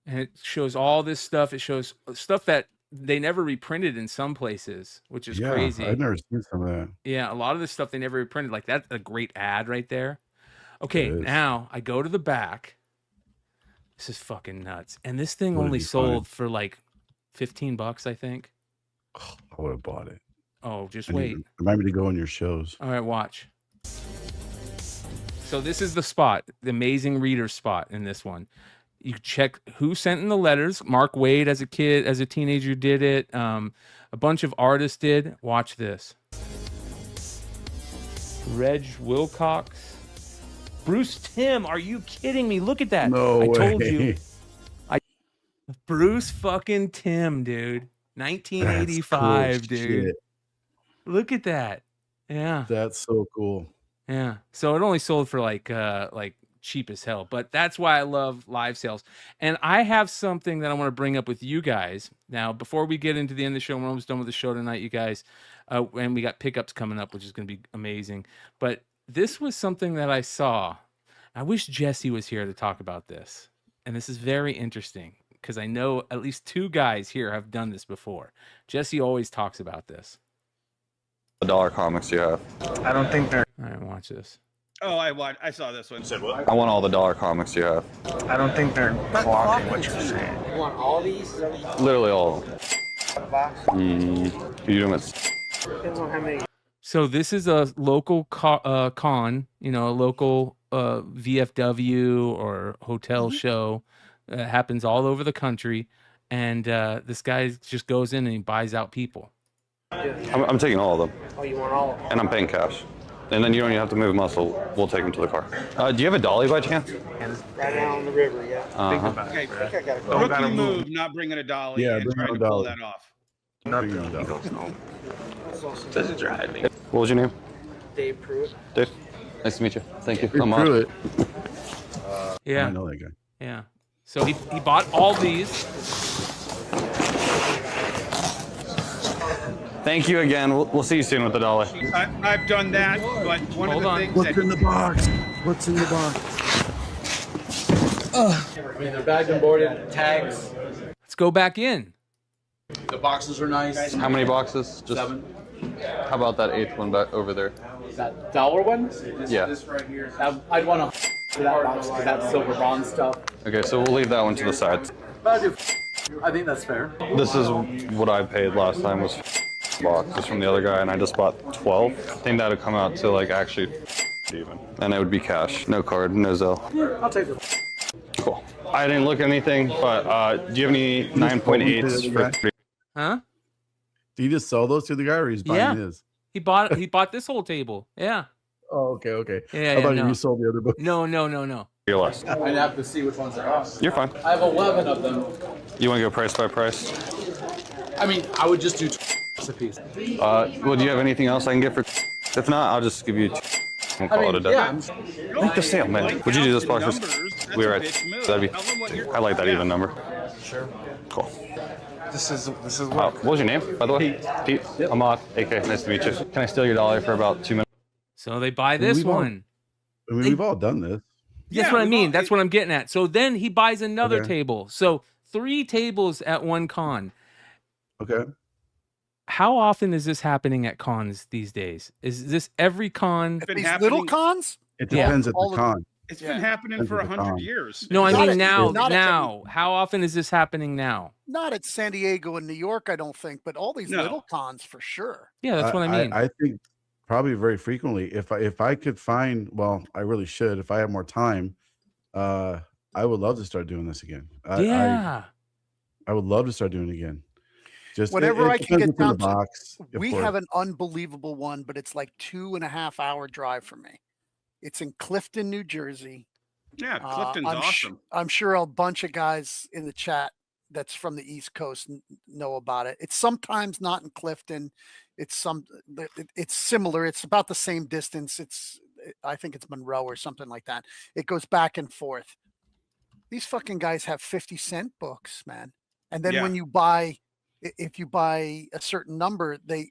And it shows all this stuff. It shows stuff that they never reprinted in some places, which is crazy. I've never seen some of that. Yeah, a lot of this stuff they never reprinted. Like, that's a great ad right there. Okay, now I go to the back. This is fucking nuts. And this thing only sold for like $15, I think. Oh, I would have bought it. Oh, just wait. Remind me to go on your shows. All right, watch. So this is the spot, the Amazing Reader spot in this one. You check who sent in the letters. Mark Waid as a kid, as a teenager did it. A bunch of artists did. Watch this. Reg Wilcox. Bruce Timm, are you kidding me? Look at that. No way. I told you. Bruce fucking Timm, dude. 1985, cool, dude. Shit. Look at that. Yeah. That's so cool. Yeah. So it only sold for like cheap as hell, but that's why I love live sales. And I have something that I want to bring up with you guys. Now, before we get into the end of the show, we're almost done with the show tonight, you guys. And we got pickups coming up, which is going to be amazing. But this was something that I saw. I wish Jesse was here to talk about this. And this is very interesting because I know at least 2 guys here have done this before. Jesse always talks about this. The dollar comics you have. I don't think they're... All right, watch this. Oh, I saw this one. Said what? I want all the dollar comics you have. I don't think they're clocking what you're saying. You want all these? Literally all of them. You doing it? Depends on how many. So this is a local con, a local VFW or hotel show happens all over the country, and this guy just goes in and he buys out people. I'm taking all of them. Oh, you want all of them? And I'm paying cash. And then you don't even have to move muscle. We'll take them to the car. Do you have a dolly by chance? Right down on the river, yeah. Okay, I think I got a rookie move, not bringing a dolly and trying to pull that off. This is driving. What was your name? Dave Pruitt. Dave. Nice to meet you. Thank you. I'm Pruitt. Yeah. I know that guy. Yeah. So he bought all these. Thank you again. We'll see you soon with the dolly. I've done that, but one of the things What's in the box? What's in the box? I mean, they're bagged and boarded, tags. Let's go back in. The boxes are nice. How many boxes? Just 7. How about that 8th one back over there? That dollar one? Yeah. This right here. I'd want to for that box because that's silver bronze stuff. Okay, so we'll leave that one to the side. But I think that's fair. This is what I paid last time was boxes from the other guy, and I just bought 12. I think that'd come out to like actually even, and it would be cash, no card, no Zelle. Yeah, I'll take it. Cool. I didn't look at anything, but do you have any 9.8s for? Huh? Do you just sell those to the guy, or he's buying his? He bought this whole table. Yeah. Oh, okay. Yeah, I thought no. you sold the other book. No. Your last. I'd have to see which ones are. You're fine. I have 11 of them. You want to go price by price? I mean, I would just do a piece. Well, do you have anything else I can get for? If not, I'll just give you. We'll call it a day. Yeah. Make the sale, man. Would you do this box? We're right. That'd be. I like that even number. Sure. Cool. This is What was your name, by the way? Pete. Yep. Ahmad. AK. Nice to meet you. Can I steal your dolly for about 2 minutes? So they buy this one. We've all done this. That's what I mean. That's what I'm getting at. So then he buys another table. So 3 tables at one con. Okay. How often is this happening at cons these days? Is this every con? These little cons? It depends at the con. It's been happening for 100 years. No, I Not mean at- now. not at- Now, how often is this happening now? Not at San Diego and New York, I don't think, but all these little cons for sure. Yeah, that's what I mean. I think probably very frequently. If I could find, well, I really should. If I have more time, I would love to start doing this again. I would love to start doing it again. Just Whenever I can depends get what's in down the to, box. we of course. have an unbelievable one, but it's like 2.5 hour drive for me. It's in Clifton, New Jersey. Yeah, Clifton's I'm awesome. I'm sure a bunch of guys in the chat that's from the East Coast know about it. It's sometimes not in Clifton. It's similar. It's about the same distance. I think it's Monroe or something like that. It goes back and forth. These fucking guys have 50-cent books, man. And then when you buy, if you buy a certain number, they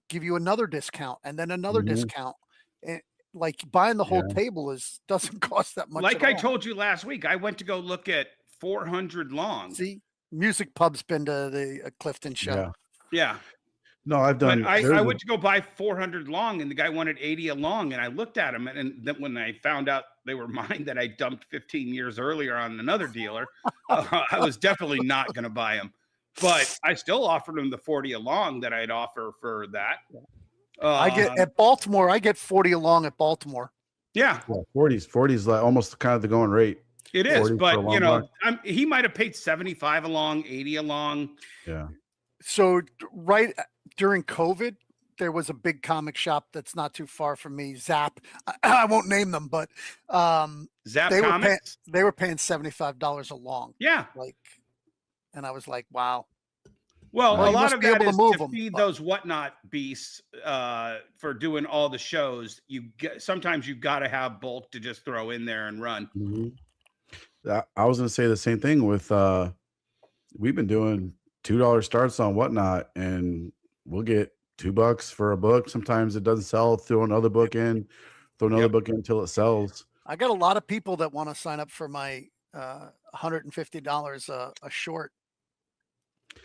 give you another discount and then another discount. And like buying the whole table doesn't cost that much. Like I told you last week, I went to go look at 400 long. See, Music Pub's been to the Clifton show. Yeah. No, I've done. I went to go buy 400 long, and the guy wanted 80 a long, and I looked at him, and then when I found out they were mine that I dumped 15 years earlier on another dealer, I was definitely not going to buy them. But I still offered him the 40 a long that I'd offer for that. I get at Baltimore. I get 40 along at Baltimore. Yeah, 40s like almost kind of the going rate. It is, but you know, he might have paid 75 along, 80 along. Yeah. So right during COVID, there was a big comic shop that's not too far from me. Zap. I won't name them, but Zap they Comics. They were paying $75 a long. Yeah. And I was like, wow. Well, a lot of that is to them, feed those whatnot beasts for doing all the shows. Sometimes you got to have bulk to just throw in there and run. I was going to say the same thing with we've been doing $2 starts on whatnot, and we'll get $2 for a book. Sometimes it doesn't sell. Throw another book in, book in until it sells. I got a lot of people that want to sign up for my $150 a short.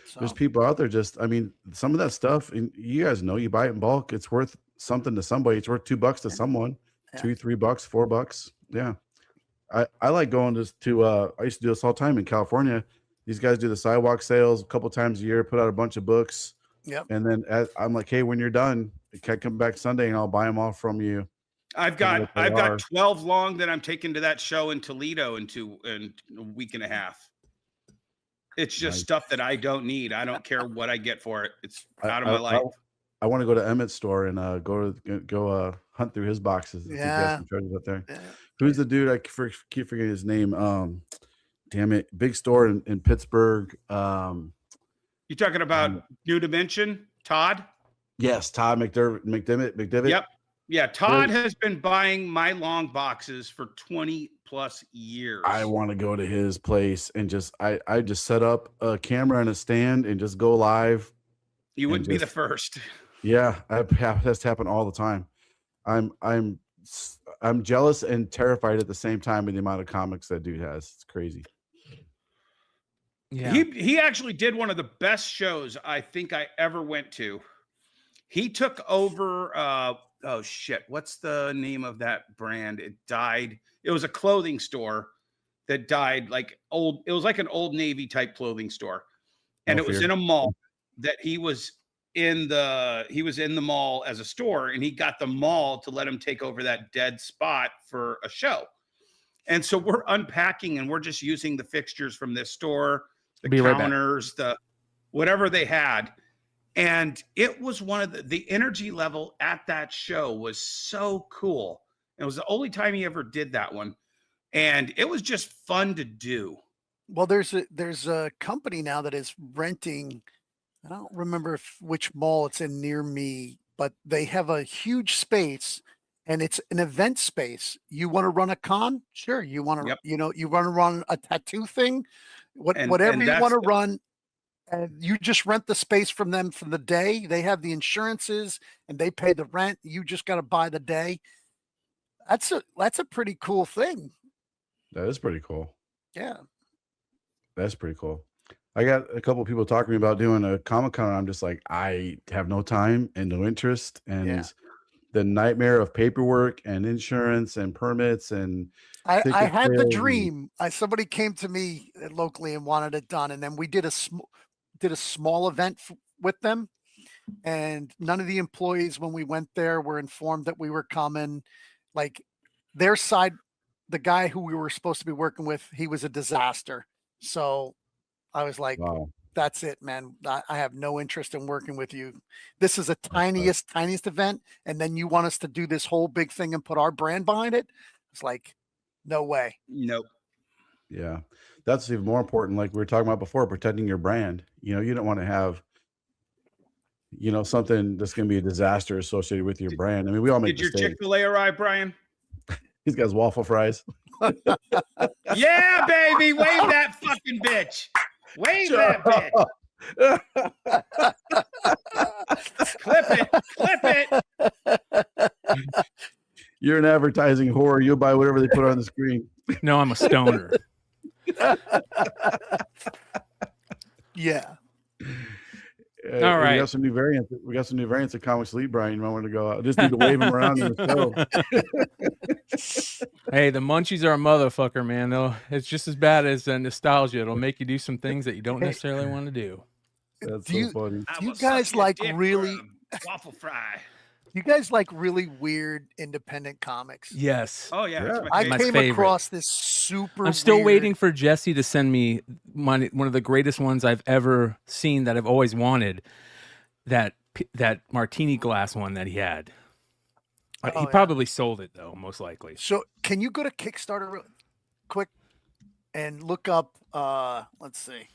So. There's people out there I mean, some of that stuff, and you guys know, you buy it in bulk, it's worth something to somebody. It's worth $2 to someone, $2, $3, $4. Yeah. I like going to I used to do this all the time in California. These guys do the sidewalk sales a couple times a year, put out a bunch of books. Yep. And then I'm like, hey, when you're done, come back Sunday and I'll buy them all from you. I've got 12 long that I'm taking to that show in Toledo in a week and a half. It's just stuff that I don't need. I don't care what I get for it. It's out of I, my life. I want to go to Emmett's store and go hunt through his boxes. If he has some treasures up there. Yeah. Who's the dude? I keep forgetting his name. Damn it, big store in Pittsburgh. You talking about New Dimension, Todd? Yes, Todd McDivitt. Yep. Yeah, Todd has been buying my long boxes for 20 plus years. I want to go to his place and I just set up a camera and a stand and just go live. You wouldn't be the first. Yeah, that's happened all the time. I'm jealous and terrified at the same time of the amount of comics that dude has. It's crazy. Yeah. He actually did one of the best shows I think I ever went to. He took over oh shit, what's the name of that brand? It died. It was a clothing store that died, like it was like an Old Navy type clothing store. And it was in a mall that he was in the mall as a store, and he got the mall to let him take over that dead spot for a show. And so we're unpacking and we're just using the fixtures from this store, the counters, the whatever they had. And it was one of the energy level at that show was so cool. It was the only time he ever did that one. And it was just fun to do. Well, there's a company now that is renting. I don't remember which mall it's in near me, but they have a huge space and it's an event space. You want to run a con? Sure. You want to, you want to run a tattoo thing, whatever you want to run. And you just rent the space from them for the day. They have the insurances and they pay the rent. You just got to buy the day. That's a pretty cool thing. That is pretty cool. Yeah. That's pretty cool. I got a couple of people talking to me about doing a Comic-Con. I'm just like, I have no time and no interest. And the nightmare of paperwork and insurance and permits and I had the dream. Somebody came to me locally and wanted it done. And then we did a small event with them. And none of the employees, when we went there, were informed that we were coming. Like their side, the guy who we were supposed to be working with, he was a disaster. So I was like, wow. That's it, man. I have no interest in working with you. This is a tiniest event. And then you want us to do this whole big thing and put our brand behind it. It's like, no way. Nope. Yeah. That's even more important. Like we were talking about before, protecting your brand. You don't want to have, something that's going to be a disaster associated with your brand. I mean, we all make mistakes. Did your Chick-fil-A arrive, Brian? He's got his waffle fries. Yeah, baby. Wave that fucking bitch. Wave that bitch. Clip it. You're an advertising whore. You'll buy whatever they put on the screen. No, I'm a stoner. Yeah. All right. We got some new variants. Of Comics Elite, Brian. You might want to go out. Just need to wave them around in the show. Hey, the munchies are a motherfucker, man. It's just as bad as nostalgia. It'll make you do some things that you don't necessarily want to do. That's so funny. Do you guys like really waffle fry? You guys like really weird independent comics? Yes. Oh yeah. I came across this super. I'm still waiting for Jesse to send me one of the greatest ones I've ever seen that I've always wanted. That martini glass one that he had. He probably sold it though, most likely. So can you go to Kickstarter real quick and look up? Let's see.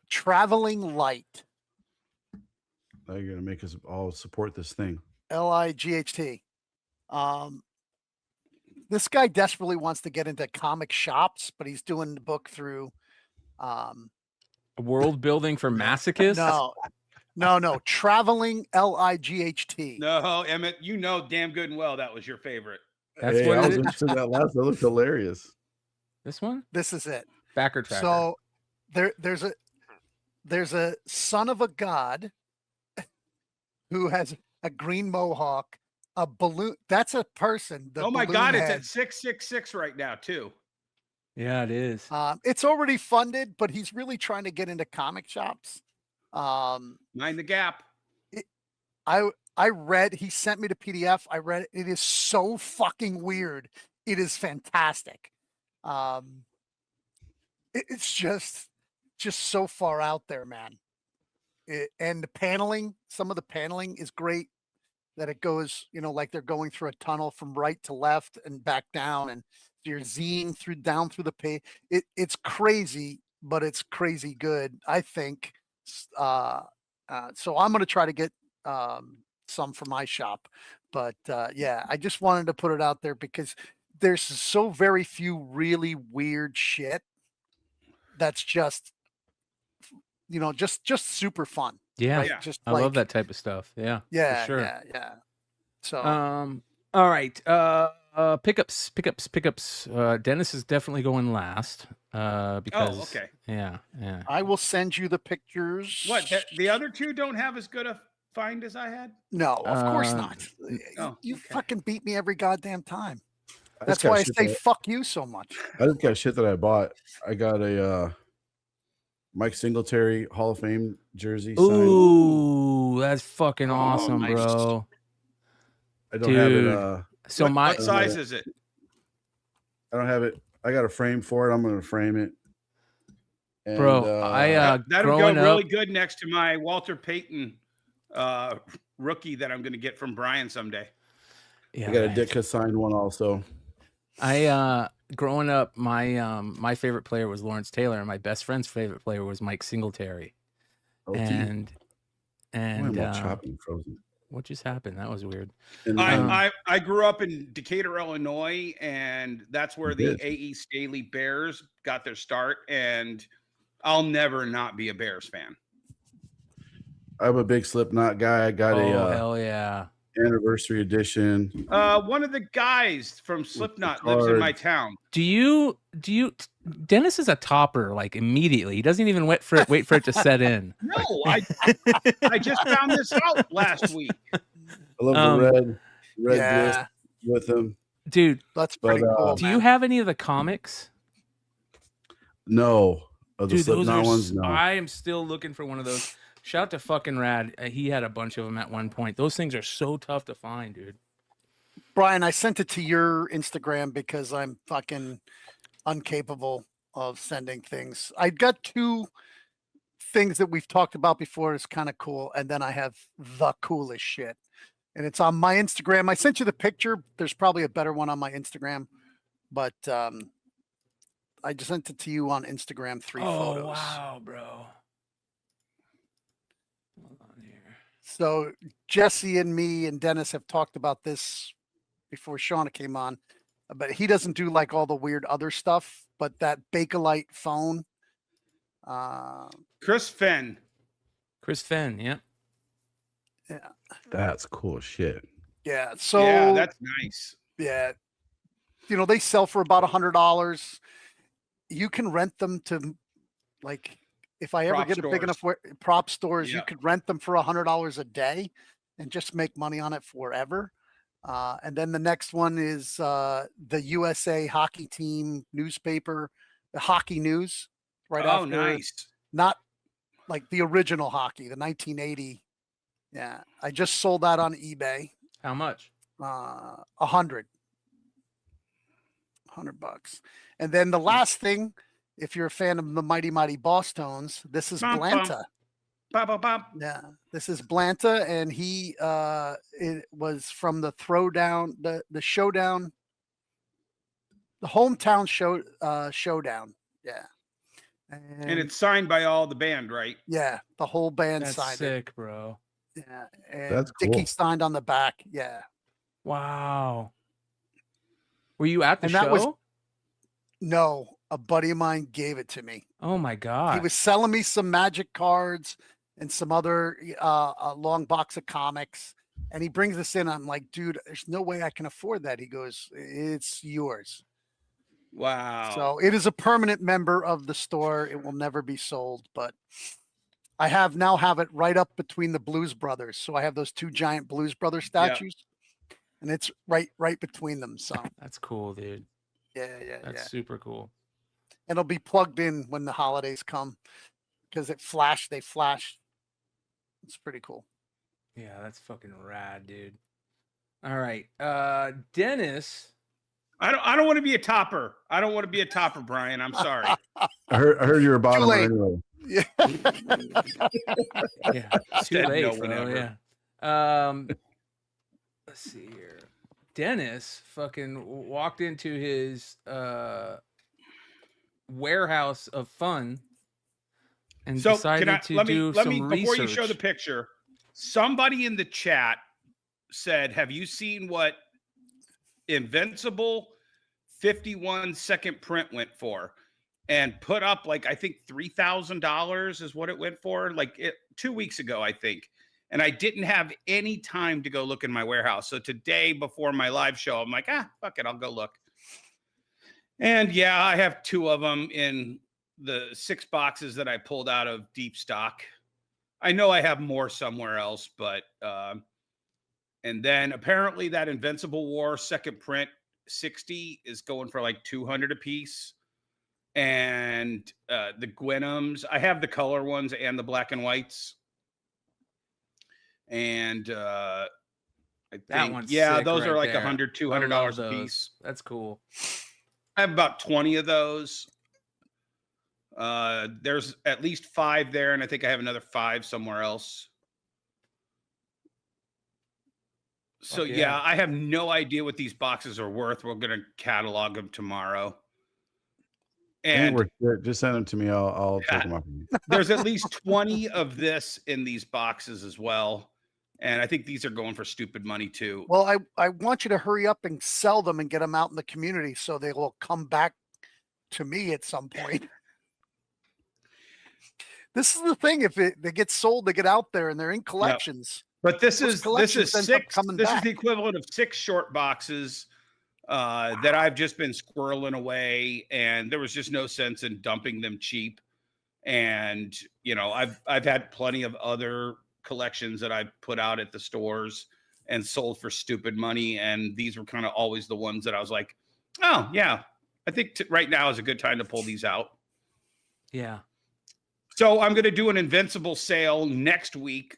Traveling Light. Now you're going to make us all support this thing. Light. This guy desperately wants to get into comic shops, but he's doing the book through World Building for Masochists? No. Traveling Light. No, Emmett, damn good and well that was your favorite. That's what I was interested in that last. That looked hilarious. This one? This is it. Backer tracker. So there's a son of a god who has a green mohawk, a balloon. That's a person. Oh my God, it's at 666 right now too. Yeah, it is. It's already funded, but he's really trying to get into comic shops. Mind the gap. I read, he sent me the PDF. I read it. It is so fucking weird. It is fantastic. It's just so far out there, man. And the paneling, some of the paneling is great. That it goes, like they're going through a tunnel from right to left and back down, and you're zing down through the page. It's crazy, but it's crazy good, I think. So I'm going to try to get some for my shop, but yeah, I just wanted to put it out there because there's so very few really weird shit that's just just super fun. Yeah, right? Just I love that type of stuff. Yeah, yeah, for sure. yeah. So all right. Pickups. Dennis is definitely going last. Because okay. Yeah. I will send you the pictures. What? The other two don't have as good a find as I had? No, of course not. Oh, You fucking beat me every goddamn time. I That's just got why I shit say that- fuck you so much. I just got shit that I bought. I got a Mike Singletary Hall of Fame jersey signed. Ooh, that's fucking awesome, nice. bro. I don't have Dude. it. So what size is it? I don't have it. I got a frame for it. I'm going to frame it. And, bro, that'll go really good next to my Walter Payton rookie that I'm going to get from Brian someday. Yeah, I got a Ditka signed one also. Growing up, my favorite player was Lawrence Taylor, and my best friend's favorite player was Mike Singletary. LT. And chopping frozen. what just happened? That was weird. And, I grew up in Decatur, Illinois, and that's where the did. A.E. Staley Bears got their start. And I'll never not be a Bears fan. I'm a big Slipknot guy. I got hell yeah, anniversary edition. One of the guys from Slipknot lives in my town. Do you? Dennis is a topper like immediately. He doesn't even wait for it to set in. No, I just found this out last week. I love the red yeah. disc with them, dude. That's pretty cool. Do you have any of the comics? No, of the Dude, those Slipknot are. ones. No, I am still looking for one of those. Shout out to fucking Rad. He had a bunch of them at one point. Those things are so tough to find, dude. Brian, I sent it to your Instagram because I'm fucking incapable of sending things. I got two things that we've talked about before. It's kind of cool. And then I have the coolest shit. And it's on my Instagram. I sent you the picture. There's probably a better one on my Instagram. But I just sent it to you on Instagram, 3 photos. Oh, wow, bro. Hold on here. So Jesse and me and Dennis have talked about this before Shauna came on, but he doesn't do like all the weird other stuff, but that Bakelite phone. Chris Fenn, yeah. Yeah. that's cool shit. Yeah. So yeah, that's nice. Yeah. They sell for about $100. You can rent them to, like, if I ever Prop get a big stores. enough prop stores, Yeah. you could rent them for $100 a day and just make money on it forever. And then the next one is the USA hockey team newspaper, the Hockey News. Right after, nice. Not like the original hockey, the 1980. Yeah, I just sold that on eBay. How much? $100. $100. And then the last thing, if you're a fan of the Mighty Mighty Boss Tones, this is Blanta. Yeah, this is Blanta, and he it was from the Throwdown, the Showdown, the hometown showdown. Yeah, and it's signed by all the band, right? Yeah, the whole band That's signed sick, it. bro. Yeah, and That's cool. Dickie signed on the back. Yeah. Wow. Were you at the And show? that was no, a buddy of mine gave it to me. Oh my god. He was selling me some Magic cards and some other a long box of comics. And he brings this in. I'm like, dude, there's no way I can afford that. He goes, it's yours. Wow. So it is a permanent member of the store. It will never be sold, but I now have it right up between the Blues Brothers. So I have those two giant Blues Brothers statues, and it's right between them. So that's cool, dude. Yeah. That's super cool. And it'll be plugged in when the holidays come because they flash. It's pretty cool. Yeah, that's fucking rad, dude. All right. Dennis I don't want to be a topper. I don't want to be a topper, Brian. I'm sorry. I heard you're a bottom anyway. Yeah. Yeah. Too late, no, bro. whatever. Yeah. Let's see here. Dennis fucking walked into his warehouse of fun and decided to do some research. Before you show the picture, somebody in the chat said, "Have you seen what Invincible 51 second print went for?" And put up like, I think $3,000 is what it went for, like 2 weeks ago, I think. And I didn't have any time to go look in my warehouse. So today, before my live show, I'm like, fuck it, I'll go look. And yeah, I have 2 of them in the 6 boxes that I pulled out of deep stock. I know I have more somewhere else, but and then apparently that Invincible War second print 60 is going for like 200 a piece. And the Gwenums, I have the color ones and the black and whites. And I think, yeah, those are like $100, $200 a piece. That's cool. I have about 20 of those. There's at least 5 there, and I think I have another 5 somewhere else. So yeah, I have no idea what these boxes are worth. We're going to catalog them tomorrow. And just send them to me. I'll take them up. There's at least 20 of this in these boxes as well. And I think these are going for stupid money too. Well, I want you to hurry up and sell them and get them out in the community so they will come back to me at some point. This is the thing. If they get sold, they get out there and they're in collections. Yep. But this is 6. This is the equivalent of 6 short boxes that I've just been squirreling away, and there was just no sense in dumping them cheap. And you know, I've had plenty of other collections that I put out at the stores and sold for stupid money, and these were kind of always the ones that I was like, oh yeah, I think right now is a good time to pull these out. Yeah. So I'm going to do an Invincible sale next week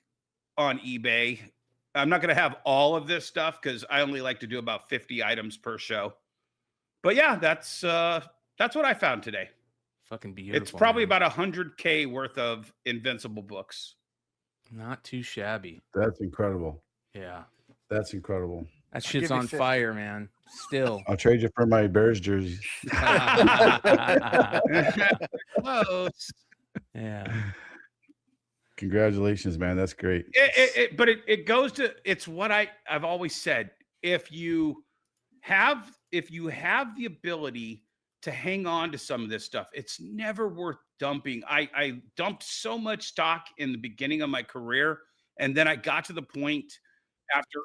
on eBay. I'm not going to have all of this stuff because I only like to do about 50 items per show. But yeah, that's what I found today. Fucking beautiful. It's probably about $100K worth of Invincible books. Not too shabby. That's incredible. Yeah. That's incredible. That shit's on fire, man. Still. I'll trade you for my Bears jersey. Close. Yeah. Congratulations, man. That's great. But it goes to, it's what I've always said. If you have the ability to hang on to some of this stuff, it's never worth dumping. I dumped so much stock in the beginning of my career, and then I got to the point after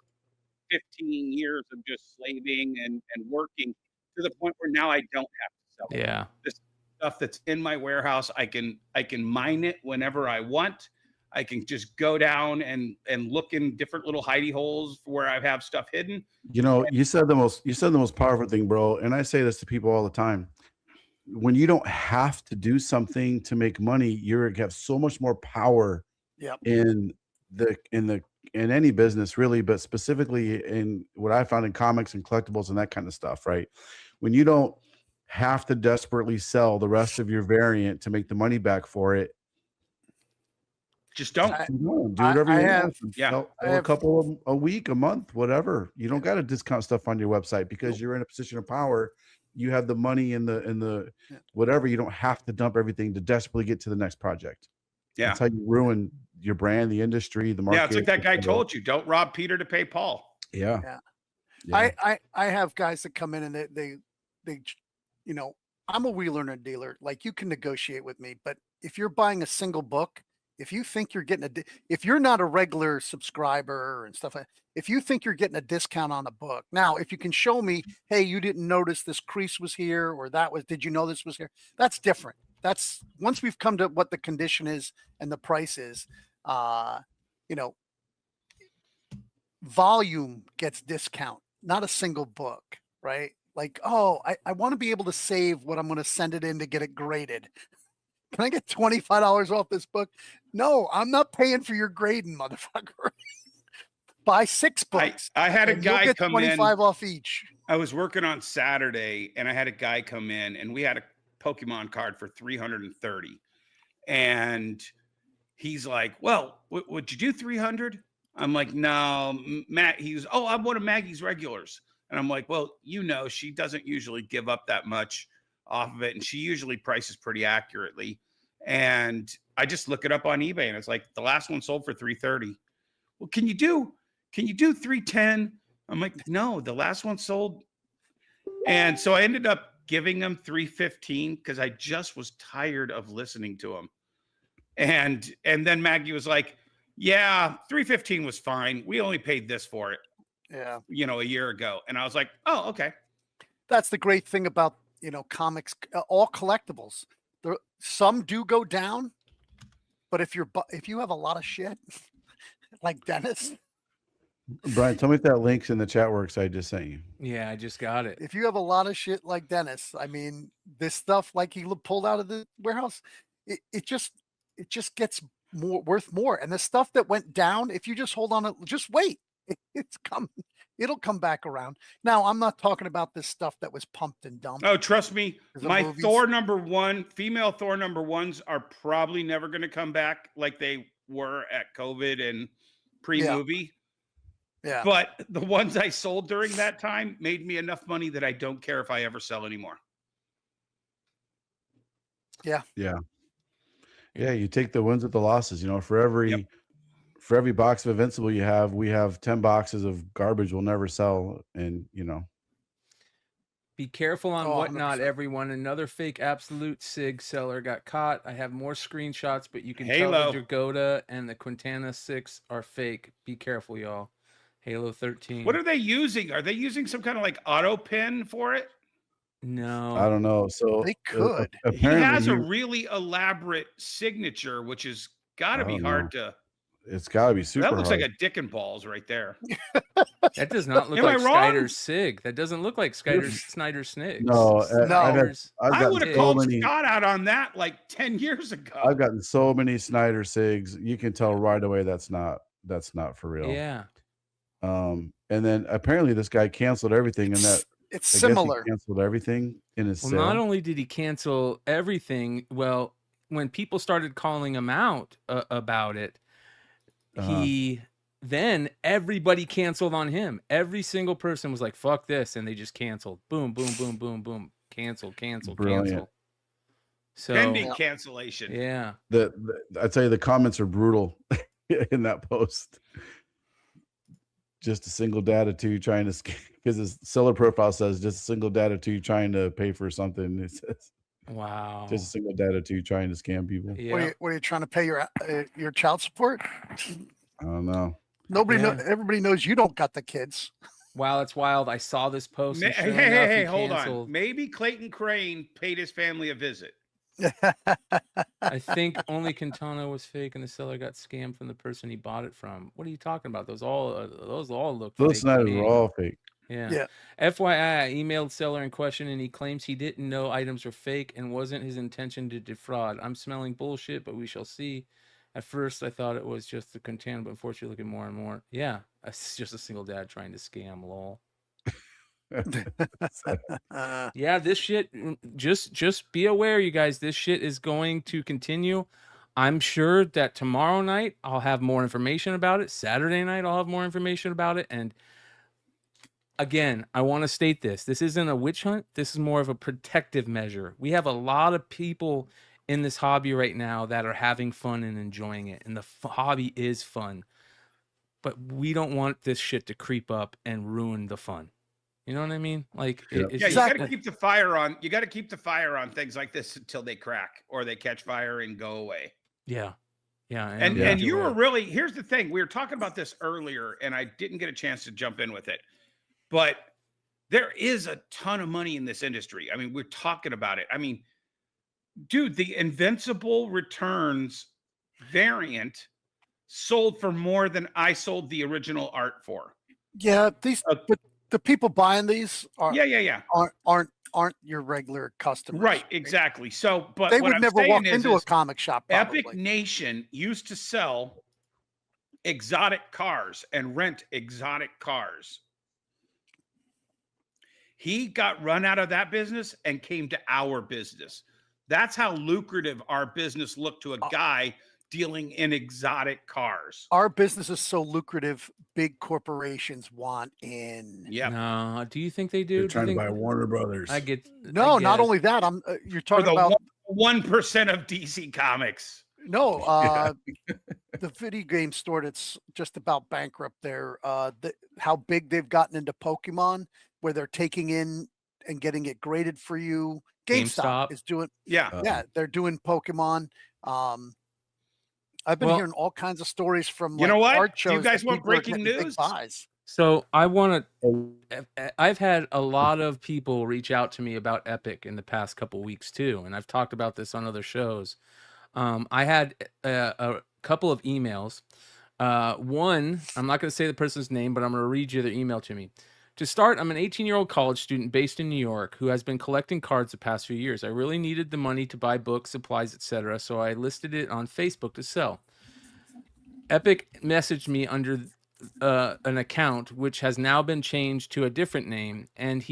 15 years of just slaving and working to the point where now I don't have to sell it. Yeah. This stuff that's in my warehouse, I can mine it whenever I want. I can just go down and look in different little hidey holes where I have stuff hidden. You know, you said the most powerful thing, bro. And I say this to people all the time. When you don't have to do something to make money, you have so much more power in any business, really, but specifically in what I found in comics and collectibles and that kind of stuff, right? When you don't have to desperately sell the rest of your variant to make the money back for it, just don't. Do whatever you want. Yeah, a couple a week, a month, whatever. You don't got to discount stuff on your website because you're in a position of power. You have the money in the whatever. You don't have to dump everything to desperately get to the next project. Yeah, that's how you ruin your brand, the industry, the market. Yeah, it's like that guy told you: don't rob Peter to pay Paul. Yeah. I have guys that come in and they you know, I'm a wheeler and a dealer. Like, you can negotiate with me, but if you're buying a single book, if you think you're getting if you're not a regular subscriber and stuff, if you think you're getting a discount on a book, now, if you can show me, hey, you didn't notice this crease was here, or did you know this was here? That's different. That's once we've come to what the condition is and the price is, you know, volume gets discount, not a single book, right? Like, oh, I want to be able to save what I'm going to send it in to get it graded. Can I get $25 off this book? No, I'm not paying for your grading, motherfucker. Buy 6 books. I had a guy come 25 off each. I was working on Saturday and I had a guy come in and we had a Pokemon card for 330. And he's like, well, would you do 300? I'm like, no, Matt. He was, oh, I'm one of Maggie's regulars. And I'm like, well, you know, she doesn't usually give up that much off of it. And she usually prices pretty accurately. And I just look it up on eBay and it's like the last one sold for 330. Well, can you do 310? I'm like, no, the last one sold. And so I ended up giving him 315 because I just was tired of listening to him. And then Maggie was like, yeah, 315 was fine. We only paid this for it. Yeah. You know, a year ago. And I was like, oh, okay. That's the great thing about, you know, comics, all collectibles. Some do go down, but if you have a lot of shit like Dennis. Brian, tell me if that link's in the chat works I just sent you. Yeah, I just got it. If you have a lot of shit like Dennis, I mean, this stuff like he pulled out of the warehouse, it just gets worth more. And the stuff that went down, if you just hold on it, just wait. It's coming. It'll come back around. Now, I'm not talking about this stuff that was pumped and dumped. Oh, trust me, my Thor #1, female Thor #1s are probably never going to come back like they were at COVID and pre-movie. Yeah. But the ones I sold during that time made me enough money that I don't care if I ever sell anymore. Yeah. Yeah. Yeah. You take the wins with the losses, you know, for every box of Invincible you have, we have 10 boxes of garbage we'll never sell. And, you know, be careful on whatnot, 100%. everyone. Another fake Absolute Sig seller got caught. I have more screenshots, but you can Halo. tell the Dragotta and the Quintana 6 are fake. Be careful, y'all. Halo 13. What are they using? Are they using some kind of like auto pin for it? No. I don't know. So they could. He has a really elaborate signature, which has got to be hard to. It's got to be super That looks hard. like a dick and balls right there. That does not look Am like I wrong? Snyder's Sig. That doesn't look like Snyder's Snig. No, I would have called many, Scott out on that like 10 years ago. I've gotten so many Snyder Sigs. You can tell right away that's not for real. Yeah. And then apparently this guy canceled everything, and that it's I guess similar. he canceled everything in his Well, sale. not only did he cancel everything, well, when people started calling him out about it, then everybody canceled on him. Every single person was like, fuck this, and they just canceled. Boom, boom, boom, boom, boom. Cancel. Brilliant. So Pending cancellation. Yeah. I tell you, the comments are brutal in that post. Just a single data to trying to, because his seller profile says just a single data to trying to pay for something. It says, wow, just a single data to trying to scam people. Yeah. What are you trying to pay your child support? I don't know. Everybody knows you don't got the kids. Wow, it's wild. I saw this post. And Hey, hold on. Maybe Clayton Crane paid his family a visit. I think only Quintana was fake, and the seller got scammed from the person he bought it from. What are you talking about? Those all look. Those Snyders were all fake. Yeah. FYI, I emailed seller in question, and he claims he didn't know items were fake and wasn't his intention to defraud. I'm smelling bullshit, but we shall see. At first, I thought it was just the Quintana, but unfortunately, looking more and more. Yeah, it's just a single dad trying to scam. Lol. Yeah, this shit, just be aware, you guys, this shit is going to continue. I'm sure that tomorrow night I'll have more information about it. Saturday night I'll have more information about it. And again, I want to state this isn't a witch hunt. This is more of a protective measure. We have a lot of people in this hobby right now that are having fun and enjoying it, and the hobby is fun, but we don't want this shit to creep up and ruin the fun. You know what I mean? Like, you got to keep the fire on. You got to keep the fire on things like this until they crack or they catch fire and go away. Yeah. And you were really, here's the thing. We were talking about this earlier and I didn't get a chance to jump in with it, but there is a ton of money in this industry. I mean, we're talking about it. I mean, dude, the Invincible Returns variant sold for more than I sold the original art for. Yeah. But the people buying these aren't your regular customers. Right, exactly. So, but they would never walk into a comic shop. Probably. Epic Nation used to sell exotic cars and rent exotic cars. He got run out of that business and came to our business. That's how lucrative our business looked to a guy dealing in exotic cars. Our business is so lucrative, big corporations want in. Yeah. No, do you think they do? They're Do you trying to think buy Warner Brothers. I get No, I not guess. only that. You're For talking the about 1% of DC Comics. no. The video game store that's just about bankrupt. There, how big they've gotten into Pokemon, where they're taking in and getting it graded for you. GameStop is doing. Yeah, they're doing Pokemon. I've been Well, hearing all kinds of stories from You know what? art Do you shows guys that want people are breaking getting big news? buys. So I want to. I've had a lot of people reach out to me about Epic in the past couple weeks too, and I've talked about this on other shows. I had a couple of emails. One, I'm not going to say the person's name, but I'm going to read you their email to me. To start, I'm an 18-year-old college student based in New York who has been collecting cards the past few years. I really needed the money to buy books, supplies, etc., so I listed it on Facebook to sell. Epic messaged me under an account which has now been changed to a different name, and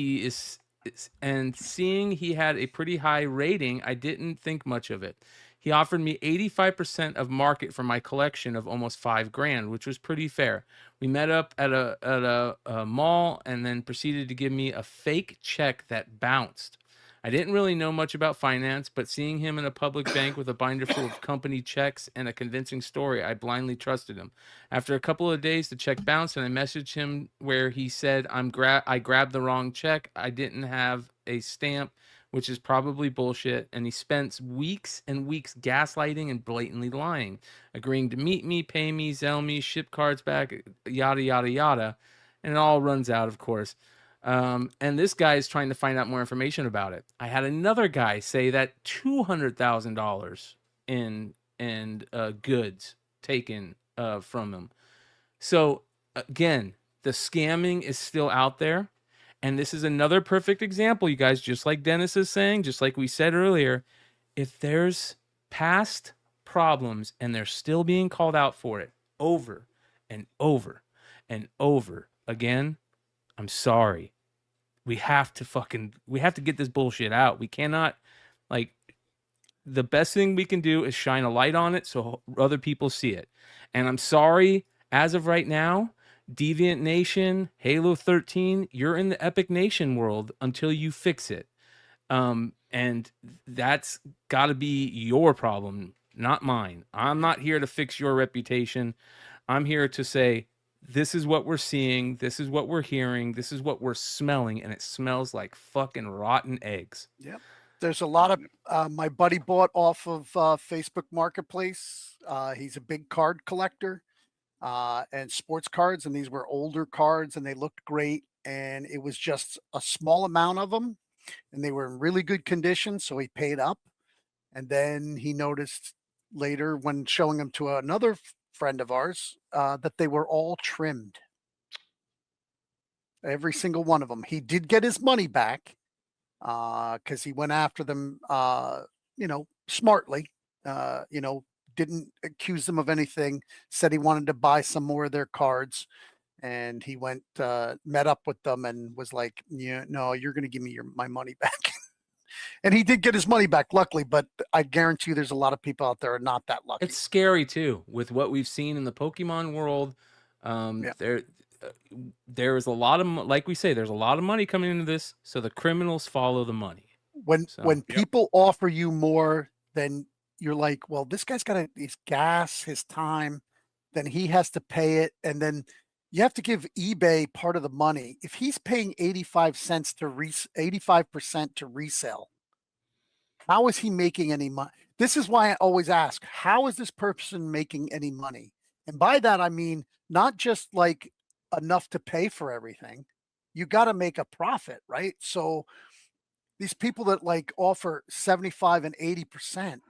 seeing he had a pretty high rating, I didn't think much of it. He offered me 85% of market for my collection of almost $5,000, which was pretty fair. We met up at a mall and then proceeded to give me a fake check that bounced. I didn't really know much about finance, but seeing him in a public bank with a binder full of company checks and a convincing story, I blindly trusted him. After a couple of days, the check bounced, and I messaged him where he said, I grabbed the wrong check. I didn't have a stamp, which is probably bullshit, and he spent weeks and weeks gaslighting and blatantly lying, agreeing to meet me, pay me, Zelle me, ship cards back, yada, yada, yada, and it all runs out, of course. And this guy is trying to find out more information about it. I had another guy say that $200,000 in goods taken from him. So again, the scamming is still out there. And this is another perfect example, you guys, just like Dennis is saying, just like we said earlier, if there's past problems and they're still being called out for it over and over and over again, I'm sorry. We have to get this bullshit out. We cannot, the best thing we can do is shine a light on it so other people see it. And I'm sorry, as of right now, Deviant Nation, Halo 13, you're in the Epic Nation world until you fix it. And that's got to be your problem, not mine. I'm not here to fix your reputation. I'm here to say, this is what we're seeing, this is what we're hearing, this is what we're smelling, and it smells like fucking rotten eggs. Yep. There's a lot of, my buddy bought off of Facebook Marketplace. He's a big card collector. And sports cards, and these were older cards, and they looked great, and it was just a small amount of them, and they were in really good condition, so he paid up. And then he noticed later when showing them to another friend of ours that they were all trimmed, every single one of them. He did get his money back because he went after them smartly, didn't accuse them of anything, said he wanted to buy some more of their cards, and he went, met up with them and was like, yeah, no, you're going to give me my money back. And he did get his money back, luckily, but I guarantee you there's a lot of people out there are not that lucky. It's scary too, with what we've seen in the Pokemon world. There is a lot of, like we say, there's a lot of money coming into this, so the criminals follow the money. When people offer you more than you're like, well, this guy's got his gas, his time, then he has to pay it. And then you have to give eBay part of the money. If he's paying 85% to resell, how is he making any money? This is why I always ask, how is this person making any money? And by that, I mean, not just like enough to pay for everything. You got to make a profit, right? So these people that like offer 75 and 80%,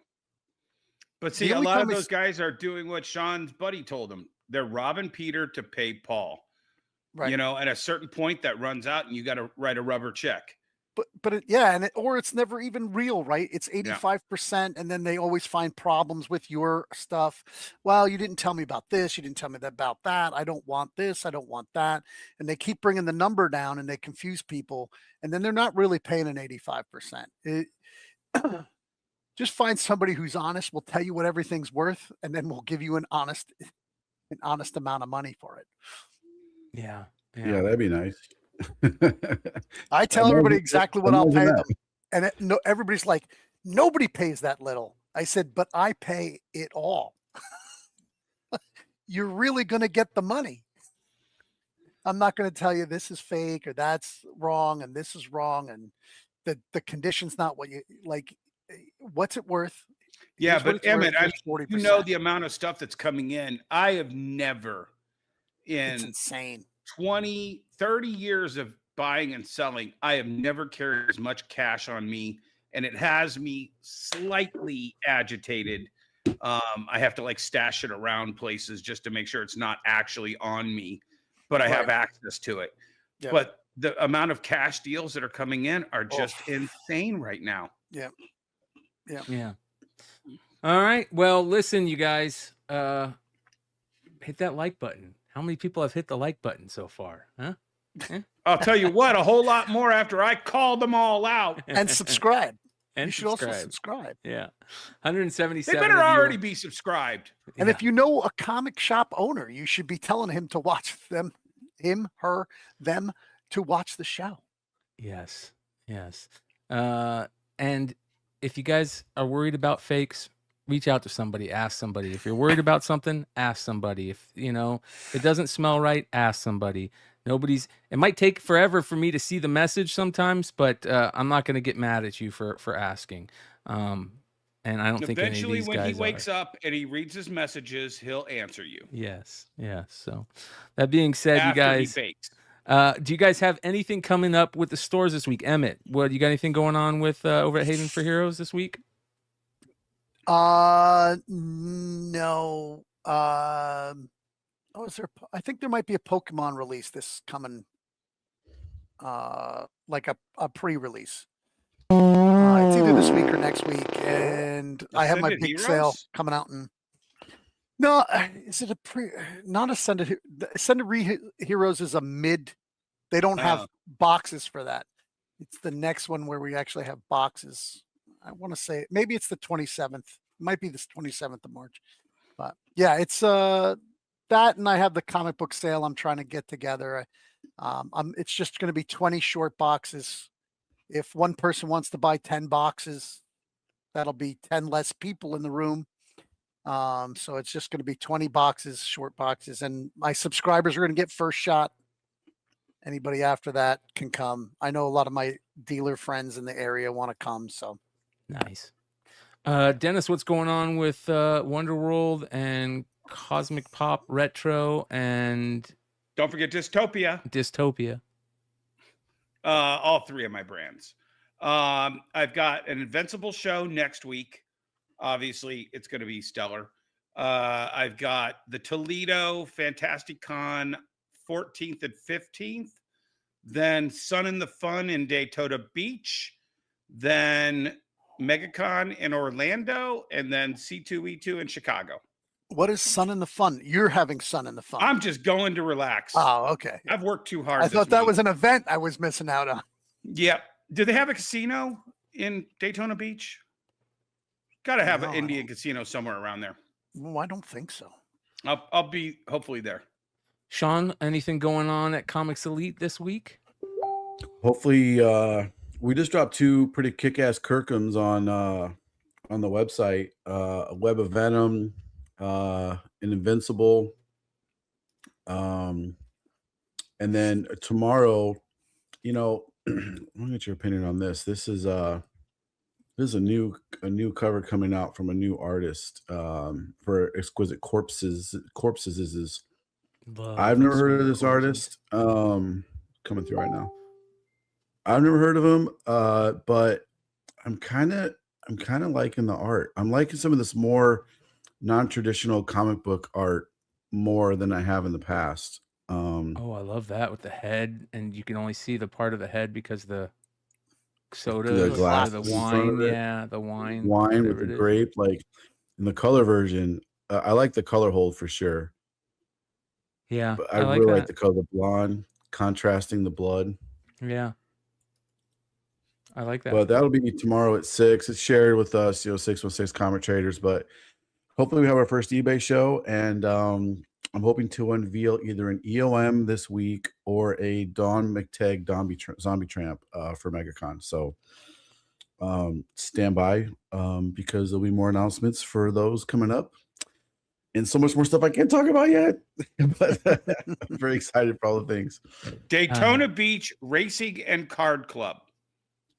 but see, a lot of those guys are doing what Sean's buddy told them. They're robbing Peter to pay Paul. Right. And at a certain point that runs out and you got to write a rubber check. or it's never even real, right? It's 85%, and then they always find problems with your stuff. Well, you didn't tell me about this, you didn't tell me about that. I don't want this, I don't want that, and they keep bringing the number down, and they confuse people, and then they're not really paying an 85%. Just find somebody who's honest, will tell you what everything's worth, and then we'll give you an honest amount of money for it. Yeah, that'd be nice. I tell everybody exactly what I'll pay them, and everybody's like, nobody pays that little. I said, but I pay it all. You're really going to get the money. I'm not going to tell you this is fake or that's wrong and this is wrong and the condition's not what you like. What's it worth? Yeah, but Emmett, you know the 40%. amount of stuff that's coming in. I have never It's insane. 20, 30 years of buying and selling, I have never carried as much cash on me, and it has me slightly agitated. I have to like stash it around places just to make sure it's not actually on me, but I have access to it. Yep. But the amount of cash deals that are coming in are just insane right now. Yeah. All right. Well, listen, you guys, hit that like button. How many people have hit the like button so far? Huh? I'll tell you what, a whole lot more after I called them all out. And subscribe. And you should also subscribe. Yeah. 177. They better already be subscribed. And if you know a comic shop owner, you should be telling him to watch them, to watch the show. Yes. And if you guys are worried about fakes, reach out to somebody, ask somebody. If you're worried about something, ask somebody. If it doesn't smell right, ask somebody. It might take forever for me to see the message sometimes, but I'm not going to get mad at you for asking. And I don't think eventually any of these when guys he wakes up and he reads his messages, he'll answer you. Yes. So that being said, After you guys, he fakes. do you guys have anything coming up with the stores this week? Emmett, you got anything going on with over at Haven for Heroes this week? No. I think there might be a Pokemon release this coming, like a pre-release. It's either this week or next week, and I have my big sale coming out. No, is it not Ascended? Ascended Heroes is a mid. They don't have boxes for that. It's the next one where we actually have boxes. I want to say maybe it's the 27th. It might be this 27th of March. But yeah, it's that, and I have the comic book sale I'm trying to get together. It's just going to be 20 short boxes. If one person wants to buy 10 boxes, that'll be 10 less people in the room. So it's just going to be 20 boxes, short boxes, and my subscribers are going to get first shot. Anybody after that can come. I know a lot of my dealer friends in the area want to come. So nice. Dennis, what's going on with Wonderworld and Cosmic Pop Retro and don't forget Dystopia. All three of my brands. I've got an Invincible show next week. Obviously, it's going to be stellar. I've got the Toledo Fantastic Con 14th and 15th. Then Sun and the Fun in Daytona Beach. Then MegaCon in Orlando. And then C2E2 in Chicago. What is Sun and the Fun? You're having Sun and the Fun. I'm just going to relax. Oh, okay. I've worked too hard. I thought that was an event I was missing out on. Yep. Do they have a casino in Daytona Beach? Got to have an Indian casino somewhere around there. No, I don't think so. I'll be hopefully there. Sean, anything going on at Comics Elite this week? Hopefully, we just dropped 2 pretty kick-ass Kirkhams on the website. A Web of Venom, an Invincible, and then tomorrow, let me get your opinion on this. This is a new cover coming out from a new artist for Exquisite Corpses. I've never heard of this artist. Coming through right now. I've never heard of him, but I'm kind of liking the art. I'm liking some of this more non-traditional comic book art more than I have in the past. I love that with the head, and you can only see the part of the head because the soda, glass the in front wine, of it. yeah, the wine With the grape, like in the color version. I like the color hold for sure. Yeah, But I I like really like that. the color blonde, contrasting the blood. Yeah, I like that. But that'll be tomorrow at 6. It's shared with us, 616 Comic Traders. But hopefully we have our first eBay show, and I'm hoping to unveil either an EOM this week or a Don McTagg Zombie Tramp for MegaCon. So stand by because there'll be more announcements for those coming up. And so much more stuff I can't talk about yet. But I'm very excited for all the things. Daytona Beach Racing and Card Club.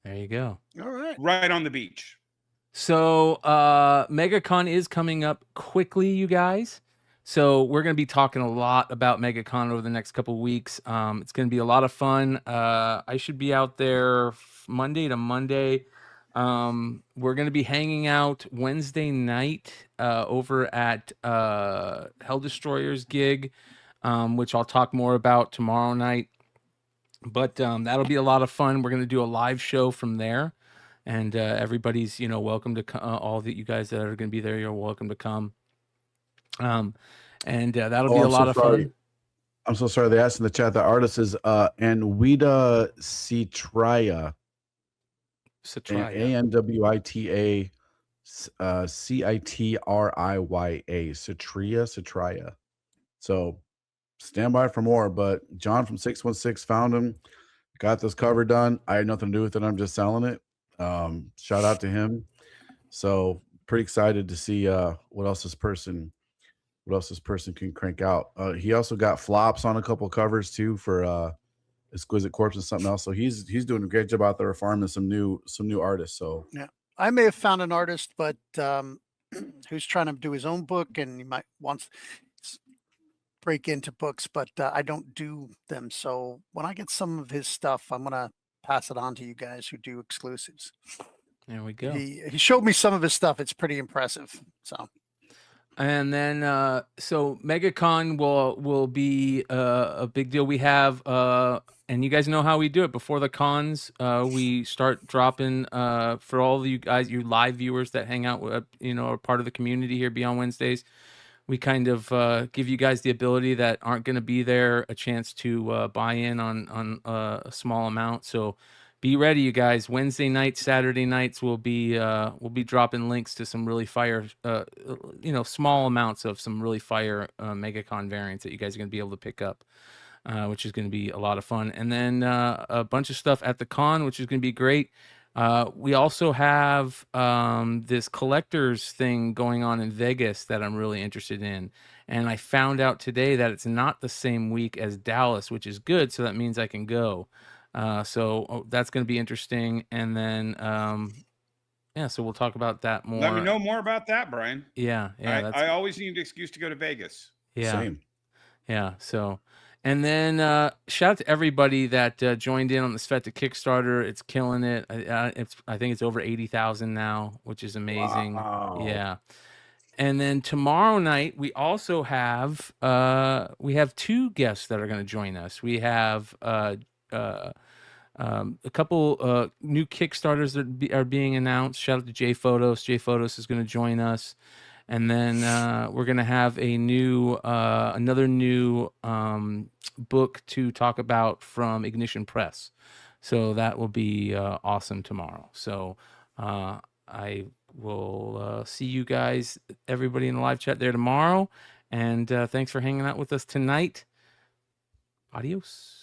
There you go. All right. Right on the beach. So MegaCon is coming up quickly, you guys. So we're going to be talking a lot about MegaCon over the next couple of weeks. It's going to be a lot of fun. I should be out there Monday to Monday. We're going to be hanging out Wednesday night over at Hell Destroyer's gig, which I'll talk more about tomorrow night. But that'll be a lot of fun. We're going to do a live show from there. And everybody's, welcome to all that you guys that are going to be there. You're welcome to come. And that'll be a lot of fun. I'm so sorry. They asked in the chat. The artist is Anwita Citraya. Anwita Citriya. Citraya. So stand by for more. But John from 616 found him. Got this cover done. I had nothing to do with it. I'm just selling it. Shout out to him. So pretty excited to see what else this person can crank out. He also got flops on a couple covers too for Exquisite Corpse and something else. So he's doing a great job out there farming some new artists. So yeah, I may have found an artist, but who's trying to do his own book, and he might wants break into books, but I don't do them. So when I get some of his stuff, I'm gonna pass it on to you guys who do exclusives. There we go. He showed me some of his stuff. It's pretty impressive. So. And then, so MegaCon will be a big deal. We have, and you guys know how we do it. Before the cons, we start dropping for all of you guys, you live viewers that hang out with, are part of the community here Beyond Wednesdays. We kind of give you guys the ability that aren't going to be there a chance to buy in on a small amount. So be ready, you guys. Wednesday nights, Saturday nights, we'll be dropping links to some really fire, small amounts of some really fire MegaCon variants that you guys are going to be able to pick up, which is going to be a lot of fun. And then a bunch of stuff at the con, which is going to be great. We also have this collectors thing going on in Vegas that I'm really interested in. And I found out today that it's not the same week as Dallas, which is good. So that means I can go. So that's going to be interesting. And then, so we'll talk about that more. Let me know more about that, Brian. Yeah. I always need an excuse to go to Vegas. Yeah. Same. Yeah. So, and then shout out to everybody that joined in on the Sveta Kickstarter. It's killing it. I think it's over 80,000 now, which is amazing. Wow. Yeah. And then tomorrow night we also have two guests that are going to join us. We have a couple new Kickstarters that are being announced. Shout out to J Photos. J Photos is going to join us. And then we're going to have another new book to talk about from Ignition Press. So that will be awesome tomorrow. So I will see you guys, everybody in the live chat there tomorrow. And thanks for hanging out with us tonight. Adios.